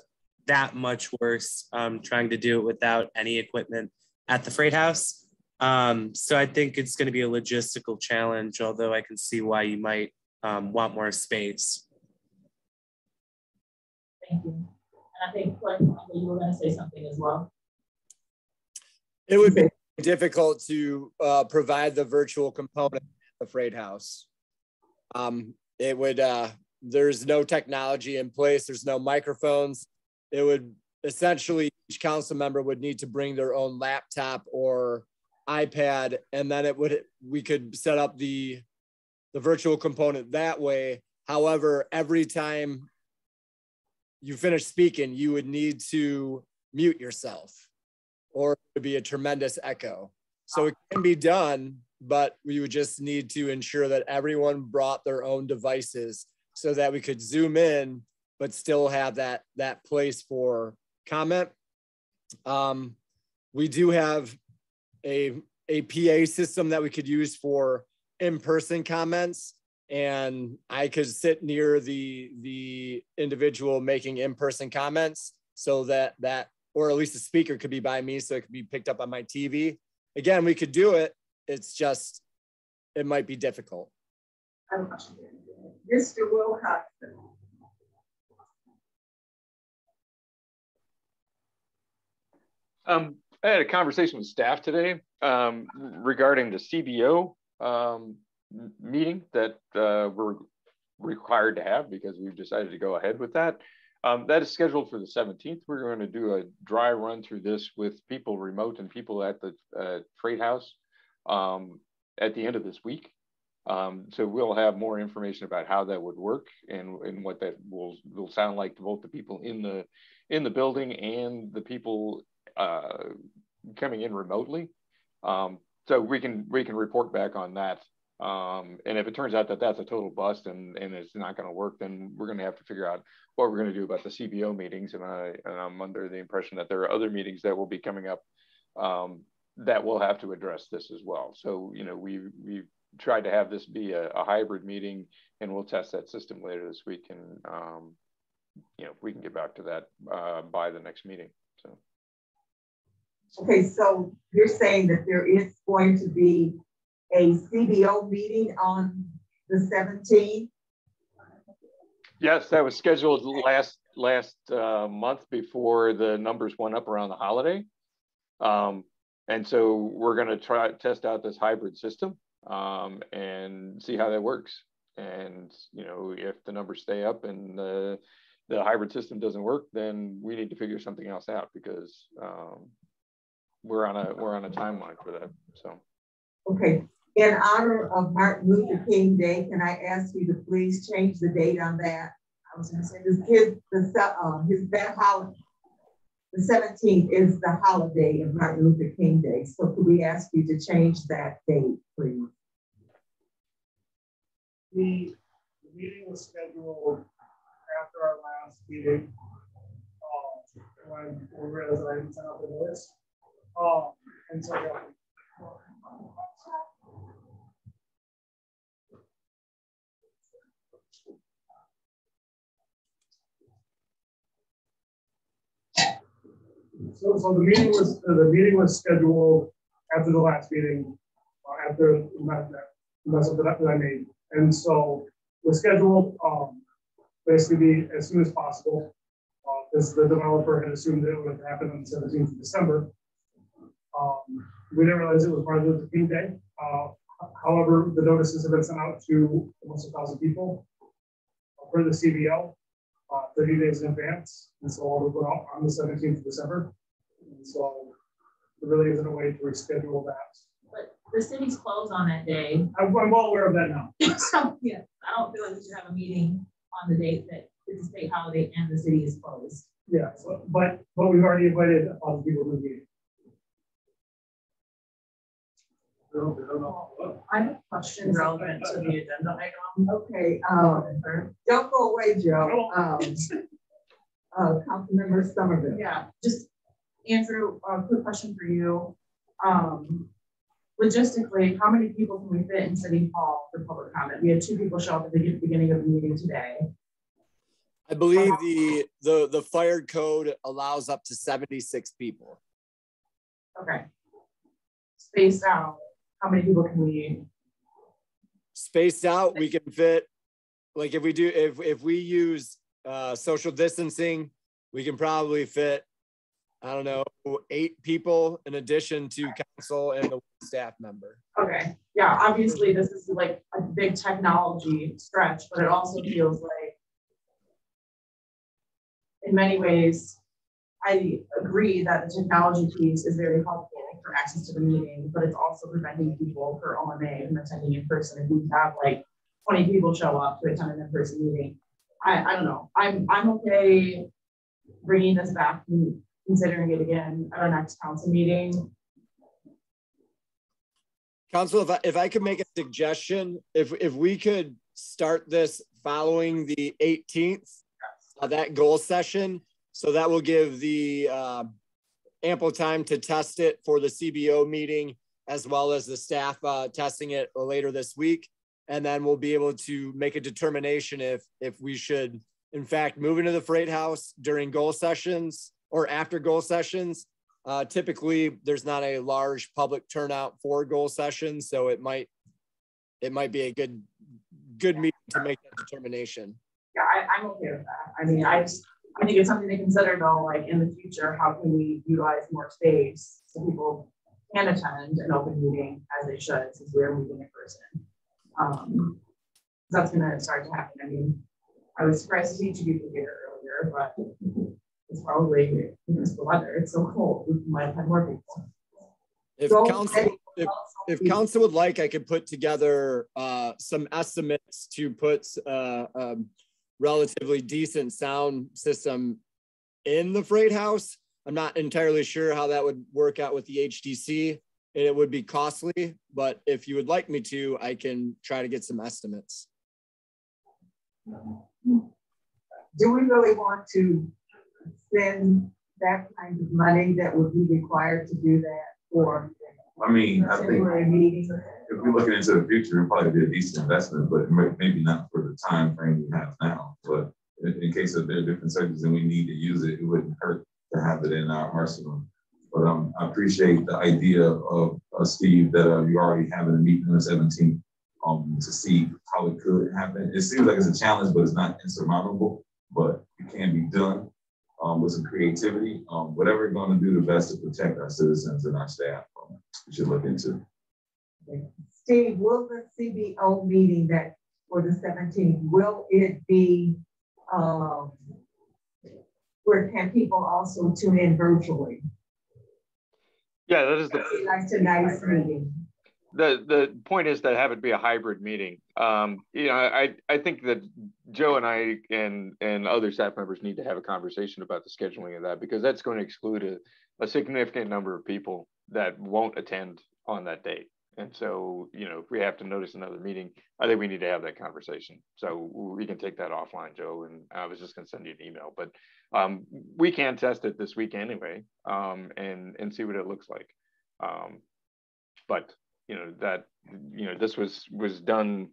Q: that much worse trying to do it without any equipment at the Freight House. So I think it's going to be a logistical challenge, although I can see why you might want more space.
G: Thank you. And I think you were going to say something as well.
C: It would be difficult to provide the virtual component at the Freight House. It would, there's no technology in place. There's no microphones. It would essentially, each council member would need to bring their own laptop or iPad, and then we could set up the virtual component that way. However, every time you finish speaking, you would need to mute yourself, or it would be a tremendous echo. So it can be done, but we would just need to ensure that everyone brought their own devices so that we could zoom in, but still have that place for comment. We do have a PA system that we could use for in-person comments, and I could sit near the individual making in-person comments so that, or at least the speaker could be by me so it could be picked up on my TV. Again, we could do it. It's just, it might be difficult.
A: Mr. Wilcoxon.
H: I had a conversation with staff today regarding the CBO meeting that we're required to have because we've decided to go ahead with that. That is scheduled for the 17th. We're going to do a dry run through this with people remote and people at the Freight House at the end of this week. So we'll have more information about how that would work and what that will sound like to both the people in the building and the people coming in remotely. So we can report back on that. And if it turns out that that's a total bust and it's not going to work, then we're going to have to figure out what we're going to do about the CBO meetings. And I'm under the impression that there are other meetings that will be coming up that will have to address this as well. So, you know, we've tried to have this be a hybrid meeting, and we'll test that system later this week. And, you know, we can get back to that by the next meeting. So.
A: Okay, so you're saying that there is going to be a CBO meeting on the 17th?
H: Yes, that was scheduled last month before the numbers went up around the holiday. And so we're going to try test out this hybrid system and see how that works. And, you know, if the numbers stay up and the hybrid system doesn't work, then we need to figure something else out because we're on a timeline for that. So.
A: Okay. In honor of Martin Luther King Day, can I ask you to please change the date on that? I was going to say the 17th is the holiday of Martin Luther King Day. So could we ask you to change that date, please?
B: The meeting was scheduled after our last meeting when we realized I hadn't sent out the list. And so yeah. So the meeting was scheduled after the last meeting, after that mess up that I made. And so the schedule basically be as soon as possible. Because the developer had assumed that it would happen on the 17th of December. We didn't realize it was Martin Luther King Day. However, the notices have been sent out to almost 1,000 people for the CBO 30 days in advance. And so all will go out on the 17th of December. And so there really isn't a way to reschedule that.
G: But the city's closed on that day.
B: I'm well aware of that now.
G: So, yeah, I don't feel like we should have a meeting on the date that it's a state holiday and the city is closed.
B: Yeah, so, but we've already invited other people to the meeting.
D: I have questions relevant to the agenda item.
A: Okay, don't go away, Joe. Councilmember Somerville.
D: Yeah, just Andrew, a quick question for you. Logistically, how many people can we fit in City Hall for public comment? We had 2 people show up at the beginning of the meeting today.
C: I believe the fire code allows up to 76 people.
D: Okay. Spaced out, how many people can we?
C: Spaced out, we can fit, like if we use social distancing, we can probably fit, I don't know, 8 people in addition to council and the staff member.
D: Okay, yeah, obviously this is like a big technology stretch, but it also feels like in many ways, I agree that the technology piece is very helpful for access to the meeting, but it's also preventing people for OMA from attending in person. If we have like 20 people show up to attend an in-person meeting, I don't know. I'm okay bringing this back and considering it again at our next council meeting.
C: Council, if I could make a suggestion, if we could start this following the 18th, that goal session, so that will give the ample time to test it for the CBO meeting, as well as the staff testing it later this week. And then we'll be able to make a determination if we should, in fact, move into the Freight House during goal sessions or after goal sessions. Typically, there's not a large public turnout for goal sessions, so it might be a good meeting to make that determination.
D: Yeah, I'm okay with that. I mean, I think it's something to consider though, like in the future, how can we utilize more space so people can attend an open meeting as they should, since we're meeting in person. That's gonna start to happen. I mean, I was surprised to see 2 people here earlier, but it's probably because the weather, it's so cold, we might have had more people.
C: If council would like, I could put together some estimates to put relatively decent sound system in the Freight House. I'm not entirely sure how that would work out with the HDC, and it would be costly, but if you would like me to, I can try to get some estimates.
A: Do we really want to spend that kind of money that would be required to do that for?
E: I mean, I think if we're looking into the future, it'll probably be a decent investment, but maybe not for the time frame we have now. But in case of there are different circumstances and we need to use it, it wouldn't hurt to have it in our arsenal. But I appreciate the idea of Steve that you already having a meeting on the 17th to see how it could happen. It seems like it's a challenge, but it's not insurmountable. But it can be done with some creativity. Whatever we're going to do the best to protect our citizens and our staff, we should look into.
A: Steve, will the CBO meeting that for the 17th, will it be where can people also tune in virtually?
H: Yeah, that is
A: like tonight's meeting.
H: The point is to have it be a hybrid meeting. I think that Joe and I and other staff members need to have a conversation about the scheduling of that, because that's going to exclude a significant number of people that won't attend on that date. And so, if we have to notice another meeting, I think we need to have that conversation. So we can take that offline, Joe. And I was just going to send you an email, but we can test it this week anyway, and see what it looks like. But this was done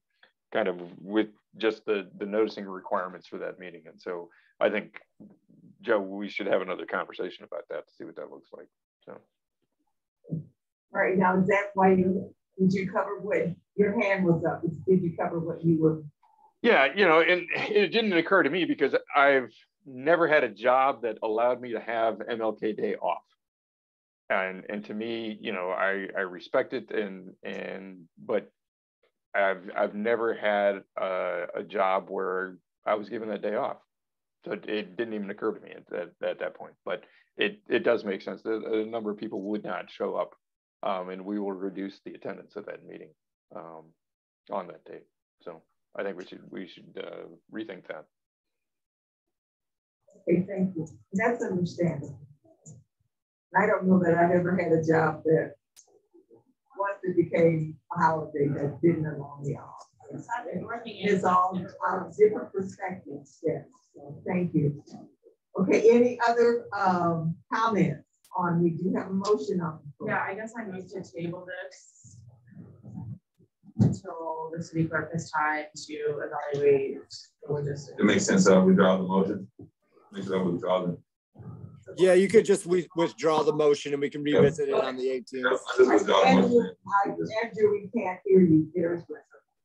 H: kind of with just the noticing requirements for that meeting. And so I think, Joe, we should have another conversation about that to see what that looks like. So.
A: All right, now is that why did you cover what your hand was up? Did you cover what you were?
H: Yeah, you know, and it didn't occur to me because I've never had a job that allowed me to have MLK Day off. And to me, you know, I respect it but I've never had a job where I was given that day off. So it didn't even occur to me at that point, but it does make sense that a number of people would not show up, and we will reduce the attendance of that meeting on that date. So I think we should rethink that.
A: Okay, thank you. That's understandable. I don't know that I've ever had a job that once it became a holiday that didn't allow me off. It's all different perspectives. Yes. So thank you. Okay, any other comments on, we do have a motion on the floor.
D: Yeah, I guess I move to table this until the city clerk has time to evaluate the logistics.
E: It makes sense. I'll withdraw the motion.
C: Yeah, you could just withdraw the motion and we can revisit it on the 18th.
A: Andrew, we can't hear you.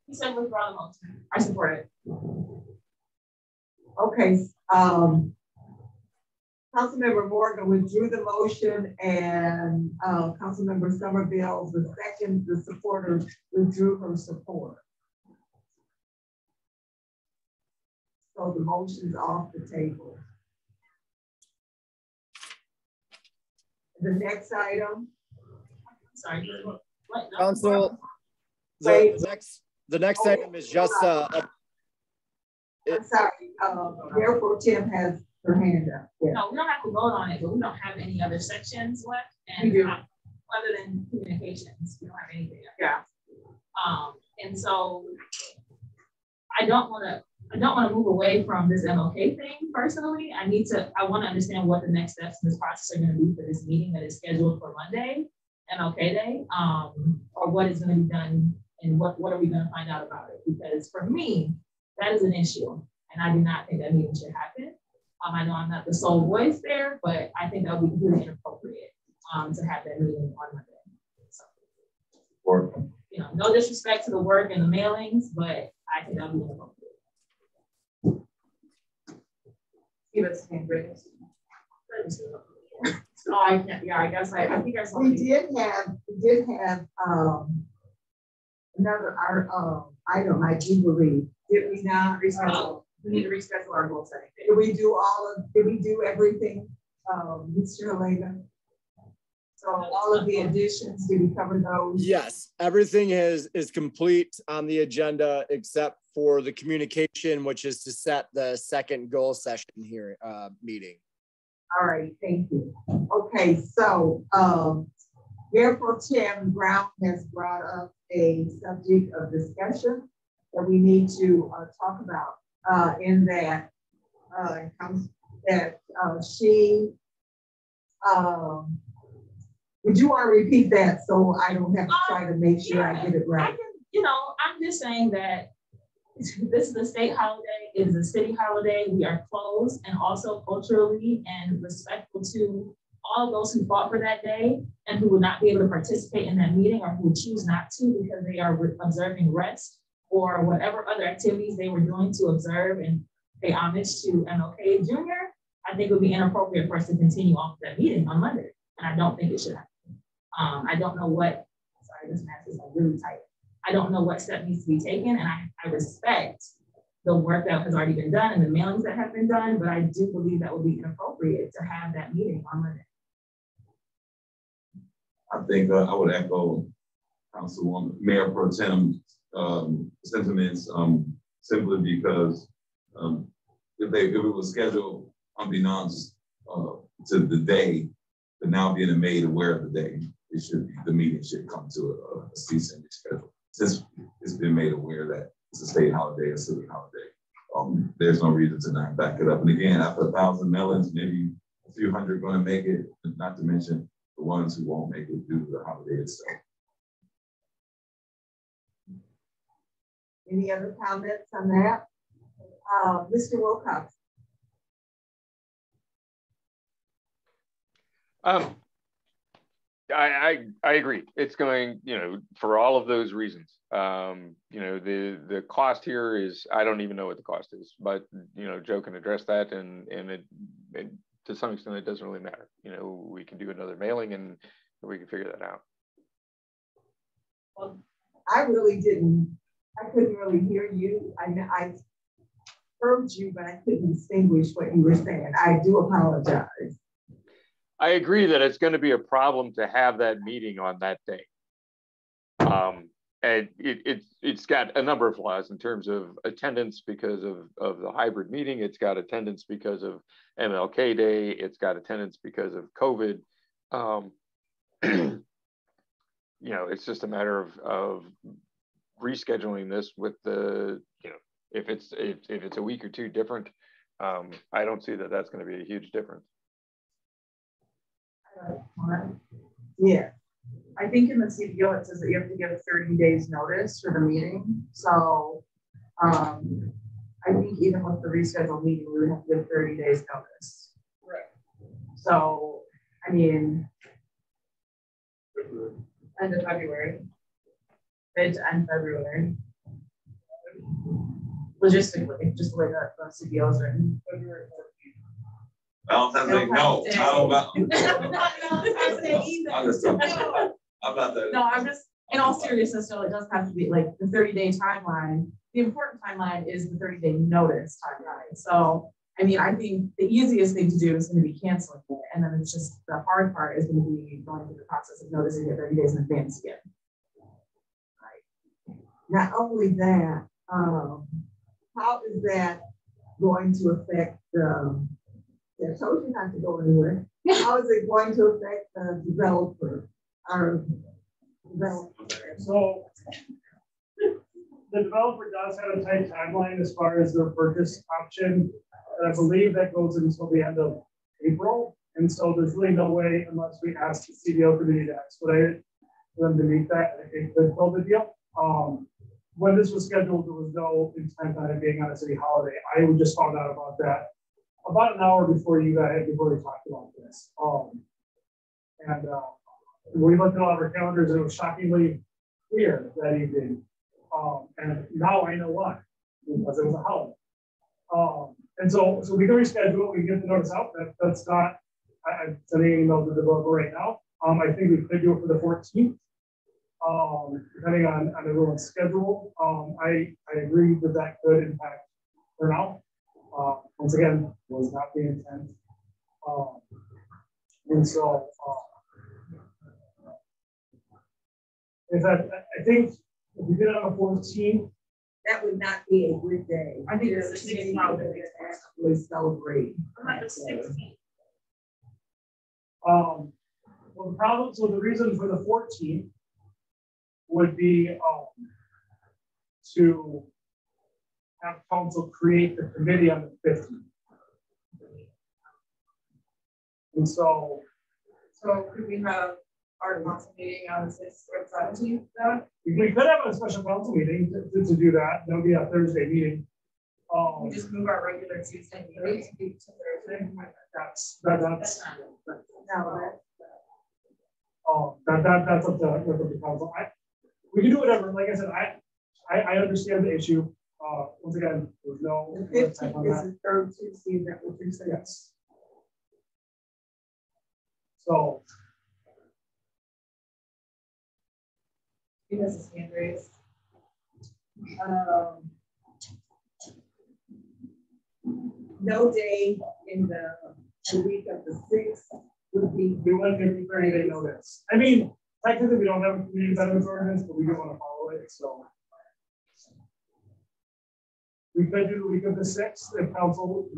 D: He said withdraw the motion. I support it.
A: Okay. Councilmember Morgan withdrew the motion, and Councilmember Somerville, the supporter, withdrew her support. So the motion's off the table. The next item.
D: Sorry. What? No.
C: Council, the next item is just
A: I'm sorry. Mayor Pro Tem has her hand up. Yeah.
G: No, we don't have to vote on it, but we don't have any other sections left. And
D: we do.
G: Other than communications, we don't have anything else.
D: Yeah.
G: And so I don't want to move away from this MLK thing personally. I want to understand what the next steps in this process are going to be for this meeting that is scheduled for Monday, MLK Day, or what is going to be done and what are we going to find out about it? Because for me, that is an issue, and I do not think that meeting should happen. I know I'm not the sole voice there, but I think that would be really inappropriate to have that meeting on Monday. So, you know, no disrespect to the work and the mailings, but I think that would be inappropriate.
D: Give us hand raise. Oh, I can't. Yeah, I guess I think I saw.
A: We did have another item. I do believe. Did we not reschedule?
D: We need to reschedule our goal setting.
A: Did we do everything, Mr. Halega? So all of the additions, did we cover those?
C: Yes, everything is complete on the agenda except for the communication, which is to set the second goal session here meeting.
A: All right, thank you. Okay, so Mayor Pro Tem Brown has brought up a subject of discussion that we need to talk about. In that she would you want to repeat that so I don't have to try to make sure I get it right?
G: I'm just saying that this is a state holiday, it is a city holiday, we are closed, and also culturally and respectful to all those who fought for that day and who would not be able to participate in that meeting or who would choose not to because they are observing rest or whatever other activities they were doing to observe and pay homage to MLK Jr., I think it would be inappropriate for us to continue on with that meeting on Monday. And I don't think it should happen. I don't know what, sorry, this mask is like really tight. I don't know what step needs to be taken. And I respect the work that has already been done and the mailings that have been done, but I do believe that would be inappropriate to have that meeting on Monday.
E: I think I would echo Councilwoman Mayor Pro Tem sentiments simply because if it was scheduled unbeknownst to the day, but now being made aware of the day, the meeting should come to a cease and schedule. Since it's been made aware that it's a state holiday, a city holiday, there's no reason to not back it up. And again, after 1,000 mail-ins, maybe a few hundred going to make it, not to mention the ones who won't make it due to the holiday itself.
A: Any other comments on that? Mr. Wilcox.
H: I agree. It's going, for all of those reasons. The cost here is, I don't even know what the cost is, but Joe can address that, and it to some extent it doesn't really matter. We can do another mailing and we can figure that out.
A: Well, I couldn't really hear you. I heard you, but I couldn't distinguish what you were saying. I do apologize.
H: I agree that it's going to be a problem to have that meeting on that day. And it's got a number of flaws in terms of attendance because of the hybrid meeting. It's got attendance because of MLK Day. It's got attendance because of COVID. It's just a matter of rescheduling this with the, if it's a week or two different, I don't see that that's going to be a huge difference.
A: Yeah.
D: I think in the CBO it says that you have to give 30 days notice for the meeting. So I think even with the rescheduled meeting, we would have to give 30 days notice. Right. So, I mean, end of February, mid to end February. Logistically, just the way that the CBOs are in February 14th.
E: Valentine's Day, no. How about? I'm not that.
D: No, I'm just, in all seriousness, no, it does have to be like the 30-day timeline. The important timeline is the 30-day notice timeline. So, I mean, I think the easiest thing to do is going to be canceling it. And then it's just the hard part is going to be going through the process of noticing it 30 days in advance again.
A: Right. Not only that, how is that going to affect I told you not to go anywhere. How is it going to affect the developer?
B: So the developer does have a tight timeline as far as their purchase option. And I believe that goes until the end of April. And so there's really no way, unless we ask the CBO committee to expedite it, for them to meet that. It could close the deal. When this was scheduled, there was no intent on it being on a city holiday. I just found out about that about an hour before we talked about this. We looked at all of our calendars and it was shockingly clear that evening. And now I know why, because it was a holiday. And so we can reschedule it, we can get the notice out. That's not, I'm sending an email to the developer right now. I think we could do it for the 14th, depending on everyone's schedule. I agree that could impact turnout. Once again, was not the intent. And so, I think if we did it on the 14th,
A: that would not be a good day.
D: I think it's the 16th holiday to
A: actually celebrate.
D: I'm the 16th.
B: Well, the problem, so the reason for the 14th would be to have council create the committee on the 15th. And so
D: could we have our council meeting on the 6th or 17th then?
B: We could have a special council meeting to do that. That would be a Thursday meeting.
D: We just move our regular Tuesday meeting to Thursday.
B: That's up to the council. We can do whatever. Like I said, I understand the issue. Once again, there's no.
A: The 15th is the third Tuesday. Is that what you're saying?
B: Yes. So.
D: Because it's hand raised.
A: No day in the week of the 6th would be.
B: We want to give 30-day notice. I mean, technically we don't have a community benefits ordinance, but we do want to follow it. So we could do the week of the 6th if council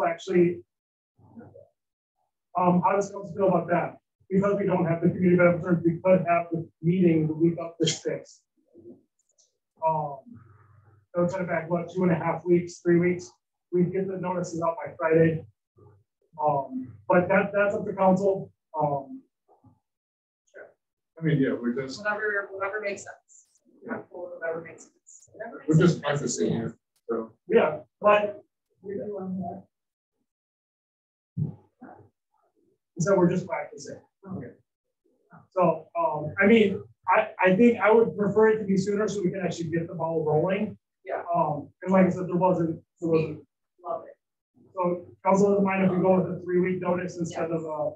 B: actually. How does council feel about that? Because we don't have the community benefits ordinance, we could have the meeting the week of the 6th. So it's in fact, what, 2.5 weeks, 3 weeks? We get the notices out by Friday. But that's up to council.
E: I mean, yeah, we're just
D: whatever makes sense. Whatever makes sense.
E: We're just practicing here. So
B: yeah, but so we're just practicing. Okay. So, I mean, I think I would prefer it to be sooner so we can actually get the ball rolling.
A: Yeah.
B: And like I said, there wasn't.
A: Love it.
B: So council doesn't mind if we go with a 3-week notice instead of a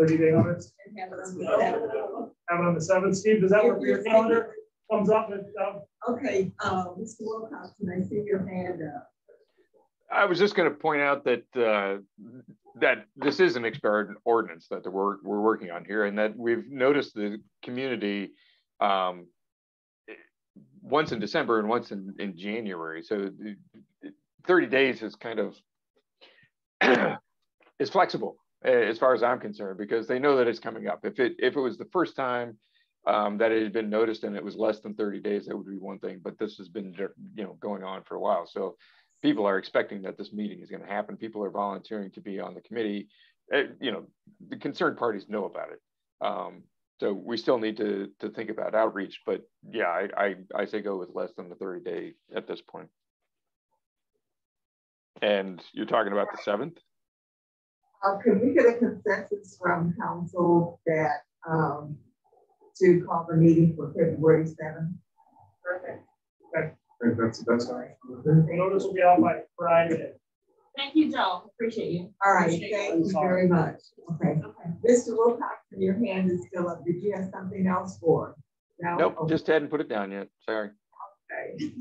B: 30-day notice.
A: And have it on the 7th.
B: Have it on the 7th. Steve, does that work for your calendar? Thumbs up.
A: Okay, Mr. Wilcox, can I see your hand up?
H: I was just going to point out that that this is an expired ordinance that we're working on here, and that we've noticed the community once in December and once in January. So 30 days is kind of is flexible as far as I'm concerned, because they know that it's coming up. If it was the first time that it had been noticed and it was less than 30 days, that would be one thing. But this has been going on for a while, so people are expecting that this meeting is going to happen. People are volunteering to be on the committee. The concerned parties know about it. So we still need to think about outreach. But yeah, I say go with less than the 30-day at this point. And you're talking about the 7th?
A: Can we get a consensus from council that to call the meeting for February 7th? Perfect.
B: Okay. That's fine. Notice will be out by Friday.
G: Thank you, Joe. Appreciate you.
A: All right, thank you very much. Okay. Mr. Wilcox, your hand is still up. Did you have something else for? No?
H: Nope,
A: okay.
H: Just hadn't put it down yet. Sorry.
A: Okay.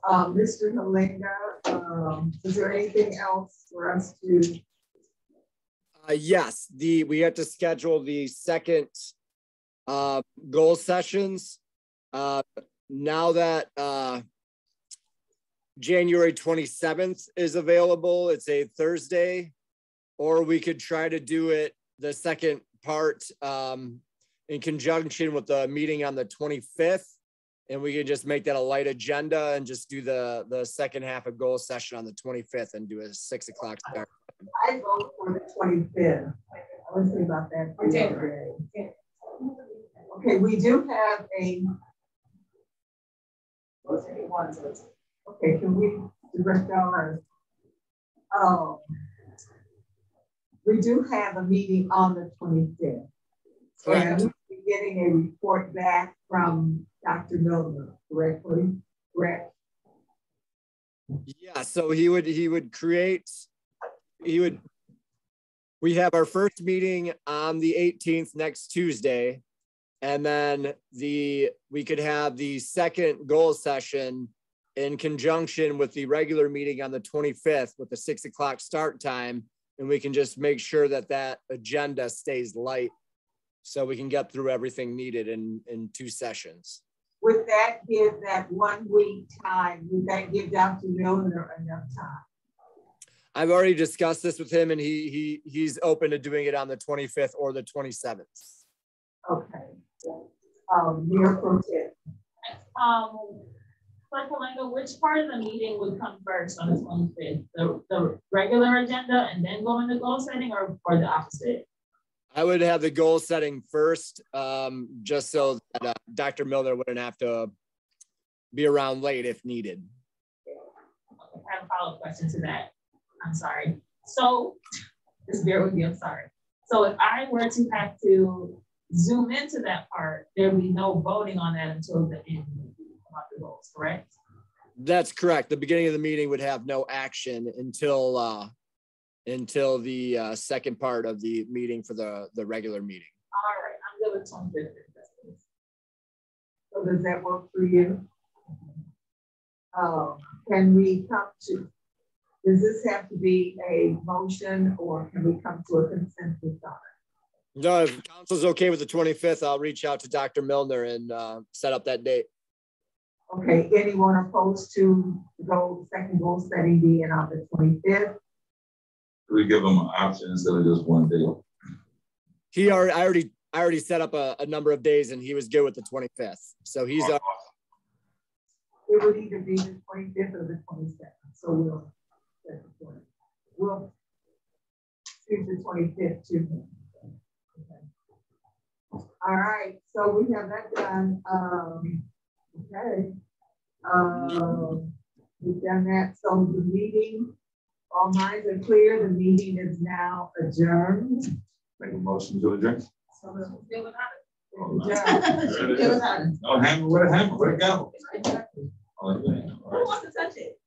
A: Mr. Halinga, is there anything else for us to?
C: Yes, we have to schedule the second goal sessions. Now that January 27th is available, it's a Thursday, or we could try to do it the second part in conjunction with the meeting on the 25th, and we could just make that a light agenda and just do the second half of goal session on the 25th and do a 6 o'clock start.
A: I vote for the 25th. I was thinking about that. Okay, we do have a. Okay, can we direct our? We do have a meeting on the 25th. And we'll be getting a report back from Dr. Milner, correctly? Correct.
C: Yeah, so we have our first meeting on the 18th next Tuesday, and then we could have the second goal session in conjunction with the regular meeting on the 25th with the 6 o'clock start time, and we can just make sure that agenda stays light so we can get through everything needed in 2 sessions.
A: Would that give that 1 week time? Would that give Dr. Milner enough time?
C: I've already discussed this with him, and he's open to doing it on the 25th or the 27th.
A: Okay. Mayor Pro Tem.
G: Which part of the meeting would come first on the 25th? The regular agenda and then go into goal setting, or the opposite?
C: I would have the goal setting first, just so that Dr. Milner wouldn't have to be around late if needed.
G: Okay, I have a follow-up question to that. I'm sorry. So, just bear with me, I'm sorry. So if I were to have to zoom into that part, there would be no voting on that until the end about the goals, correct?
C: That's correct. The beginning of the meeting would have no action until the second part of the meeting for the regular meeting.
G: All right, I'm good with 25th.
A: So does that work for you? Can we come to, does this have to be a motion, or can we come to a consensus on it?
C: No, if council's okay with the 25th, I'll reach out to Dr. Milner and set up that date.
A: Okay, anyone opposed to second goal setting being on the 25th?
E: We give them an option instead of just 1 day.
C: I already set up a number of days, and he was good with the 25th. So he's
A: it would either be the 25th or the 27th. So we'll choose the 25th too. Okay. All right, so we have that done. Okay. We've done that. So the meeting, all minds are clear. The meeting is now adjourned.
E: Make a motion to adjourn. Oh, hammer with a hammer, where'd it go?
D: Who wants to touch it?